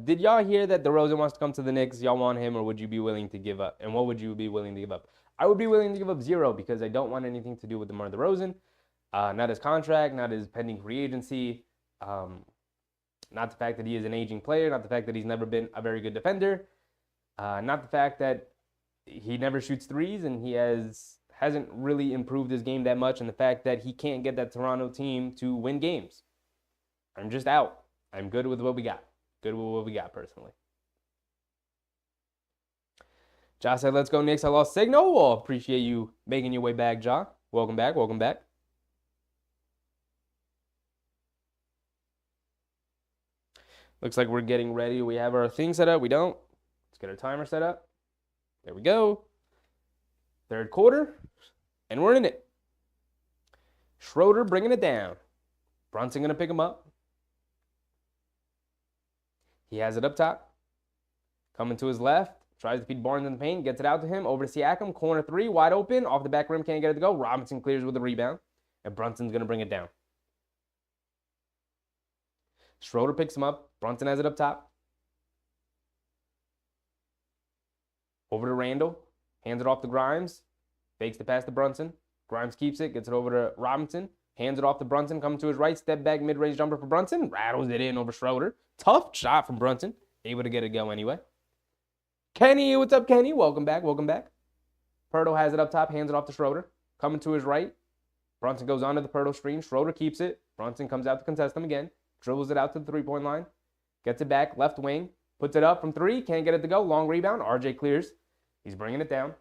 did y'all hear that DeRozan wants to come to the Knicks? Y'all want him, or would you be willing to give up? And what would you be willing to give up? I would be willing to give up 0 because I don't want anything to do with DeMar DeRozan. Not his contract, not his pending free agency. Not the fact that he is an aging player, not the fact that he's never been a very good defender. Not the fact that he never shoots threes and he hasn't really improved his game that much, and the fact that he can't get that Toronto team to win games. I'm just out. I'm good with what we got. Good with what we got, personally. Josh said, let's go Knicks. I lost signal. Well, appreciate you making your way back, Josh. Welcome back. Welcome back. Looks like we're getting ready. We have our thing set up. We don't. Let's get our timer set up. There we go. Third quarter. And we're in it. Schroeder bringing it down. Brunson going to pick him up. He has it up top. Coming to his left. Tries to feed Barnes in the paint. Gets it out to him. Over to Siakam. Corner 3. Wide open. Off the back rim. Can't get it to go. Robinson clears with a rebound. And Brunson's going to bring it down. Schroeder picks him up. Brunson has it up top. Over to Randall. Hands it off to Grimes. Fakes the pass to Brunson. Grimes keeps it. Gets it over to Robinson. Hands it off to Brunson. Coming to his right. Step back mid-range jumper for Brunson. Rattles it in over Schroeder. Tough shot from Brunson. Able to get it go anyway. Kenny, what's up, Kenny? Welcome back. Welcome back. Pirtle has it up top. Hands it off to Schroeder. Coming to his right. Brunson goes onto the Pirtle screen. Schroeder keeps it. Brunson comes out to contest him again. Dribbles it out to the three-point line. Gets it back. Left wing. Puts it up from 3. Can't get it to go. Long rebound. RJ clears. He's bringing it down.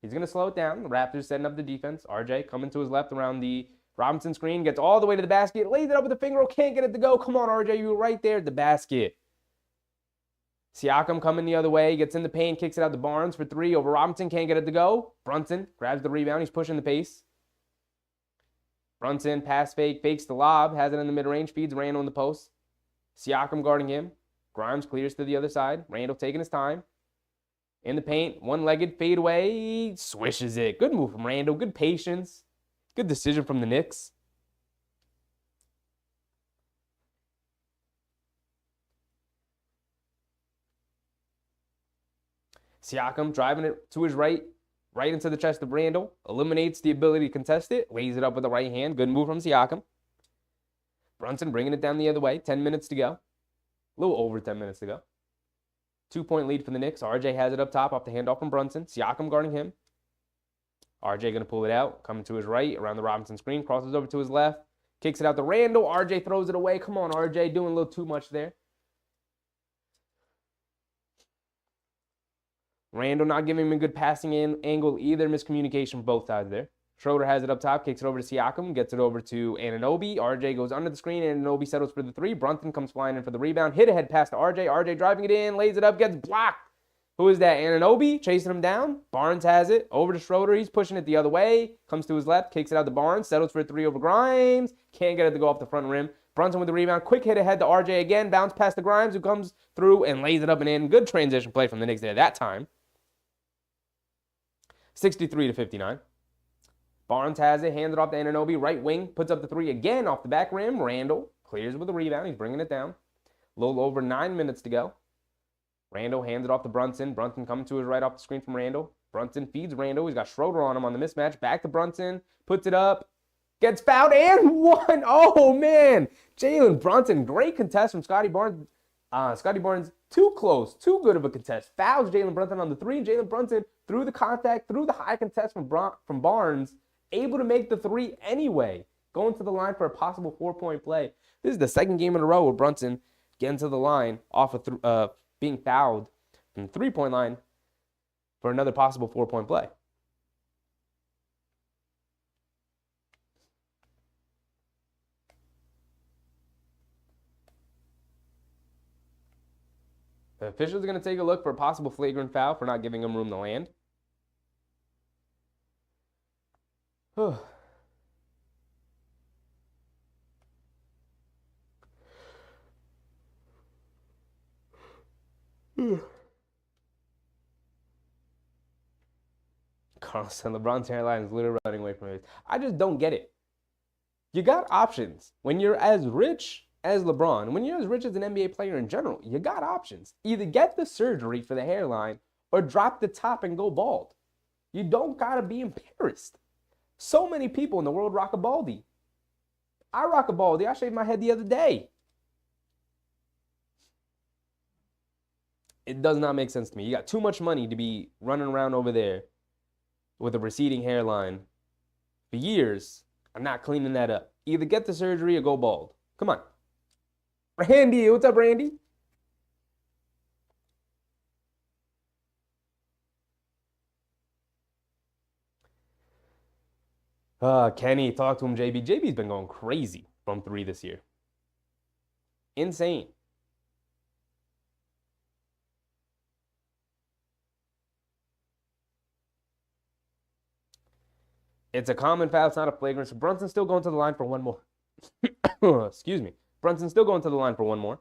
He's going to slow it down. The Raptors setting up the defense. RJ coming to his left around the Robinson screen. Gets all the way to the basket. Lays it up with a finger roll. Can't get it to go. Come on, RJ. You were right there at the basket. Siakam coming the other way. Gets in the paint. Kicks it out to Barnes for 3 over Robinson. Can't get it to go. Brunson grabs the rebound. He's pushing the pace. Brunson, pass fake, fakes the lob, has it in the mid-range, feeds Randall in the post. Siakam guarding him. Grimes clears to the other side. Randall taking his time. In the paint, one-legged fadeaway, swishes it. Good move from Randall, good patience. Good decision from the Knicks. Siakam driving it to his right into the chest of Randall. Eliminates the ability to contest it. Lays it up with the right hand. Good move from Siakam. Brunson bringing it down the other way. 10 minutes to go. A little over 10 minutes to go. 2-point lead for the Knicks. RJ has it up top off the handoff from Brunson. Siakam guarding him. RJ going to pull it out. Coming to his right around the Robinson screen. Crosses over to his left. Kicks it out to Randall. RJ throws it away. Come on, RJ. Doing a little too much there. Randall not giving him a good passing angle either. Miscommunication from both sides there. Schroeder has it up top, kicks it over to Siakam, gets it over to Anunoby. RJ goes under the screen, Anunoby settles for the three. Brunson comes flying in for the rebound. Hit ahead pass to RJ. RJ driving it in, lays it up, gets blocked. Who is that? Anunoby chasing him down. Barnes has it. Over to Schroeder. He's pushing it the other way. Comes to his left, kicks it out to Barnes. Settles for a three over Grimes. Can't get it to go off the front rim. Brunson with the rebound. Quick hit ahead to RJ again. Bounce past to Grimes, who comes through and lays it up and in. Good transition play from the Knicks there that time. 63-59. Barnes has it, hands it off to Anunoby, right wing, puts up the three again off the back rim. Randall clears with the rebound. He's bringing it down. A little over 9 minutes to go. Randall hands it off to Brunson. Brunson coming to his right off the screen from Randall. Brunson feeds Randall. He's got Schroeder on him on the mismatch. Back to Brunson. Puts it up. Gets fouled and one. Oh, man. Jalen Brunson. Great contest from Scotty Barnes. Scotty Barnes too close. Too good of a contest. Fouls Jalen Brunson on the three. Jalen Brunson through the contact, through the high contest from Barnes. Able to make the three anyway. Going to the line for a possible 4-point play. This is the second game in a row where Brunson getting to the line off of being fouled from the 3-point line for another possible 4-point play. The officials are going to take a look for a possible flagrant foul for not giving him room to land. Carlson, LeBron's hairline is literally running away from it. I just don't get it. You got options. When you're as rich as LeBron, when you're as rich as an NBA player in general, you got options. Either get the surgery for the hairline or drop the top and go bald. You don't got to be embarrassed. So many people in the world rock a baldy. I rock a baldy. I shaved my head the other day. It does not make sense to me. You got too much money to be running around over there with a receding hairline for years. I'm not cleaning that up. Either get the surgery or go bald. Come on. Randy, what's up, Randy? Kenny, talk to him, JB. JB's been going crazy from three this year. Insane. It's a common foul. It's not a flagrant. So Brunson's still going to the line for one more. Excuse me. Brunson's still going to the line for one more.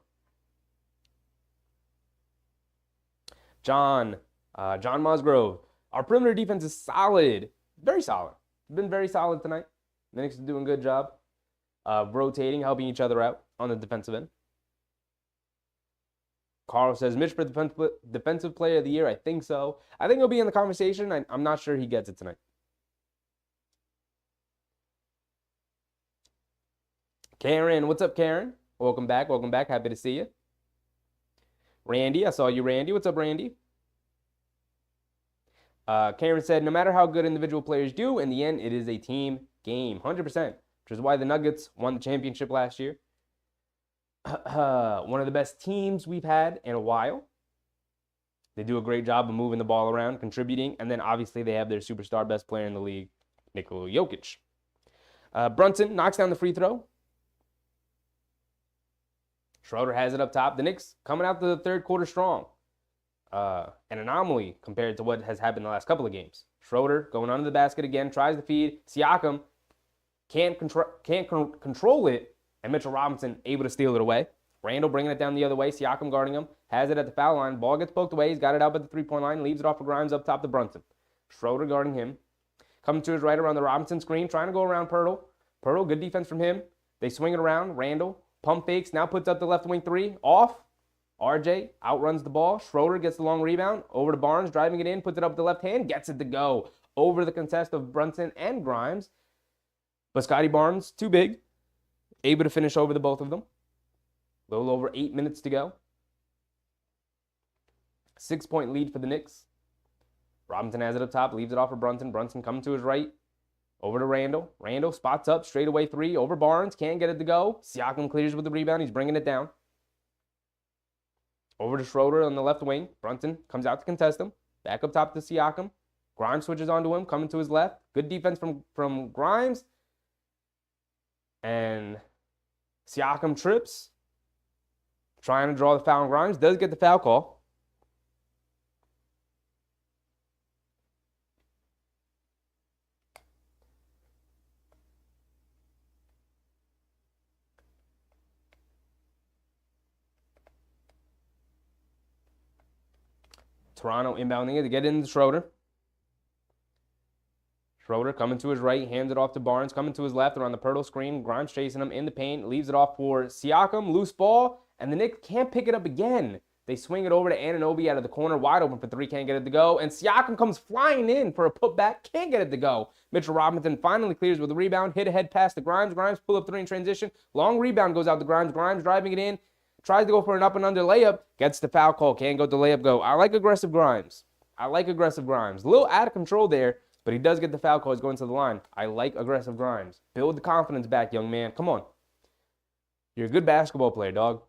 John Musgrove. Our perimeter defense is solid. Very solid. Been very solid tonight. The Knicks are doing a good job rotating, helping each other out on the defensive end. Carl says, Mitch for defensive player of the year. I think so. I think he'll be in the conversation. I'm not sure he gets it tonight. Karen, what's up, Karen? Welcome back. Welcome back. Happy to see you. Randy, I saw you, Randy. What's up, Randy? Karen said, no matter how good individual players do, in the end, it is a team game. 100%, which is why the Nuggets won the championship last year. One of the best teams we've had in a while. They do a great job of moving the ball around, contributing, and then obviously they have their superstar best player in the league, Nikola Jokic. Brunson knocks down the free throw. Schroeder has it up top. The Knicks coming out to the third quarter strong. An anomaly compared to what has happened the last couple of games. Schroeder going under the basket again, tries to feed. Siakam can't control it, and Mitchell Robinson able to steal it away. Randall bringing it down the other way. Siakam guarding him. Has it at the foul line. Ball gets poked away. He's got it up at the three-point line. Leaves it off for Grimes up top to Brunson. Schroeder guarding him. Coming to his right around the Robinson screen, trying to go around Pirtle. Pirtle, good defense from him. They swing it around. Randall, pump fakes, now puts up the left wing three. Off. RJ outruns the ball. Schroeder gets the long rebound. Over to Barnes, driving it in, puts it up with the left hand, gets it to go. Over the contest of Brunson and Grimes. But Scotty Barnes, too big. Able to finish over the both of them. A little over 8 minutes to go. 6-point lead for the Knicks. Robinson has it up top, leaves it off for Brunson. Brunson coming to his right. Over to Randall. Randall spots up, straightaway three. Over Barnes, can't get it to go. Siakam clears with the rebound. He's bringing it down. Over to Schroeder on the left wing. Brunson comes out to contest him. Back up top to Siakam. Grimes switches onto him, coming to his left. Good defense from Grimes. And Siakam trips. Trying to draw the foul on Grimes. Does get the foul call. Toronto inbounding it to get into Schroeder. Schroeder coming to his right, hands it off to Barnes, coming to his left around the Pirtle screen. Grimes chasing him in the paint, leaves it off for Siakam, loose ball, and the Knicks can't pick it up again. They swing it over to Anunoby out of the corner, wide open for three, can't get it to go, and Siakam comes flying in for a putback, can't get it to go. Mitchell Robinson finally clears with a rebound, hit ahead pass to Grimes. Grimes pull up three in transition, long rebound goes out to Grimes. Grimes driving it in, tries to go for an up and under layup, gets the foul call, can't go to layup go. I like aggressive Grimes. A little out of control there, but he does get the foul call. He's going to the line. I like aggressive Grimes. Build the confidence back, young man. Come on. You're a good basketball player, dog.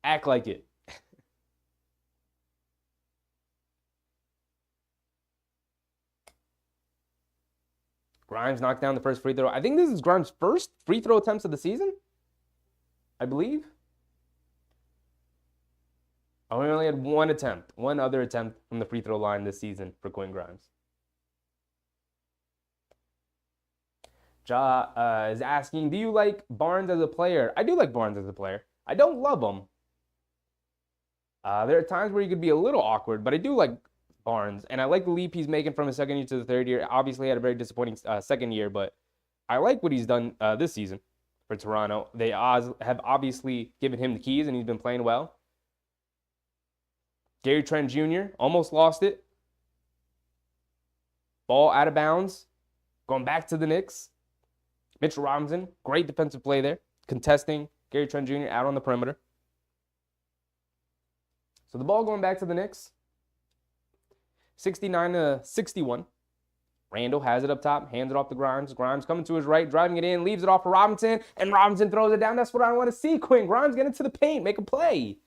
Act like it. Grimes knocked down the first free throw. I think this is Grimes' first free throw attempts of the season, I believe. Oh, we only had one other attempt from the free throw line this season for Quentin Grimes. Ja is asking, do you like Barnes as a player? I do like Barnes as a player. I don't love him. There are times where he could be a little awkward, but I do like Barnes, and I like the leap he's making from his second year to the third year. Obviously, had a very disappointing second year, but I like what he's done this season for Toronto. They have obviously given him the keys, and he's been playing well. Gary Trent Jr. almost lost it. Ball out of bounds. Going back to the Knicks. Mitchell Robinson, great defensive play there. Contesting Gary Trent Jr. out on the perimeter. So the ball going back to the Knicks. 69-61. Randall has it up top, hands it off to Grimes. Grimes coming to his right, driving it in, leaves it off for Robinson, and Robinson throws it down. That's what I want to see, Quinn. Grimes get into the paint, make a play.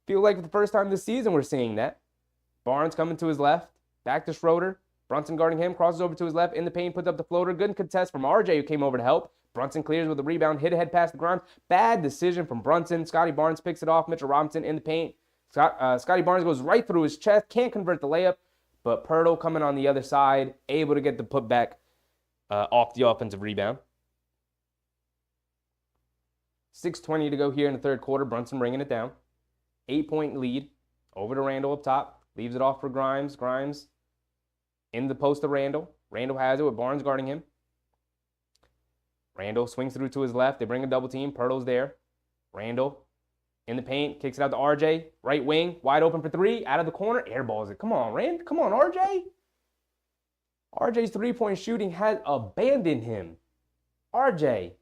Feel like for the first time this season we're seeing that. Barnes coming to his left, back to Schroeder. Brunson guarding him, crosses over to his left, in the paint, puts up the floater. Good contest from RJ, who came over to help. Brunson clears with the rebound, hit ahead pass to Grimes. Bad decision from Brunson. Scotty Barnes picks it off. Mitchell Robinson in the paint. Scotty Barnes goes right through his chest, can't convert the layup, but Pirtle coming on the other side, able to get the putback off the offensive rebound. 6:20 to go here in the third quarter. Brunson bringing it down. 8-point lead. Over to Randall up top. Leaves it off for Grimes. Grimes in the post to Randall. Randall has it with Barnes guarding him. Randall swings through to his left. They bring a double team. Pirtle's there. Randall in the paint, kicks it out to RJ. Right wing, wide open for three. Out of the corner, airballs it. Come on, Rand. Come on, RJ. RJ's three-point shooting has abandoned him. RJ,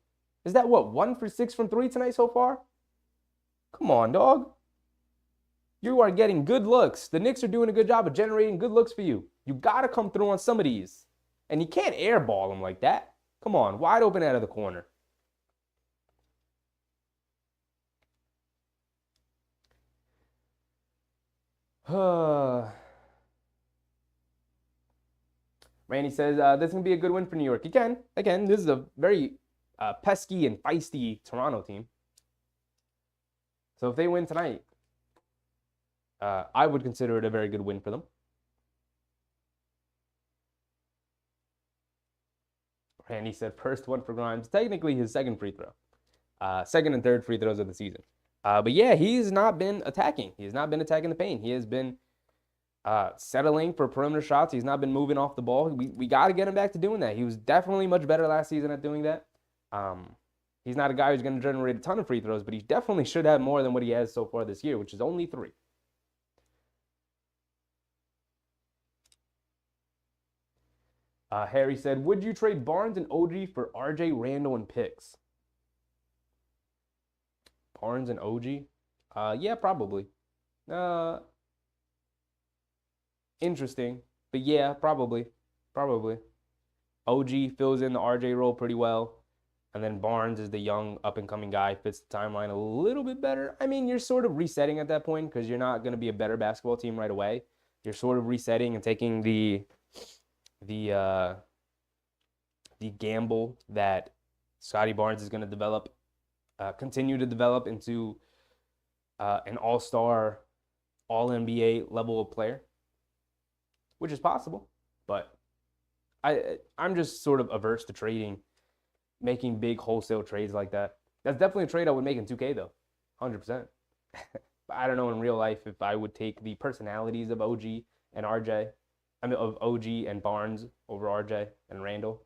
is that what, 1 for 6 from three tonight so far? Come on, dog. You are getting good looks. The Knicks are doing a good job of generating good looks for you. You got to come through on some of these. And you can't airball them like that. Come on, wide open out of the corner. Randy says, this is going to be a good win for New York. Again, this is a very pesky and feisty Toronto team. So if they win tonight, I would consider it a very good win for them. Randy said, first one for Grimes. Technically his second free throw. Second and third free throws of the season. But yeah, he's not been attacking. He has not been attacking the paint. He has been settling for perimeter shots. He's not been moving off the ball. We got to get him back to doing that. He was definitely much better last season at doing that. He's not a guy who's going to generate a ton of free throws, but he definitely should have more than what he has so far this year, which is only 3. Harry said, would you trade Barnes and OG for RJ, Randall, and picks? Barnes and OG? Yeah, probably. Interesting. But yeah, probably. OG fills in the RJ role pretty well. And then Barnes is the young up-and-coming guy, fits the timeline a little bit better. I mean, you're sort of resetting at that point because you're not going to be a better basketball team right away. You're sort of resetting and taking the gamble that Scottie Barnes is going to develop, continue to develop into an all-star, all-NBA level of player, which is possible. But I'm just sort of averse to making big wholesale trades like that. That's definitely a trade I would make in 2K though, 100%. But I don't know in real life if I would take the personalities of OG and RJ, of OG and Barnes over RJ and Randall.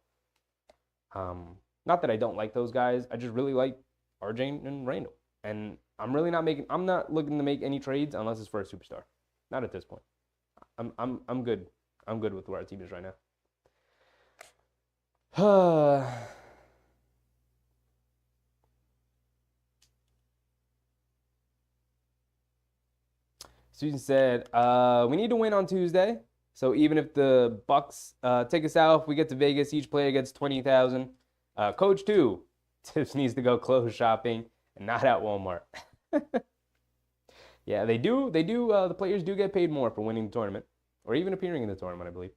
Not that I don't like those guys. I just really like RJ and Randall. And I'm not looking to make any trades unless it's for a superstar. Not at this point. I'm good. I'm good with where our team is right now. Susan said, we need to win on Tuesday. So even if the Bucks take us out, if we get to Vegas, each player gets $20,000. Coach 2 Tips needs to go clothes shopping and not at Walmart. Yeah, they do. The players do get paid more for winning the tournament or even appearing in the tournament, I believe.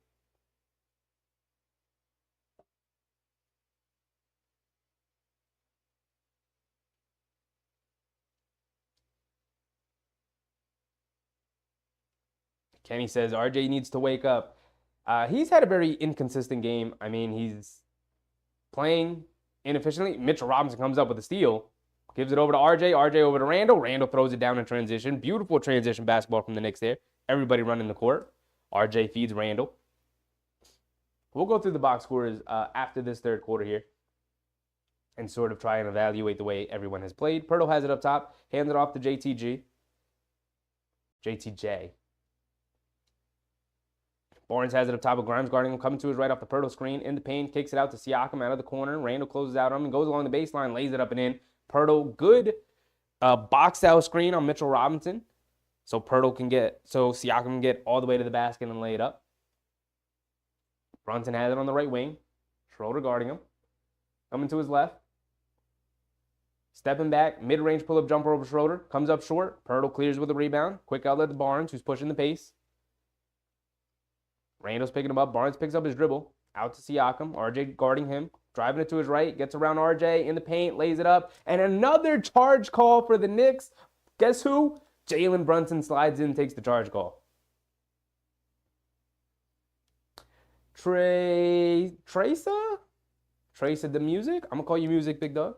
Kenny says RJ needs to wake up. He's had a very inconsistent game. I mean, he's playing inefficiently. Mitchell Robinson comes up with a steal, gives it over to RJ. RJ over to Randall. Randall throws it down in transition. Beautiful transition basketball from the Knicks there. Everybody running the court. RJ feeds Randall. We'll go through the box scores after this third quarter here and sort of try and evaluate the way everyone has played. Pirtle has it up top. Hands it off to JTJ. Barnes has it up top with Grimes guarding him, coming to his right off the Pirtle screen. In the paint, kicks it out to Siakam out of the corner. Randall closes out on him and goes along the baseline, lays it up and in. Pirtle, good box-out screen on Mitchell Robinson. So Siakam can get all the way to the basket and lay it up. Brunson has it on the right wing. Schroeder guarding him. Coming to his left. Stepping back, mid-range pull-up jumper over Schroeder. Comes up short. Pirtle clears with a rebound. Quick outlet to Barnes, who's pushing the pace. Randall's picking him up. Barnes picks up his dribble. Out to Siakam. RJ guarding him. Driving it to his right. Gets around RJ in the paint. Lays it up. And another charge call for the Knicks. Guess who? Jalen Brunson slides in and takes the charge call. Tresa the music? I'm going to call you music, big dog.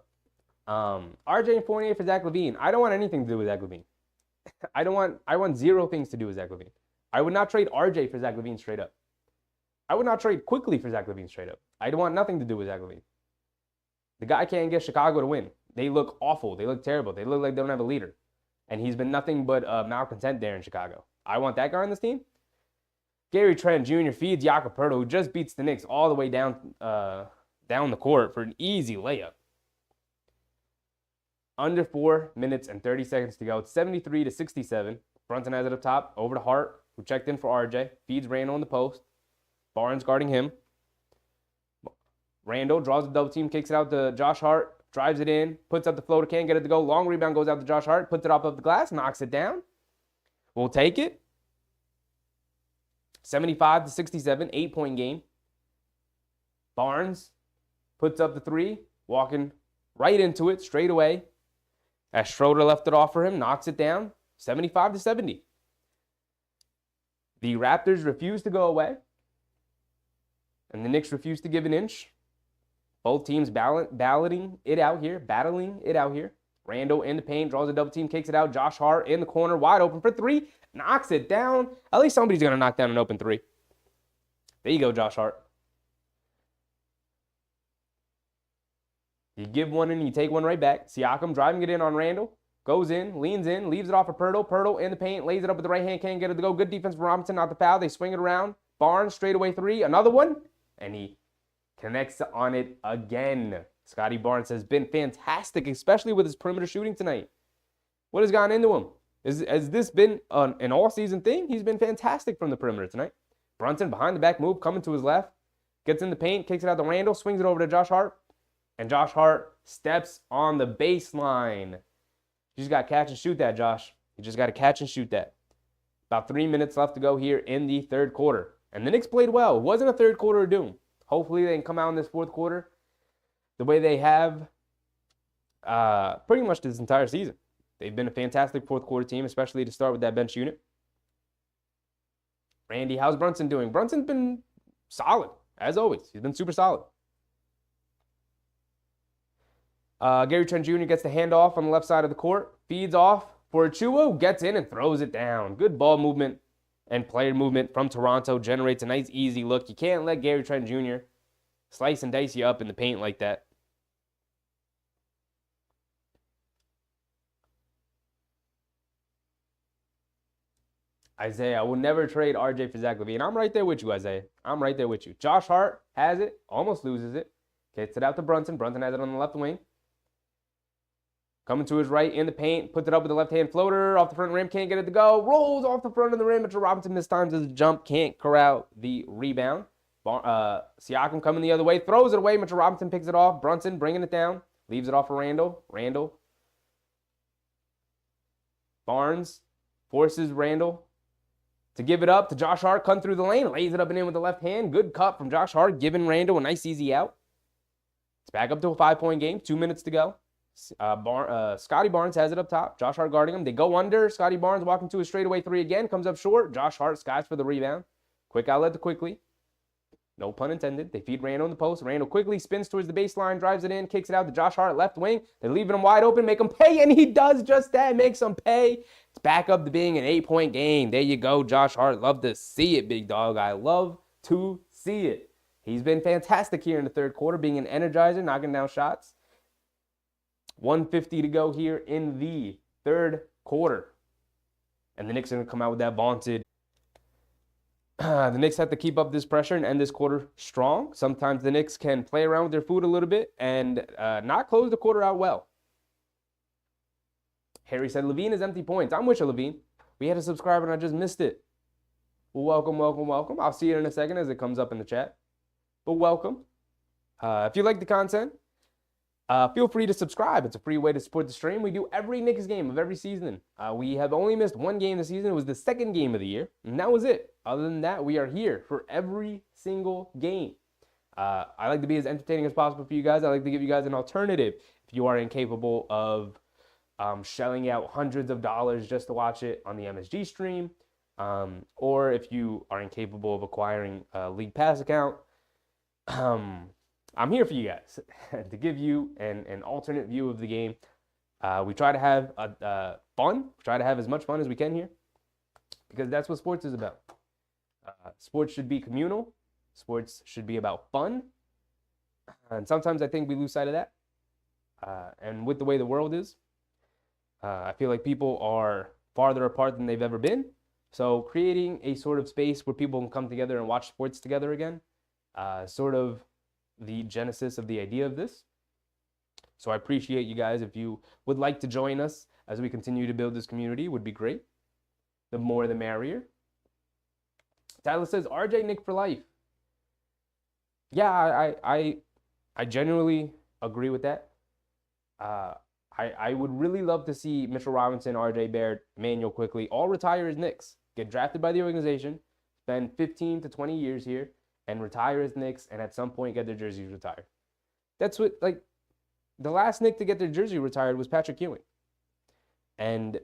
RJ and Fournier for Zach LaVine. I don't want anything to do with Zach LaVine. I want zero things to do with Zach LaVine. I would not trade RJ for Zach LaVine straight up. I would not trade quickly for Zach LaVine straight up. I don't want nothing to do with Zach LaVine. The guy can't get Chicago to win. They look awful. They look terrible. They look like they don't have a leader. And he's been nothing but malcontent there in Chicago. I want that guy on this team. Gary Trent Jr. feeds Jakob Poeltl, who just beats the Knicks all the way down the court for an easy layup. Under 4 minutes and 30 seconds to go. It's 73-67. Brunson has it up top. Over to Hart, who checked in for RJ. Feeds Randall in the post. Barnes guarding him. Randall draws the double team, kicks it out to Josh Hart. Drives it in, puts up the floater, can't get it to go. Long rebound goes out to Josh Hart, puts it off of the glass, knocks it down. We'll take it. 75-67, 8-point game. Barnes puts up the 3, walking right into it straight away. As Schroeder left it off for him, knocks it down. 75-70. The Raptors refuse to go away. And the Knicks refuse to give an inch. Both teams battling it out here. Randall in the paint, draws a double team, kicks it out. Josh Hart in the corner, wide open for three, knocks it down. At least somebody's going to knock down an open three. There you go, Josh Hart. You give one and you take one right back. Siakam driving it in on Randall. Goes in, leans in, leaves it off for Pirtle. Pirtle in the paint, lays it up with the right hand, can't get it to go. Good defense from Robinson, not the foul. They swing it around. Barnes, straightaway three, another one. And he connects on it again. Scotty Barnes has been fantastic, especially with his perimeter shooting tonight. What has gone into him? Has this been an all-season thing? He's been fantastic from the perimeter tonight. Brunson, behind the back move, coming to his left. Gets in the paint, kicks it out to Randall, swings it over to Josh Hart. And Josh Hart steps on the baseline. You just got to catch and shoot that, Josh. You just got to catch and shoot that. About 3 minutes left to go here in the third quarter. And the Knicks played well. It wasn't a third quarter of doom. Hopefully they can come out in this fourth quarter the way they have pretty much this entire season. They've been a fantastic fourth quarter team, especially to start with that bench unit. Randy, how's Brunson doing? Brunson's been solid, as always. He's been super solid. Gary Trent Jr. gets the handoff on the left side of the court, feeds off for Achiuwa, gets in and throws it down. Good ball movement and player movement from Toronto, generates a nice easy look. You can't let Gary Trent Jr. slice and dice you up in the paint like that. Isaiah, I will never trade RJ for Zach LaVine. I'm right there with you, Isaiah. I'm right there with you. Josh Hart has it, almost loses it. Gets it out to Brunson. Brunson has it on the left wing. Coming to his right in the paint, puts it up with the left-hand floater, off the front rim, can't get it to go, rolls off the front of the rim, Mitchell Robinson mistimes his jump, can't corral the rebound. Siakam coming the other way, throws it away, Mitchell Robinson picks it off, Brunson bringing it down, leaves it off for Randall. Barnes forces Randall to give it up to Josh Hart, cutting through the lane, lays it up and in with the left hand, good cut from Josh Hart, giving Randall a nice easy out. It's back up to a 5-point game, 2 minutes to go. Scotty Barnes has it up top. Josh Hart guarding him. They go under. Scotty Barnes walking to a straightaway three again. Comes up short. Josh Hart skies for the rebound. Quick outlet to Quickly. No pun intended. They feed Randall in the post. Randall quickly spins towards the baseline, drives it in, kicks it out to Josh Hart, left wing. They're leaving him wide open, make him pay, and he does just that, makes him pay. It's back up to being an 8-point game. There you go, Josh Hart. Love to see it, big dog. I love to see it. He's been fantastic here in the third quarter, being an energizer, knocking down shots. 1:50 to go here in the third quarter. And the Knicks are going to come out with that vaunted. The Knicks have to keep up this pressure and end this quarter strong. Sometimes the Knicks can play around with their food a little bit and not close the quarter out well. Harry said, LaVine is empty points. I'm with you, LaVine. We had a subscriber and I just missed it. Well, welcome. I'll see it in a second as it comes up in the chat. But welcome. If you like the content, feel free to subscribe. It's a free way to support the stream. We do every Knicks game of every season. We have only missed one game this season. It was the second game of the year, and that was it. Other than that, we are here for every single game. I like to be as entertaining as possible for you guys. I like to give you guys an alternative if you are incapable of shelling out hundreds of dollars just to watch it on the MSG stream, or if you are incapable of acquiring a League Pass account. I'm here for you guys to give you an alternate view of the game. We try to have fun. We try to have as much fun as we can here because that's what sports is about. Sports should be communal. Sports should be about fun. And sometimes I think we lose sight of that. And with the way the world is, I feel like people are farther apart than they've ever been. So creating a sort of space where people can come together and watch sports together again, sort of the genesis of the idea of this. So I appreciate you guys. If you would like to join us as we continue to build this community, would be great. The more the merrier. Tyler says, RJ Nick for life. Yeah, I genuinely agree with that. I would really love to see Mitchell Robinson, RJ Barrett, Manuel Quickly all retire as Knicks. Get drafted by the organization, spend 15 to 20 years here, and retire as Knicks, and at some point get their jerseys retired. That's what, like, the last Knick to get their jersey retired was Patrick Ewing. And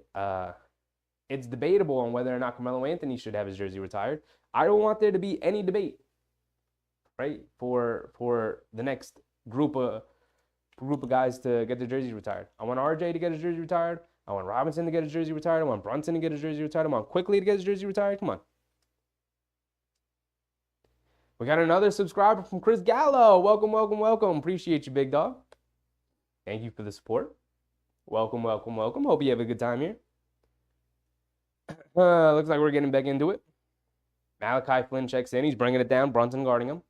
it's debatable on whether or not Carmelo Anthony should have his jersey retired. I don't want there to be any debate, right, for the next group of group of guys to get their jerseys retired. I want RJ to get his jersey retired. I want Robinson to get his jersey retired. I want Brunson to get his jersey retired. I want Quickly to get his jersey retired. Come on. We got another subscriber from Chris Gallo. Welcome, welcome, welcome. Appreciate you, big dog. Thank you for the support. Welcome, welcome, welcome. Hope you have a good time here. Looks like we're getting back into it. Malachi Flynn checks in. He's bringing it down. Brunson guarding him.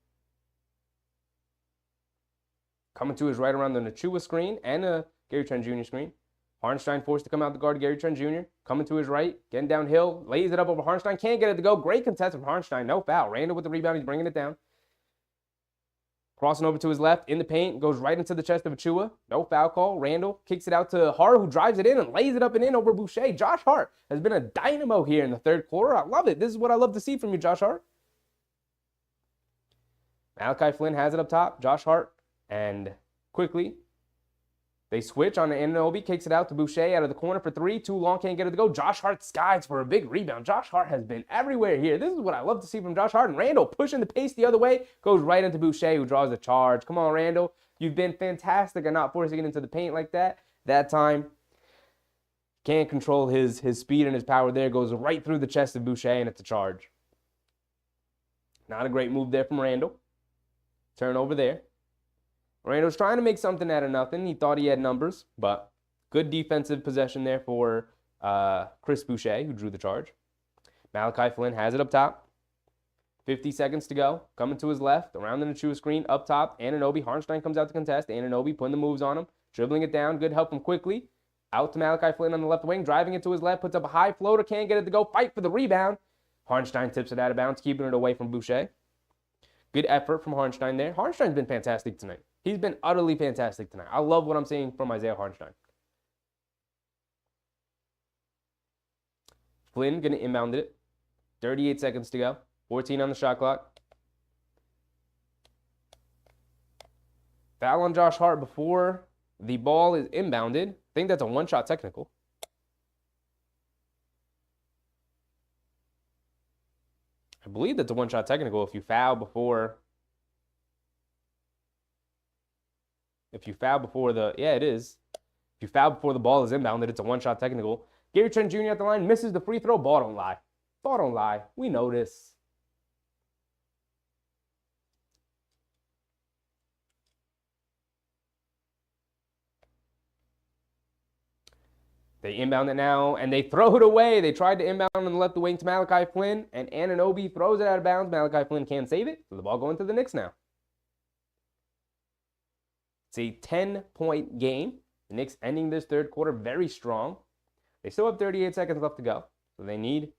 Coming to his right around the Nachua screen and a Gary Trent Jr. screen. Harnstein forced to come out to guard Gary Trent Jr. Coming to his right, getting downhill, lays it up over Harnstein. Can't get it to go. Great contest from Harnstein. No foul. Randall with the rebound. He's bringing it down. Crossing over to his left in the paint. Goes right into the chest of Achua. No foul call. Randall kicks it out to Hart, who drives it in and lays it up and in over Boucher. Josh Hart has been a dynamo here in the third quarter. I love it. This is what I love to see from you, Josh Hart. Malachi Flynn has it up top. Josh Hart and Quickly. They switch on the Anunoby, kicks it out to Boucher out of the corner for three. Too long, can't get it to go. Josh Hart skies for a big rebound. Josh Hart has been everywhere here. This is what I love to see from Josh Hart. And Randall pushing the pace the other way, goes right into Boucher, who draws a charge. Come on, Randall. You've been fantastic at not forcing it into the paint like that. That time, can't control his speed and his power there. Goes right through the chest of Boucher, and it's a charge. Not a great move there from Randall. Turnover there. Randall's trying to make something out of nothing. He thought he had numbers, but good defensive possession there for Chris Boucher, who drew the charge. Malachi Flynn has it up top. 50 seconds to go. Coming to his left, around the Nachua screen, up top. Anunoby, Harnstein comes out to contest. Anunoby putting the moves on him, dribbling it down. Good help from Quickly. Out to Malachi Flynn on the left wing, driving it to his left, puts up a high floater, can't get it to go. Fight for the rebound. Harnstein tips it out of bounds, keeping it away from Boucher. Good effort from Harnstein there. Harnstein's been fantastic tonight. He's been utterly fantastic tonight. I love what I'm seeing from Isaiah Harnstein. Flynn going to inbound it. 38 seconds to go. 14 on the shot clock. Foul on Josh Hart before the ball is inbounded. I think that's a one-shot technical. I believe that's a one-shot technical if you foul before... yeah, it is. If you foul before the ball is inbounded, it's a one-shot technical. Gary Trent Jr. at the line, misses the free throw. Ball don't lie. Ball don't lie. We know this. They inbound it now, and they throw it away. They tried to inbound on the left wing to Malachi Flynn, and Anunoby throws it out of bounds. Malachi Flynn can't save it, so the ball going to the Knicks now. It's a 10-point game. The Knicks ending this third quarter very strong. They still have 38 seconds left to go. So they need,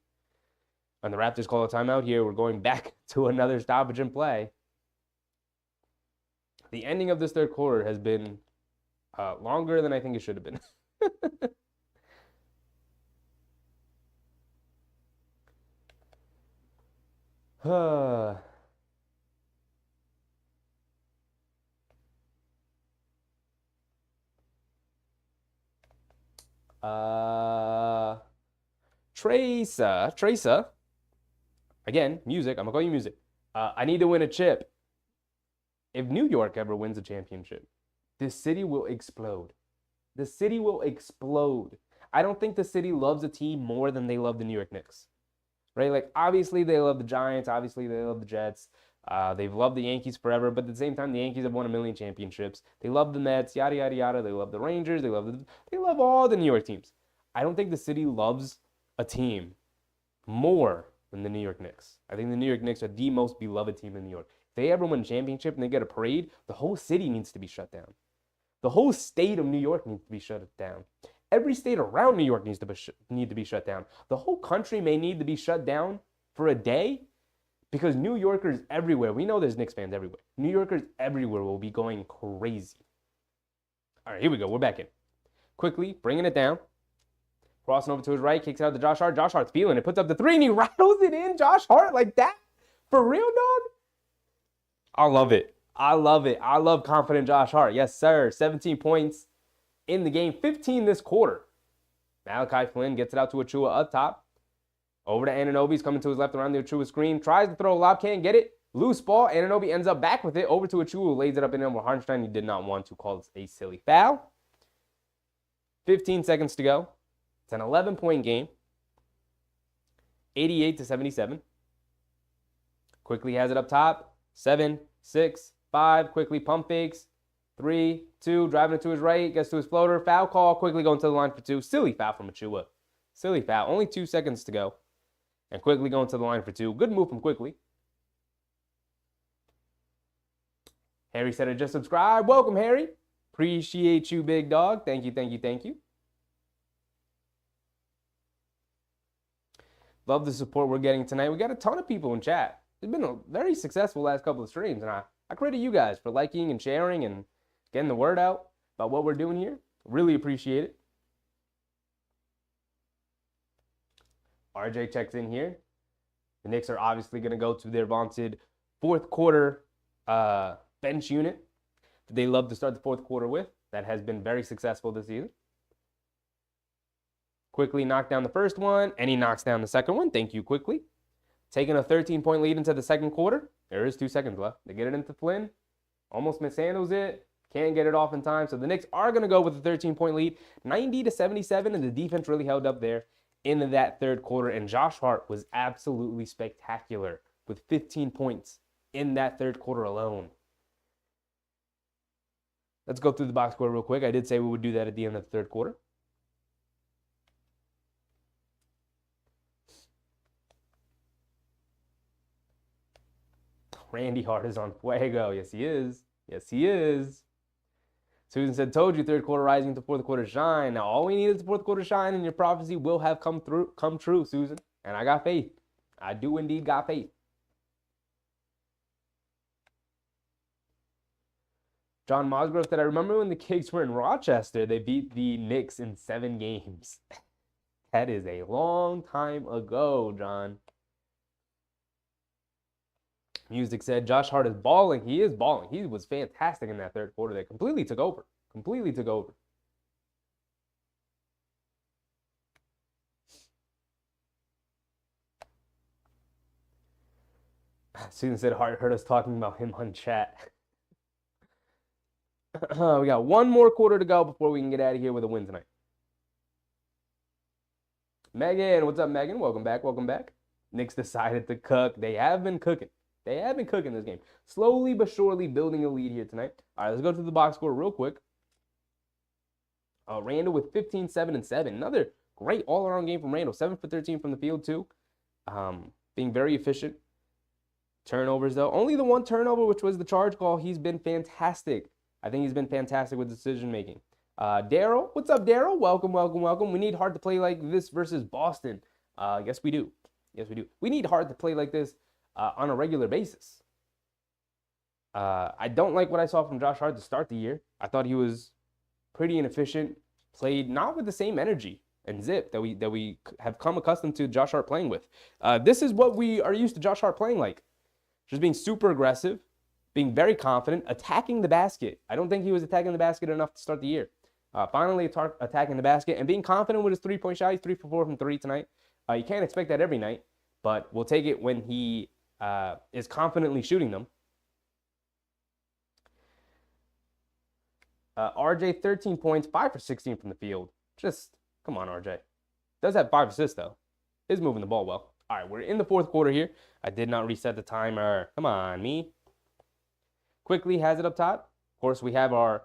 and the Raptors call a timeout here. We're going back to another stoppage in play. The ending of this third quarter has been longer than I think it should have been. Tracer. Again, music. I'm going to call you music. I need to win a chip. If New York ever wins a championship, this city will explode. The city will explode. I don't think the city loves a team more than they love the New York Knicks. Right? Like, obviously, they love the Giants. Obviously, they love the Jets. They've loved the Yankees forever, but at the same time, the Yankees have won 1,000,000 championships. They love the Mets, yada, yada, yada. They love the Rangers. They love all the New York teams. I don't think the city loves a team more than the New York Knicks. I think the New York Knicks are the most beloved team in New York. If they ever win a championship and they get a parade, the whole city needs to be shut down. The whole state of New York needs to be shut down. Every state around New York needs to be shut down. The whole country may need to be shut down for a day because New Yorkers everywhere, we know there's Knicks fans everywhere. New Yorkers everywhere will be going crazy. All right, here we go. We're back in. Quickly, bringing it down. Crossing over to his right, kicks out to Josh Hart. Josh Hart's feeling it, puts up the three, and he rattles it in. Josh Hart like that? For real, dog? I love it. I love it. I love confident Josh Hart. Yes, sir. 17 points in the game. 15 this quarter. Malachi Flynn gets it out to Achua up top. Over to Anunoby. He's coming to his left around the Achua screen. Tries to throw a lob. Can't get it. Loose ball. Anunoby ends up back with it. Over to Achua, lays it up in him. Hartenstein, he did not want to call it a silly foul. 15 seconds to go. It's an 11-point game. 88-77. Quickly has it up top. 7, 6, 5. Quickly pump fakes. 3, 2. Driving it to his right. Gets to his floater. Foul call. Quickly going to the line for 2. Silly foul from Achua. Silly foul. Only 2 seconds to go. And Quickly going to the line for 2. Good move from Quickly. Harry said I just subscribed. Welcome, Harry. Appreciate you, big dog. Thank you, thank you, thank you. Love the support we're getting tonight. We got a ton of people in chat. It's been a very successful last couple of streams, and I credit you guys for liking and sharing and getting the word out about what we're doing here. Really appreciate it. RJ checks in here. The Knicks are obviously going to go to their vaunted fourth quarter bench unit that they love to start the fourth quarter with. That has been very successful this season. Quickly knocked down the first one, and he knocks down the second one. Thank you, Quickly. Taking a 13-point lead into the second quarter. There is 2 seconds left. They get it into Flynn. Almost mishandles it. Can't get it off in time. So the Knicks are going to go with a 13-point lead. 90-77, and the defense really held up there into that third quarter. And Josh Hart was absolutely spectacular with 15 points in that third quarter alone. Let's go through the box score real quick. I did say we would do that at the end of the third quarter. Randy Hart is on fuego. Yes, he is. Yes, he is. Susan said, told you third quarter rising to fourth quarter shine. Now, all we need is the fourth quarter shine, and your prophecy will have come true, Susan. And I got faith. I do indeed got faith. John Mosgrove said, I remember when the Knicks were in Rochester, they beat the Knicks in 7 games. That is a long time ago, John. Music said, Josh Hart is balling. He is balling. He was fantastic in that third quarter. They completely took over. Completely took over. Susan said, Hart heard us talking about him on chat. We got 1 more quarter to go before we can get out of here with a win tonight. Megan, what's up, Megan? Welcome back. Welcome back. Knicks decided to cook. They have been cooking. They have been cooking this game. Slowly but surely building a lead here tonight. All right, let's go to the box score real quick. Randall with 15, 7, and 7. Another great all-around game from Randall. 7 for 13 from the field, too. Being very efficient. Turnovers, though. Only the 1 turnover, which was the charge call. He's been fantastic. I think he's been fantastic with decision-making. Daryl, what's up, Daryl? Welcome, welcome, welcome. We need Hart to play like this versus Boston. Yes, we do. Yes, we do. We need Hart to play like this on a regular basis. I don't like what I saw from Josh Hart to start the year. I thought he was pretty inefficient, played not with the same energy and zip that we have come accustomed to Josh Hart playing with. This is what we are used to Josh Hart playing like. Just being super aggressive, being very confident, attacking the basket. I don't think he was attacking the basket enough to start the year. Finally attacking the basket and being confident with his 3-point shot. He's 3 for 4 from 3 tonight. You can't expect that every night, but we'll take it when he is confidently shooting them. RJ, 13 points, 5 for 16 from the field. Just, come on, RJ. Does have 5 assists, though. Is moving the ball well. All right, we're in the fourth quarter here. I did not reset the timer. Come on, me. Quickly has it up top. Of course, we have our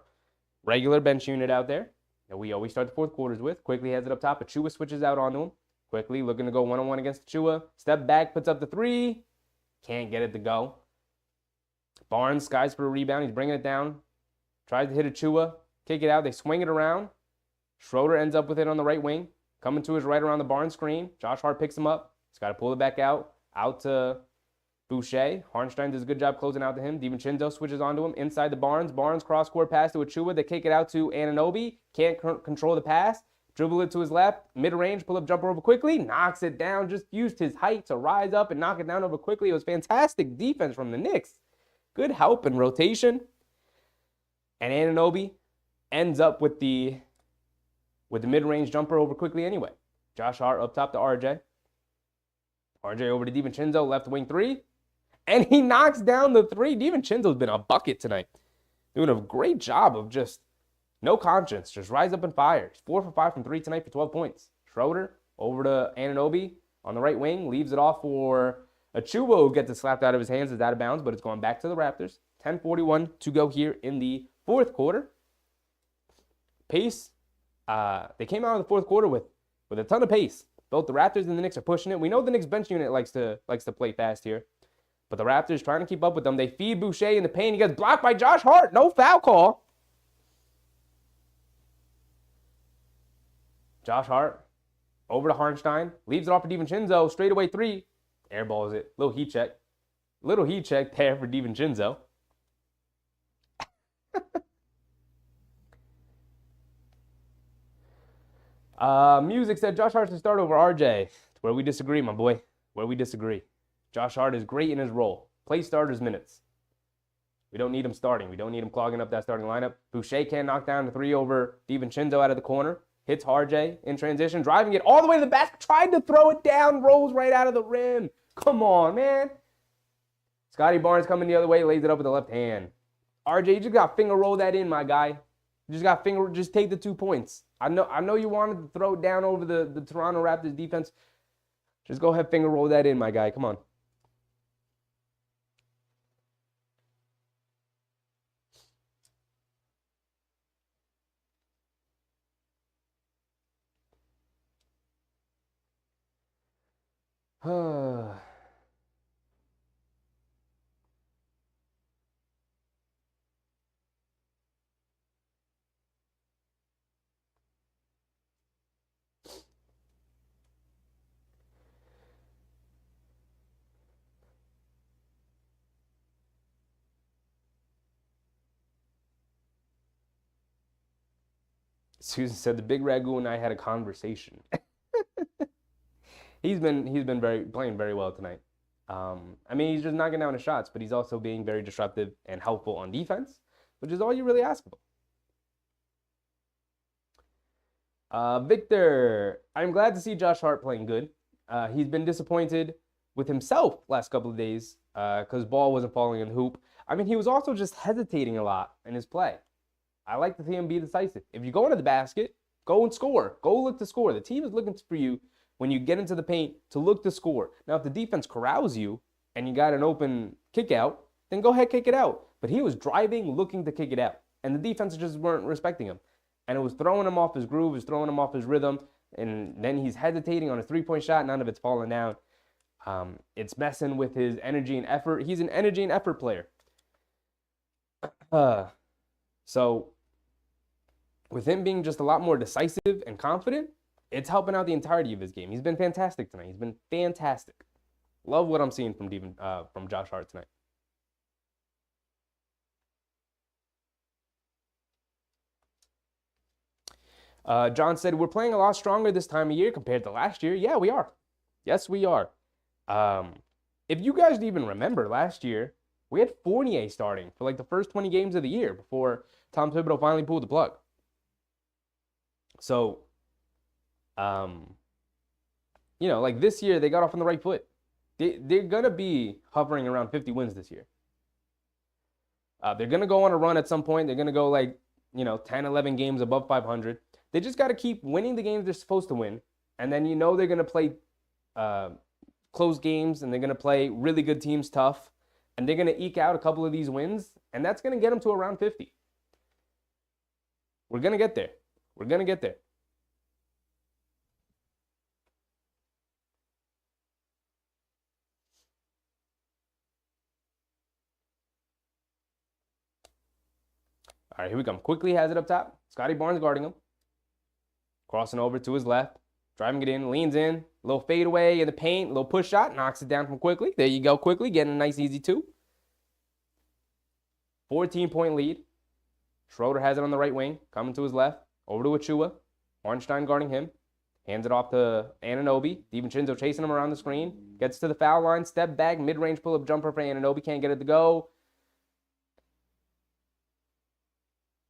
regular bench unit out there that we always start the fourth quarters with. Quickly has it up top. Achua switches out onto him. Quickly looking to go one-on-one against Achua. Step back, puts up the 3. Can't get it to go. Barnes skies for a rebound. He's bringing it down. Tries to hit Achua. Kick it out. They swing it around. Schroeder ends up with it on the right wing. Coming to his right around the Barnes screen. Josh Hart picks him up. He's got to pull it back out. Out to Boucher. Hartenstein does a good job closing out to him. DiVincenzo switches onto him. Inside the Barnes. Barnes cross-court pass to Achua. They kick it out to Anunoby. Can't control the pass. Dribble it to his left. Mid-range. Pull-up jumper over Quickly. Knocks it down. Just used his height to rise up and knock it down over Quickly. It was fantastic defense from the Knicks. Good help and rotation. And Anunoby ends up with the mid-range jumper over Quickly anyway. Josh Hart up top to RJ. RJ over to DiVincenzo. Left wing 3. And he knocks down the three. DiVincenzo's been a bucket tonight. Doing a great job of just no conscience. Just rise up and fire. 4 for 5 from 3 tonight for 12 points. Schroeder over to Anunoby on the right wing. Leaves it off for Achuba, who gets it slapped out of his hands. It's out of bounds, but it's going back to the Raptors. 10:41 to go here in the fourth quarter. Pace. They came out of the fourth quarter with a ton of pace. Both the Raptors and the Knicks are pushing it. We know the Knicks bench unit likes to play fast here. But the Raptors trying to keep up with them. They feed Boucher in the paint. He gets blocked by Josh Hart. No foul call. Josh Hart over to Hartenstein. Leaves it off for DiVincenzo. Straightaway three. Airballs it. Little heat check. Little heat check there for DiVincenzo. Music said Josh Hart should start over RJ. It's where we disagree, my boy. Where we disagree. Josh Hart is great in his role. Play starters minutes. We don't need him starting. We don't need him clogging up that starting lineup. Boucher can't knock down the three over DiVincenzo out of the corner. Hits RJ in transition, driving it all the way to the basket. Tried to throw it down, rolls right out of the rim. Come on, man. Scotty Barnes coming the other way, lays it up with the left hand. RJ, you just got finger roll that in, my guy. You just take the 2 points. I know you wanted to throw it down over the Toronto Raptors defense. Just go ahead, finger roll that in, my guy. Come on. Susan said the Big Ragu and I had a conversation. He's been playing very well tonight. I mean, he's just knocking down his shots, but he's also being very disruptive and helpful on defense, which is all you really ask for. Victor, I'm glad to see Josh Hart playing good. He's been disappointed with himself last couple of days because ball wasn't falling in the hoop. I mean, he was also just hesitating a lot in his play. I like to see him be decisive. If you go into the basket, go and score. Go look to score. The team is looking for you when you get into the paint to look to score. Now, if the defense corrals you and you got an open kick out, then go ahead, kick it out. But he was driving, looking to kick it out. And the defense just weren't respecting him. And it was throwing him off his groove, it was throwing him off his rhythm. And then he's hesitating on a three-point shot. None of it's falling down. It's messing with his energy and effort. He's an energy and effort player. So with him being just a lot more decisive and confident, it's helping out the entirety of his game. He's been fantastic tonight. He's been fantastic. Love what I'm seeing from Josh Hart tonight. John said, we're playing a lot stronger this time of year compared to last year. Yeah, we are. Yes, we are. If you guys even remember last year, we had Fournier starting for like the first 20 games of the year before Tom Thibodeau finally pulled the plug. So, like this year, they got off on the right foot. They're going to be hovering around 50 wins this year. They're going to go on a run at some point. They're going to go 10, 11 games above 500. They just got to keep winning the games they're supposed to win. And then they're going to play close games, and they're going to play really good teams tough. And they're going to eke out a couple of these wins, and that's going to get them to around 50. We're going to get there. We're going to get there. All right, here we come. Quickly has it up top. Scotty Barnes guarding him. Crossing over to his left. Driving it in. Leans in. A little fadeaway in the paint. A little push shot. Knocks it down from Quickly. There you go, Quickly. Getting a nice, easy 2. 14-point lead. Schroeder has it on the right wing. Coming to his left. Over to Achua. Ornstein guarding him. Hands it off to Anunoby. DiVincenzo chasing him around the screen. Gets to the foul line. Step back. Mid-range pull-up jumper for Anunoby. Can't get it to go.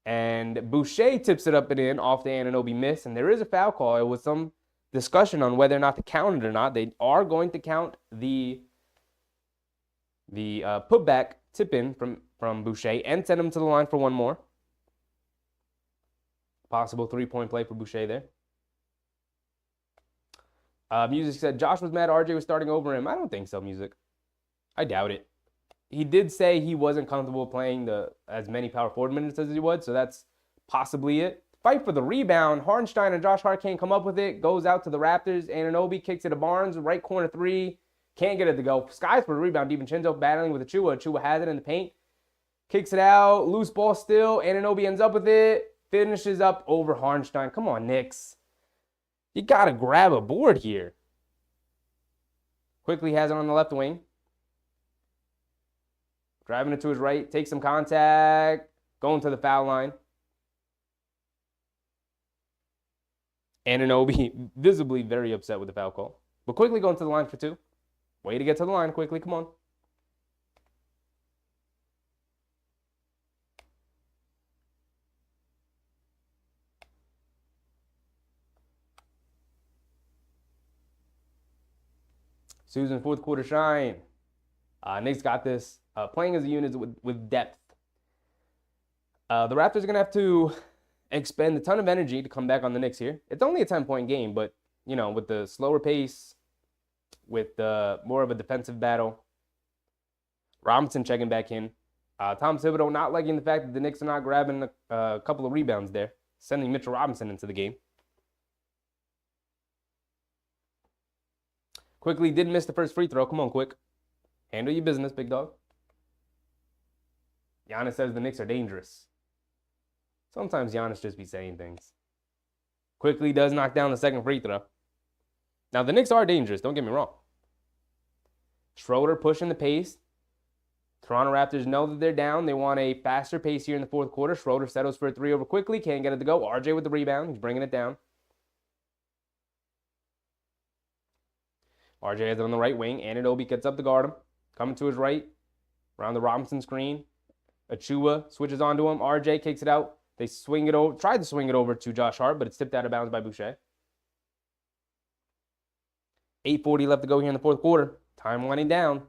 And Boucher tips it up and in off the Anunoby miss. And there is a foul call. It was some discussion on whether or not to count it or not. They are going to count the The putback tip in from Boucher and send him to the line for one more. Possible 3-point play for Boucher there. Music said Josh was mad RJ was starting over him. I don't think so, Music. I doubt it. He did say he wasn't comfortable playing as many power forward minutes as he would, so that's possibly it. Fight for the rebound. Hartenstein and Josh Hart can't come up with it. Goes out to the Raptors. Anunoby kicks it to Barnes. Right corner three. Can't get it to go. Skies for the rebound. DiVincenzo battling with Achua. Achua has it in the paint. Kicks it out. Loose ball still. Anunoby ends up with it. Finishes up over Hartenstein. Come on, Knicks. You got to grab a board here. Quickly has it on the left wing. Driving it to his right. Takes some contact. Going to the foul line. Anunoby visibly very upset with the foul call. But quickly going to the line for two. Way to get to the line quickly. Come on. Susan, fourth quarter shine. Knicks got this. Playing as a unit with depth. The Raptors are going to have to expend a ton of energy to come back on the Knicks here. It's only a 10-point game, but, you know, with the slower pace, with more of a defensive battle. Robinson checking back in. Tom Thibodeau not liking the fact that the Knicks are not grabbing a couple of rebounds there, sending Mitchell Robinson into the game. Quickly did miss the first free throw. Come on, Quick. Handle your business, big dog. Giannis says the Knicks are dangerous. Sometimes Giannis just be saying things. Quickly does knock down the second free throw. Now, the Knicks are dangerous. Don't get me wrong. Schroeder pushing the pace. Toronto Raptors know that they're down. They want a faster pace here in the fourth quarter. Schroeder settles for a three over quickly. Can't get it to go. RJ with the rebound. He's bringing it down. RJ has it on the right wing. Anunoby gets up to guard him. Coming to his right. Around the Robinson screen. Achua switches onto him. RJ kicks it out. They swing it over. Tried to swing it over to Josh Hart, but it's tipped out of bounds by Boucher. 8:40 left to go here in the fourth quarter. Time winding down.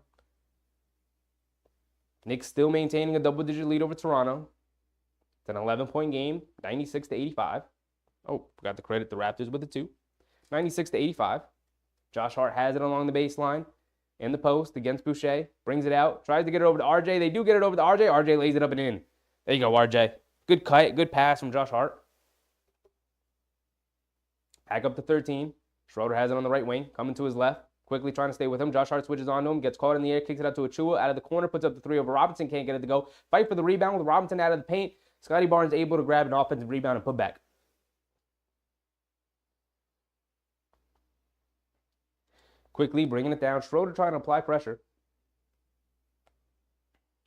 Knicks still maintaining a double-digit lead over Toronto. It's an 11-point game, 96-85. Oh, forgot to credit the Raptors with the two. 96-85. Josh Hart has it along the baseline. In the post against Boucher. Brings it out. Tries to get it over to RJ. They do get it over to RJ. RJ lays it up and in. There you go, RJ. Good cut. Good pass from Josh Hart. Back up to 13. Schroeder has it on the right wing. Coming to his left. Quickly trying to stay with him. Josh Hart switches onto him. Gets caught in the air. Kicks it out to Achua. Out of the corner. Puts up the three over Robinson. Can't get it to go. Fight for the rebound with Robinson out of the paint. Scotty Barnes able to grab an offensive rebound and put back. Quickly bringing it down. Schroeder trying to apply pressure.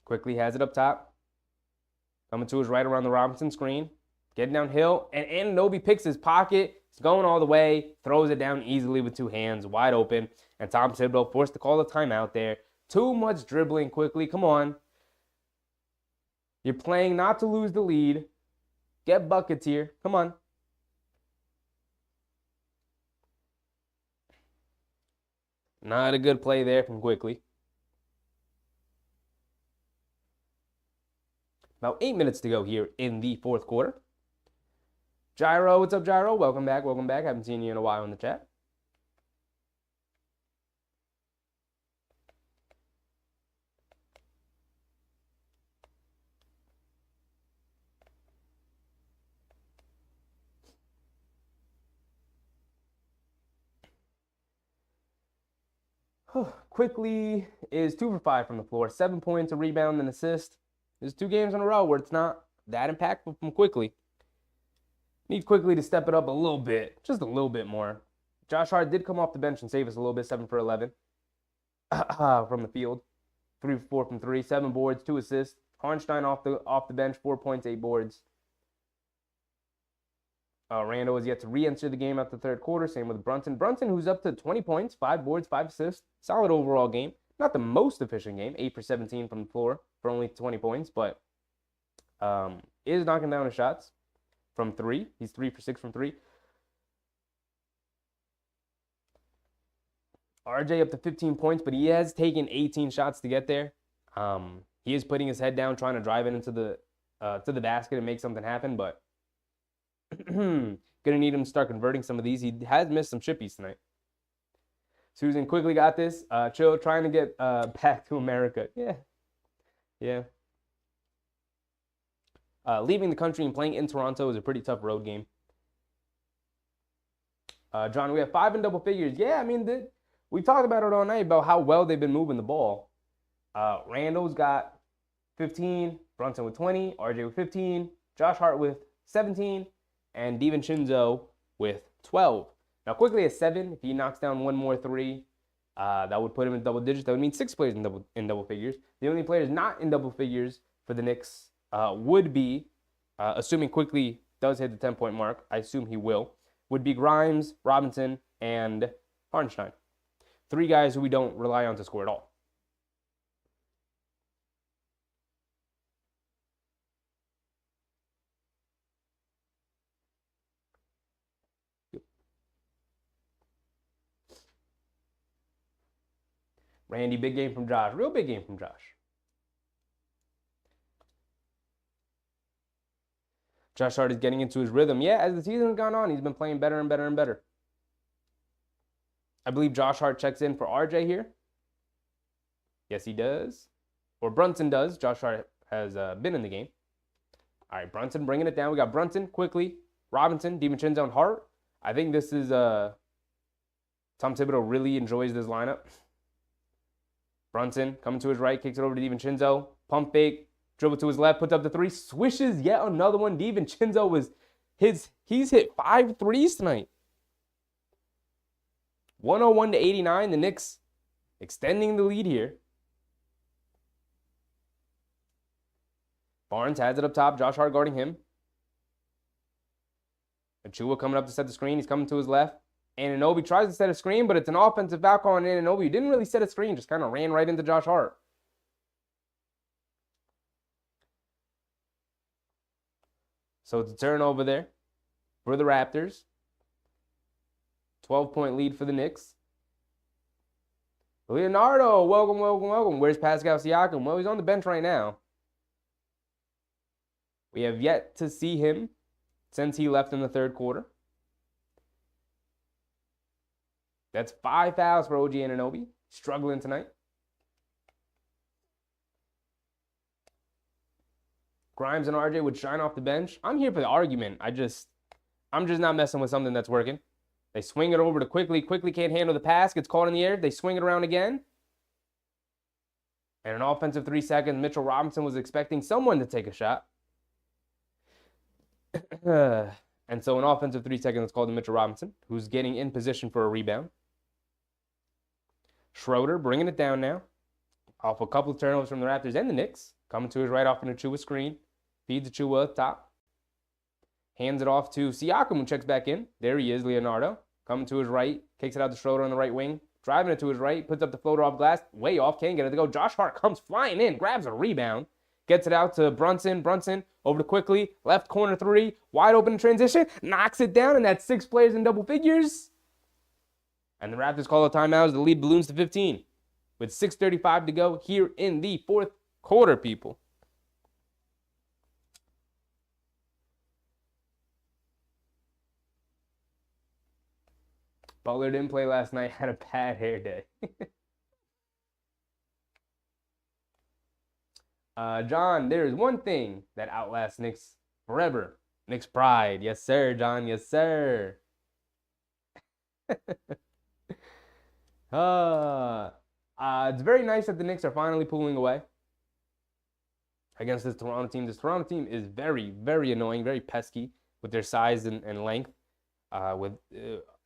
Quickly has it up top. Coming to his right around the Robinson screen. Getting downhill. And Anunoby picks his pocket. It's going all the way. Throws it down easily with two hands. Wide open. And Tom Thibodeau forced to call the timeout there. Too much dribbling quickly. Come on. You're playing not to lose the lead. Get buckets here. Come on. Not a good play there from Quickly. About 8 minutes to go here in the fourth quarter. Gyro, what's up, Gyro? Welcome back, welcome back. Haven't seen you in a while in the chat. Quickly is 2 for 5 from the floor. 7 points, a rebound, and assist. There's 2 games in a row where it's not that impactful from Quickly. Need Quickly to step it up a little bit, just a little bit more. Josh Hart did come off the bench and save us a little bit, 7 for 11 from the field. 3 for 4 from 3, 7 boards, 2 assists. Hartenstein off the bench, 4 points, 8 boards. Randall is yet to re-enter the game after the third quarter. Same with Brunson. Brunson, who's up to 20 points, 5 boards, 5 assists. Solid overall game. Not the most efficient game. 8 for 17 from the floor for only 20 points, but is knocking down his shots from 3. He's 3 for 6 from 3. RJ up to 15 points, but he has taken 18 shots to get there. He is putting his head down, trying to drive it into the to the basket and make something happen, but gonna need him to start converting some of these. He has missed some chippies tonight. Susan quickly got this. Chill, trying to get back to America. Yeah, yeah. Leaving the country and playing in Toronto is a pretty tough road game. John, we have 5 in double figures. Yeah, I mean, we talked about it all night about how well they've been moving the ball. Randall's got 15, Brunson with 20, RJ with 15, Josh Hart with 17, and DiVincenzo with 12. Now, quickly at 7, if he knocks down one more 3, that would put him in double digits. That would mean 6 players in double figures. The only players not in double figures for the Knicks would be, assuming quickly does hit the 10-point mark, I assume he will, would be Grimes, Robinson, and Hartenstein. 3 guys who we don't rely on to score at all. Randy, big game from Josh. Real big game from Josh. Josh Hart is getting into his rhythm. Yeah, as the season's gone on, he's been playing better and better and better. I believe Josh Hart checks in for RJ here. Yes, he does. Or Brunson does. Josh Hart has been in the game. All right, Brunson bringing it down. We got Brunson quickly. Robinson, DiVincenzo, and Hart. I think this is Tom Thibodeau really enjoys this lineup. Brunson coming to his right, kicks it over to DiVincenzo. Pump fake, dribble to his left, puts up the 3, swishes yet another one. DiVincenzo he's hit 5 threes tonight. 101-89. The Knicks extending the lead here. Barnes has it up top. Josh Hart guarding him. Achua coming up to set the screen. He's coming to his left. Anunoby tries to set a screen, but it's an offensive foul call on Anunoby. He didn't really set a screen, just kind of ran right into Josh Hart. So it's a turnover there for the Raptors. 12-point lead for the Knicks. Leonardo, welcome, welcome, welcome. Where's Pascal Siakam? Well, he's on the bench right now. We have yet to see him since he left in the third quarter. That's 5 fouls for OG Anunoby. Struggling tonight. Grimes and RJ would shine off the bench. I'm here for the argument. I'm just not messing with something that's working. They swing it over to Quickly. Quickly can't handle the pass. Gets caught in the air. They swing it around again. And an offensive 3 seconds. Mitchell Robinson was expecting someone to take a shot. And so an offensive 3 seconds is called to Mitchell Robinson, who's getting in position for a rebound. Schroeder bringing it down now. Off a couple of turnovers from the Raptors and the Knicks. Coming to his right off an Achua screen. Feeds Achua up top. Hands it off to Siakam, who checks back in. There he is, Leonardo. Coming to his right. Kicks it out to Schroeder on the right wing. Driving it to his right. Puts up the floater off glass. Way off. Can't get it to go. Josh Hart comes flying in. Grabs a rebound. Gets it out to Brunson. Brunson over to Quickly. Left corner 3. Wide open in transition. Knocks it down. And that's 6 players in double figures. And the Raptors call a timeout as the lead balloons to 15. With 6:35 to go here in the fourth quarter, people. Butler didn't play last night. Had a bad hair day. John, there is one thing that outlasts Knicks forever. Knicks pride. Yes, sir, John. Yes, sir. It's very nice that the Knicks are finally pulling away against this Toronto team. This Toronto team is very, very annoying, very pesky with their size and length, with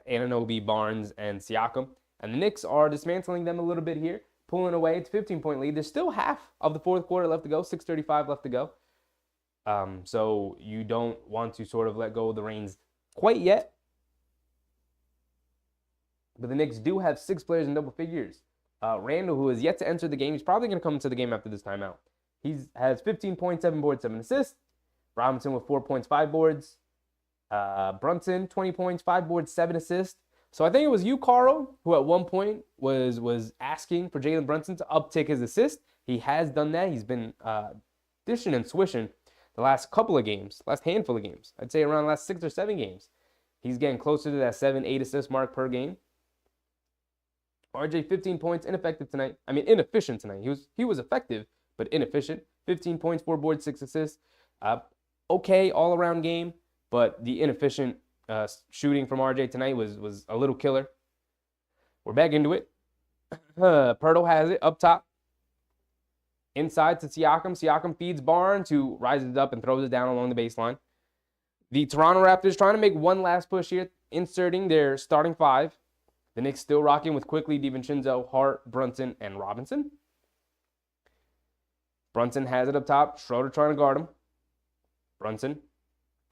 Anunoby, Barnes, and Siakam. And the Knicks are dismantling them a little bit here, pulling away. It's a 15-point lead. There's still half of the fourth quarter left to go, 6:35 left to go. So you don't want to sort of let go of the reins quite yet. But the Knicks do have 6 players in double figures. Randall, who is yet to enter the game, he's probably going to come into the game after this timeout. He has 15 points, 7 boards, 7 assists. Robinson with 4 points, 5 boards. Brunson, 20 points, 5 boards, 7 assists. So I think it was you, Carl, who at one point was asking for Jalen Brunson to uptick his assist. He has done that. He's been dishing and swishing the last couple of games, last handful of games. I'd say around the last 6 or 7 games. He's getting closer to that 7, 8 assist mark per game. RJ, 15 points, ineffective tonight. I mean, inefficient tonight. He was effective, but inefficient. 15 points, 4 boards, 6 assists. Okay, all-around game, but the inefficient shooting from RJ tonight was a little killer. We're back into it. Pirtle has it up top. Inside to Siakam. Siakam feeds Barnes, who rises up and throws it down along the baseline. The Toronto Raptors trying to make one last push here, inserting their starting 5. The Knicks still rocking with Quickly, DiVincenzo, Hart, Brunson, and Robinson. Brunson has it up top. Schroeder trying to guard him. Brunson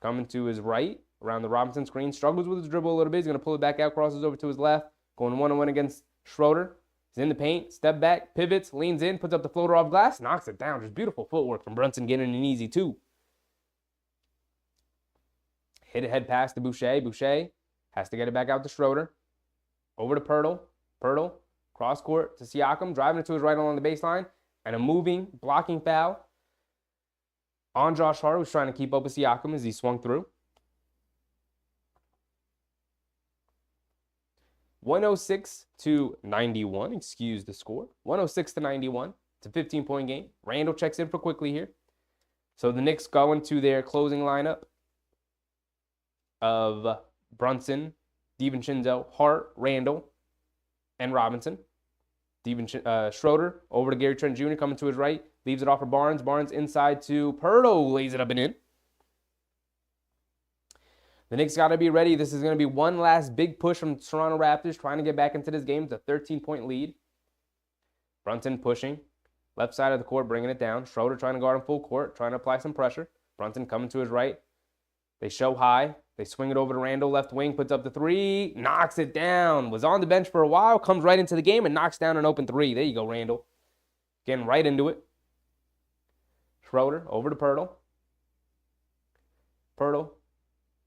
coming to his right around the Robinson screen. Struggles with his dribble a little bit. He's going to pull it back out, crosses over to his left. Going one-on-one against Schroeder. He's in the paint. Step back, pivots, leans in, puts up the floater off glass, knocks it down. Just beautiful footwork from Brunson, getting an easy 2. Hit a head pass to Boucher. Boucher has to get it back out to Schroeder. Over to Pirtle. Pirtle, cross court to Siakam, driving it to his right along the baseline, and a moving, blocking foul on Josh Hart, who's trying to keep up with Siakam as he swung through. 106-91, excuse the score. 106-91. It's a 15-point game. Randall checks in for Quickly here. So the Knicks go into their closing lineup of Brunson, DiVincenzo, Hart, Randall, and Robinson. Schroeder over to Gary Trent Jr. coming to his right. Leaves it off for Barnes. Barnes inside to Pirtle. Lays it up and in. The Knicks got to be ready. This is going to be one last big push from Toronto Raptors trying to get back into this game. It's a 13-point lead. Brunson pushing. Left side of the court, bringing it down. Schroeder trying to guard him full court, trying to apply some pressure. Brunson coming to his right. They show high. They swing it over to Randall, left wing, puts up the 3, knocks it down. Was on the bench for a while, comes right into the game and knocks down an open 3. There you go, Randall. Getting right into it. Schroeder over to Pirtle. Pirtle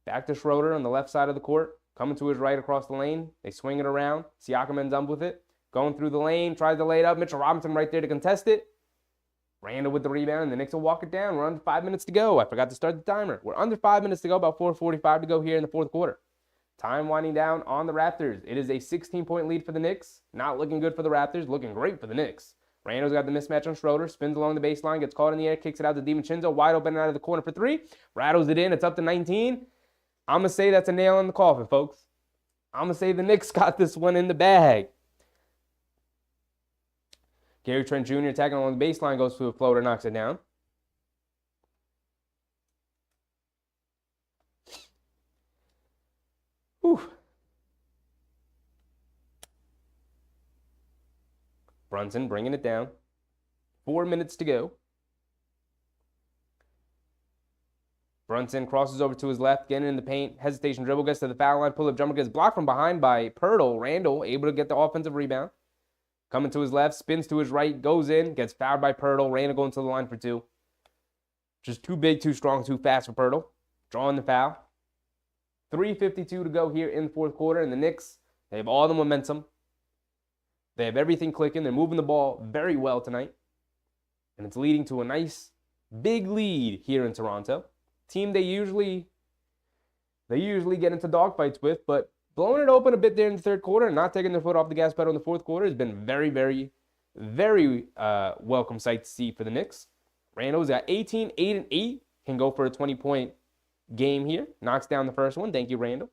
back to Schroeder on the left side of the court. Coming to his right across the lane. They swing it around. Siakam ends up with it. Going through the lane, tries to lay it up. Mitchell Robinson right there to contest it. Randall with the rebound, and the Knicks will walk it down. We're under 5 minutes to go. I forgot to start the timer. We're under 5 minutes to go, about 4:45 to go here in the fourth quarter. Time winding down on the Raptors. It is a 16-point lead for the Knicks. Not looking good for the Raptors. Looking great for the Knicks. Randall's got the mismatch on Schroeder. Spins along the baseline. Gets caught in the air. Kicks it out to DiVincenzo. Wide open out of the corner for 3. Rattles it in. It's up to 19. I'm going to say that's a nail in the coffin, folks. I'm going to say the Knicks got this one in the bag. Gary Trent Jr. attacking along the baseline, goes to a floater, knocks it down. Whew. Brunson bringing it down. 4 minutes to go. Brunson crosses over to his left, getting in the paint. Hesitation dribble, gets to the foul line. Pull-up jumper gets blocked from behind by Pirtle. Randall able to get the offensive rebound. Coming to his left, spins to his right, goes in, gets fouled by Pirtle. Randall going to the line for 2. Just too big, too strong, too fast for Pirtle. Drawing the foul. 3:52 to go here in the fourth quarter. And the Knicks, they have all the momentum. They have everything clicking. They're moving the ball very well tonight. And it's leading to a nice, big lead here in Toronto. Team they usually get into dogfights with, but blowing it open a bit there in the third quarter and not taking their foot off the gas pedal in the fourth quarter has been very, very, very welcome sight to see for the Knicks. Randall's got 18, 8, and 8. Can go for a 20-point game here. Knocks down the first one. Thank you, Randall.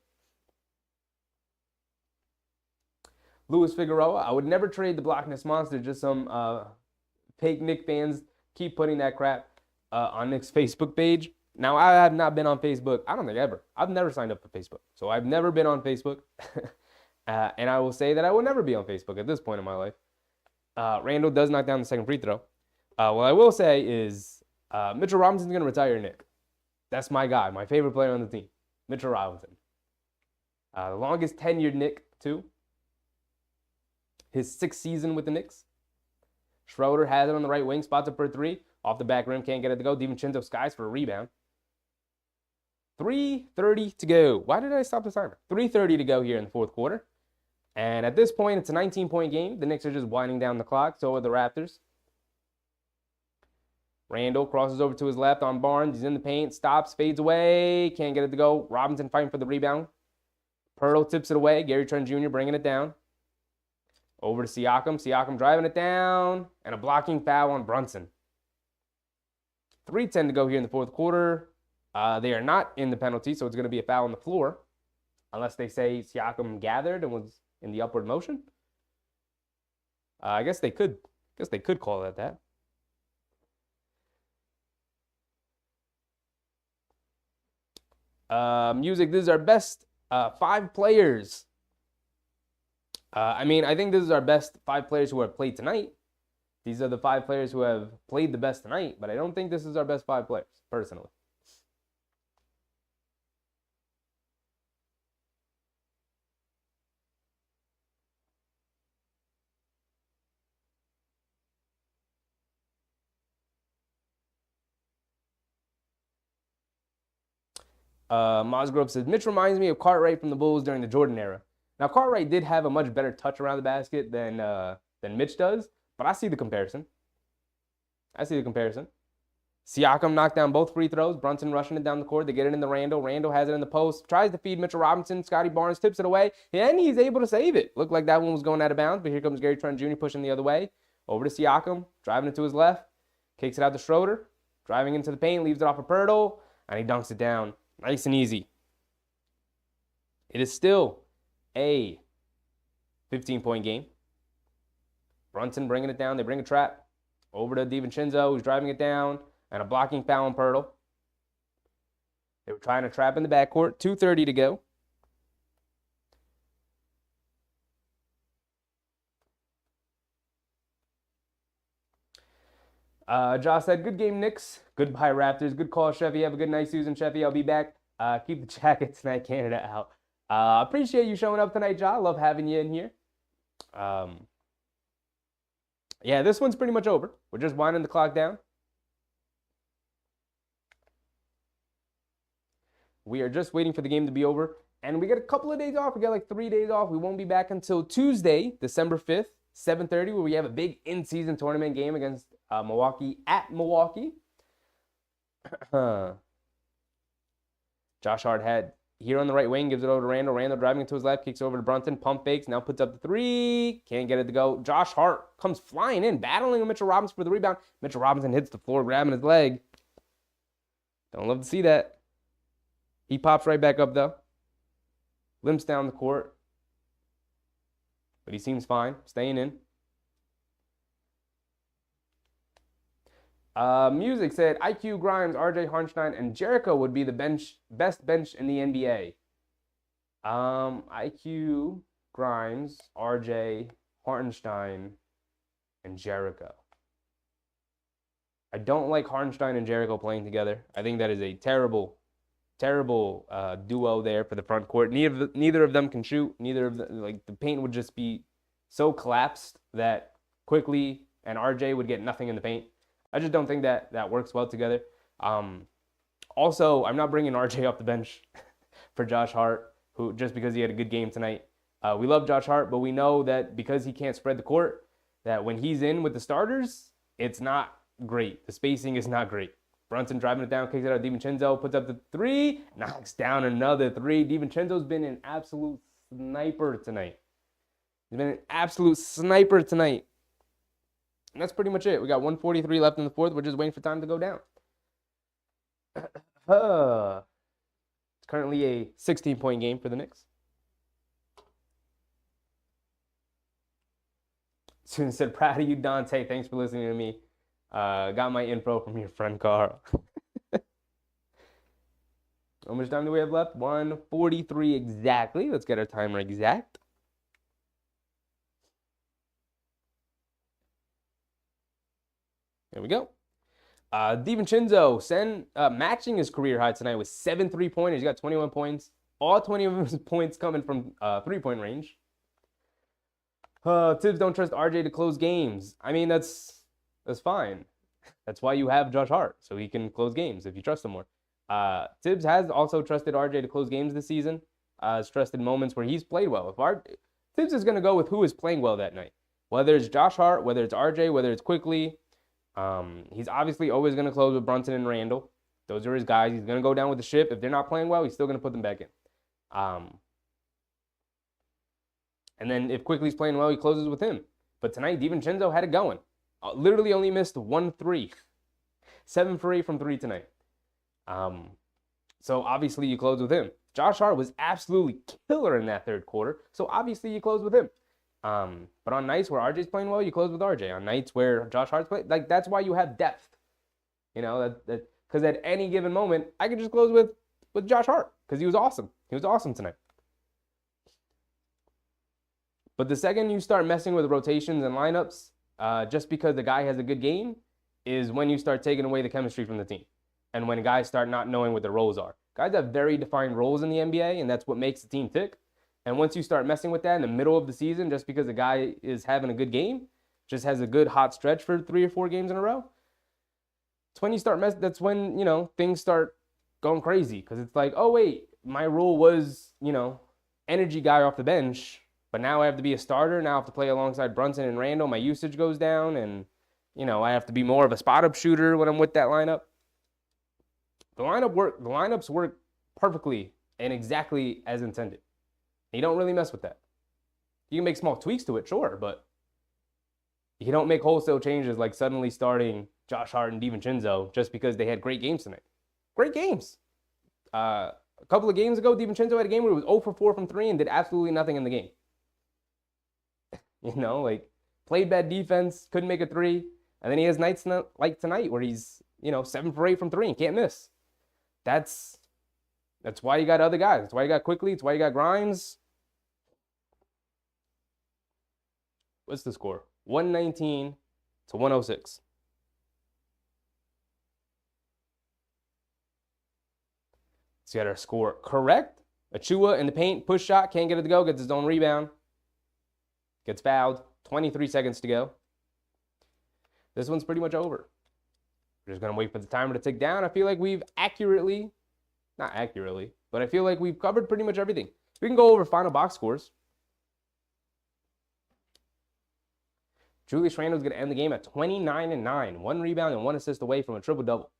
Louis Figueroa. I would never trade the Block Ness Monster. Just some fake Knicks fans keep putting that crap on Knicks' Facebook page. Now, I have not been on Facebook, I don't think ever. I've never signed up for Facebook. So I've never been on Facebook. And I will say that I will never be on Facebook at this point in my life. Randall does knock down the second free throw. What I will say is Mitchell Robinson's going to retire Nick. That's my guy, my favorite player on the team. Mitchell Robinson. The longest tenured Knick, too. His 6th season with the Knicks. Schroeder has it on the right wing, spots up for a 3. Off the back rim, can't get it to go. DiVincenzo skies for a rebound. 3:30 to go. Why did I stop the timer? 3:30 to go here in the fourth quarter. And at this point, it's a 19-point game. The Knicks are just winding down the clock. So are the Raptors. Randall crosses over to his left on Barnes. He's in the paint, stops, fades away. Can't get it to go. Robinson fighting for the rebound. Pirtle tips it away. Gary Trent Jr. bringing it down. Over to Siakam. Siakam driving it down. And a blocking foul on Brunson. 3:10 to go here in the fourth quarter. They are not in the penalty, so it's going to be a foul on the floor. Unless they say Siakam gathered and was in the upward motion. I guess they could call it that. Music, this is our best 5 players. I think this is our best 5 players who have played tonight. These are the 5 players who have played the best tonight, but I don't think this is our best 5 players, personally. Mosgrove says, Mitch reminds me of Cartwright from the Bulls during the Jordan era. Now, Cartwright did have a much better touch around the basket than Mitch does, but I see the comparison. Siakam knocked down both free throws. Brunson rushing it down the court. They get it in the Randall. Randall has it in the post. Tries to feed Mitchell Robinson. Scotty Barnes tips it away. And he's able to save it. Looked like that one was going out of bounds, but here comes Gary Trent Jr. pushing the other way. Over to Siakam. Driving it to his left. Kicks it out to Schroeder. Driving into the paint. Leaves it off of Pirtle. And he dunks it down. Nice and easy. It is still a 15-point game. Brunson bringing it down. They bring a trap. Over to DiVincenzo, who's driving it down. And a blocking foul on Pirtle. They were trying to trap in the backcourt. 2:30 to go. Josh said, good game, Knicks. Goodbye, Raptors. Good call, Sheffy. Have a good night, Susan. Sheffy, I'll be back. Keep the jacket tonight, Canada out. Appreciate you showing up tonight, Josh. Love having you in here. Yeah, this one's pretty much over. We're just winding the clock down. We are just waiting for the game to be over. And we get a couple of days off. We got like 3 days off. We won't be back until Tuesday, December 5th, 7:30, where we have a big in-season tournament game against Milwaukee at Milwaukee. Josh Hart had here on the right wing, gives it over to Randall. Randall driving it to his left, kicks over to Brunson, pump fakes, now puts up the 3. Can't get it to go. Josh Hart comes flying in, battling with Mitchell Robinson for the rebound. Mitchell Robinson hits the floor, grabbing his leg. Don't love to see that. He pops right back up, though. Limps down the court. But he seems fine, staying in. Music said, IQ, Grimes, RJ, Hartenstein, and Jericho would be the best bench in the NBA. IQ, Grimes, RJ, Hartenstein, and Jericho. I don't like Hartenstein and Jericho playing together. I think that is a terrible duo there for the front court. Neither of them can shoot. Neither of them, like, the paint would just be so collapsed that Quickly and RJ would get nothing in the paint. I just don't think that works well together. Also, I'm not bringing RJ off the bench for Josh Hart, who just because he had a good game tonight. We love Josh Hart, but we know that because he can't spread the court, that when he's in with the starters, it's not great. The spacing is not great. Brunson driving it down, kicks it out. DiVincenzo puts up the 3, knocks down another 3. DiVincenzo's been an absolute sniper tonight. He's been an absolute sniper tonight. And that's pretty much it. We got 1:43 left in the fourth. We're just waiting for time to go down. It's currently a 16-point game for the Knicks. Susan said, proud of you, Dante. Thanks for listening to me. Got my info from your friend Carl. How much time do we have left? 1:43 exactly. Let's get our timer exact. There we go. DiVincenzo matching his career high tonight with 7 3-pointers. He's got 21 points. All 20 of his points coming from 3-point range. Tibbs don't trust RJ to close games. I mean, that's fine. That's why you have Josh Hart, so he can close games if you trust him more. Tibbs has also trusted RJ to close games this season. Has trusted moments where he's played well. Tibbs is going to go with who is playing well that night. Whether it's Josh Hart, whether it's RJ, whether it's Quickly, He's obviously always going to close with Brunson and Randall. Those are his guys. He's going to go down with the ship. If they're not playing well, he's still going to put them back in. And then if Quickly's playing well, he closes with him. But tonight, DiVincenzo had it going. Literally only missed 1 3. 7 for 8 from 3 tonight. So obviously you close with him. Josh Hart was absolutely killer in that third quarter. So obviously you close with him. But on nights where RJ's playing well, you close with RJ. On nights where Josh Hart's playing, like, that's why you have depth. You know, because at any given moment, I could just close with Josh Hart because he was awesome. He was awesome tonight. But the second you start messing with rotations and lineups, just because the guy has a good game, is when you start taking away the chemistry from the team. And when guys start not knowing what their roles are. Guys have very defined roles in the NBA, and that's what makes the team tick. And once you start messing with that in the middle of the season, just because a guy is having a good game, just has a good hot stretch for 3 or 4 games in a row, it's when you start that's when, things start going crazy. Because it's like, oh, wait, my role was, energy guy off the bench, but now I have to be a starter. Now I have to play alongside Brunson and Randall. My usage goes down, and, I have to be more of a spot-up shooter when I'm with that lineup. The lineups work perfectly and exactly as intended. You don't really mess with that. You can make small tweaks to it, sure, but you don't make wholesale changes like suddenly starting Josh Hart and DiVincenzo just because they had great games tonight. Great games. A couple of games ago, DiVincenzo had a game where he was 0 for 4 from 3 and did absolutely nothing in the game. Played bad defense, couldn't make a 3, and then he has nights like tonight where he's, 7 for 8 from 3 and can't miss. That's why you got other guys. That's why you got Quickly. That's why you got Grimes. What's the score? 119 to 106. Let's get our score correct. Achua in the paint, push shot, can't get it to go, gets his own rebound. Gets fouled. 23 seconds to go. This one's pretty much over. We're just going to wait for the timer to tick down. I feel like we've not accurately, but I feel like we've covered pretty much everything. We can go over final box scores. Julius Randle's going to end the game at 29-9, 1 rebound and 1 assist away from a triple-double.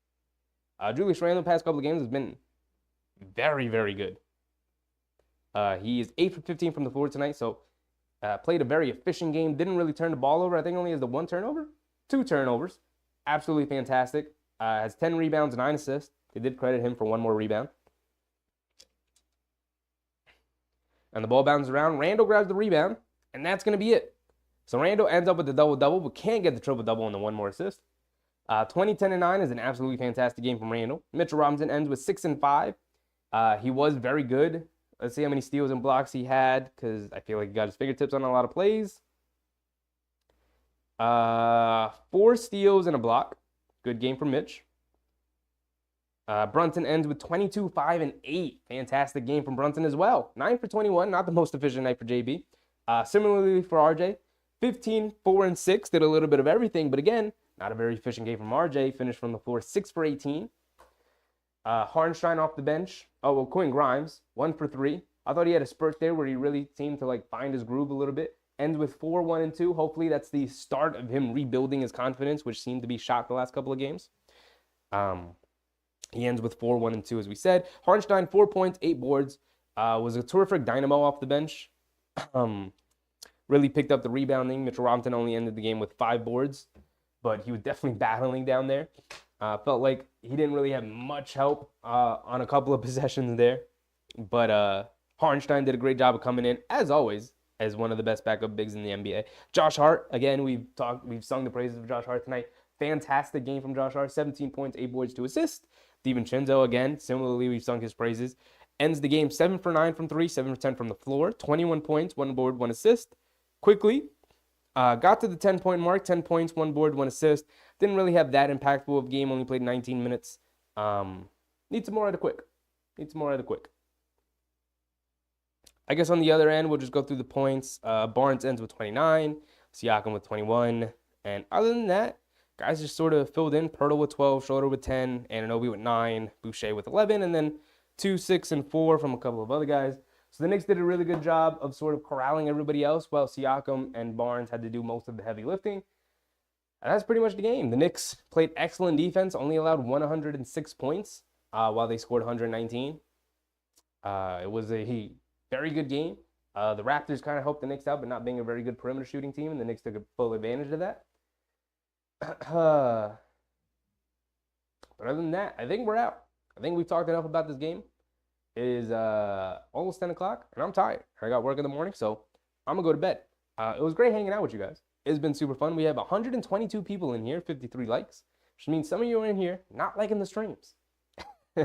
Julius Randle the past couple of games has been very, very good. He is 8 for 15 from the floor tonight, so played a very efficient game. Didn't really turn the ball over. I think only has the 1 turnover. 2 turnovers. Absolutely fantastic. Has 10 rebounds, 9 assists. They did credit him for 1 more rebound. And the ball bounces around. Randle grabs the rebound, and that's going to be it. So Randle ends up with the double-double, but can't get the triple-double and the 1 more assist. 20, 10, and 9 is an absolutely fantastic game from Randle. Mitchell Robinson ends with 6 and 5. He was very good. Let's see how many steals and blocks he had, because I feel like he got his fingertips on a lot of plays. 4 steals and a block. Good game from Mitch. Brunson ends with 22, 5, and 8. Fantastic game from Brunson as well. 9 for 21, not the most efficient night for JB. Similarly for RJ, 15, 4, and 6. Did a little bit of everything, but again, not a very efficient game from RJ. Finished from the floor 6 for 18. Hartenstein off the bench. Quinn Grimes, 1 for 3. I thought he had a spurt there where he really seemed to find his groove a little bit. Ends with 4, 1, and 2. Hopefully that's the start of him rebuilding his confidence, which seemed to be shot the last couple of games. He ends with 4, 1, and 2, as we said. Hartenstein, 4 points, 8 boards. Was a terrific dynamo off the bench. Really picked up the rebounding. Mitchell Robinson only ended the game with 5 boards, but he was definitely battling down there. Felt like he didn't really have much help on a couple of possessions there. But Hartenstein did a great job of coming in, as always, as one of the best backup bigs in the NBA. Josh Hart, again, we've sung the praises of Josh Hart tonight. Fantastic game from Josh Hart. 17 points, 8 boards, 2 assists. DiVincenzo, again, similarly, we've sung his praises. Ends the game 7 for 9 from 3, 7 for 10 from the floor. 21 points, 1 board, 1 assist. Quickly got to the 10-point mark, 10 points, 1 board, 1 assist. Didn't really have that impactful of game, only played 19 minutes. Needs some more out of Quick. I guess on the other end, we'll just go through the points. Barnes ends with 29, Siakam with 21. And other than that, guys just sort of filled in. Pirtle with 12, Schroeder with 10, Anunoby with 9, Boucher with 11, and then 2, 6, and 4 from a couple of other guys. So the Knicks did a really good job of sort of corralling everybody else, while Siakam and Barnes had to do most of the heavy lifting. And that's pretty much the game. The Knicks played excellent defense, only allowed 106 points while they scored 119. It was a very good game. The Raptors kind of helped the Knicks out, but not being a very good perimeter shooting team, and the Knicks took full advantage of that. But other than that, I think we're out. I think we've talked enough about this game. It is almost 10 o'clock, and I'm tired. I got work in the morning, so I'm going to go to bed. It was great hanging out with you guys. It's been super fun. We have 122 people in here, 53 likes, which means some of you are in here not liking the streams.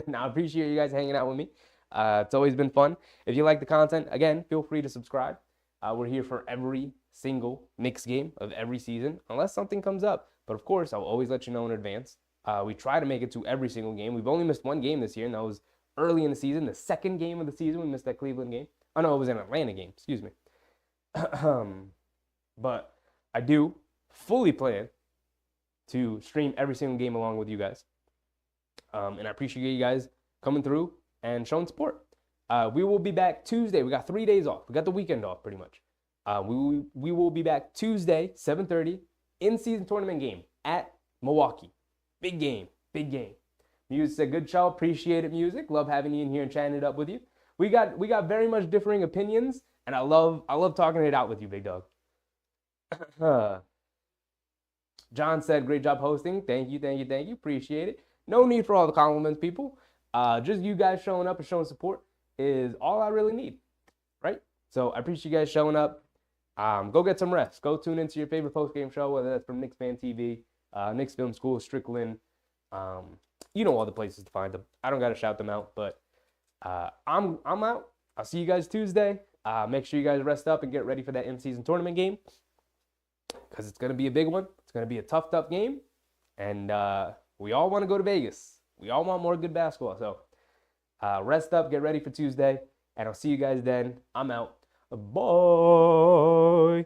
Now, I appreciate you guys hanging out with me. It's always been fun. If you like the content, again, feel free to subscribe. We're here for every single Knicks game of every season, unless something comes up. But of course, I'll always let you know in advance. We try to make it to every single game. We've only missed one game this year, and that was early in the season. The second game of the season, we missed that Cleveland game. Oh, no, it was an Atlanta game. Excuse me. But I do fully plan to stream every single game along with you guys. And I appreciate you guys coming through and showing support. We will be back Tuesday. We got 3 days off. We got the weekend off pretty much. We will be back Tuesday, 7:30, in-season tournament game at Milwaukee. Big game, big game. Music's a good show. Appreciate it, Music. Love having you in here and chatting it up with you. We got very much differing opinions, and I love talking it out with you, big dog. John said, great job hosting. Thank you. Appreciate it. No need for all the compliments, people. Just you guys showing up and showing support is all I really need, right? So I appreciate you guys showing up. Go get some rest. Go tune into your favorite post-game show, whether that's from Knicks Fan TV, Knicks Film School, Strickland. You know all the places to find them. I don't got to shout them out, but I'm out. I'll see you guys Tuesday. Make sure you guys rest up and get ready for that in-season tournament game because it's going to be a big one. It's going to be a tough game, and we all want to go to Vegas. We all want more good basketball. So rest up, get ready for Tuesday, and I'll see you guys then. I'm out. Bye.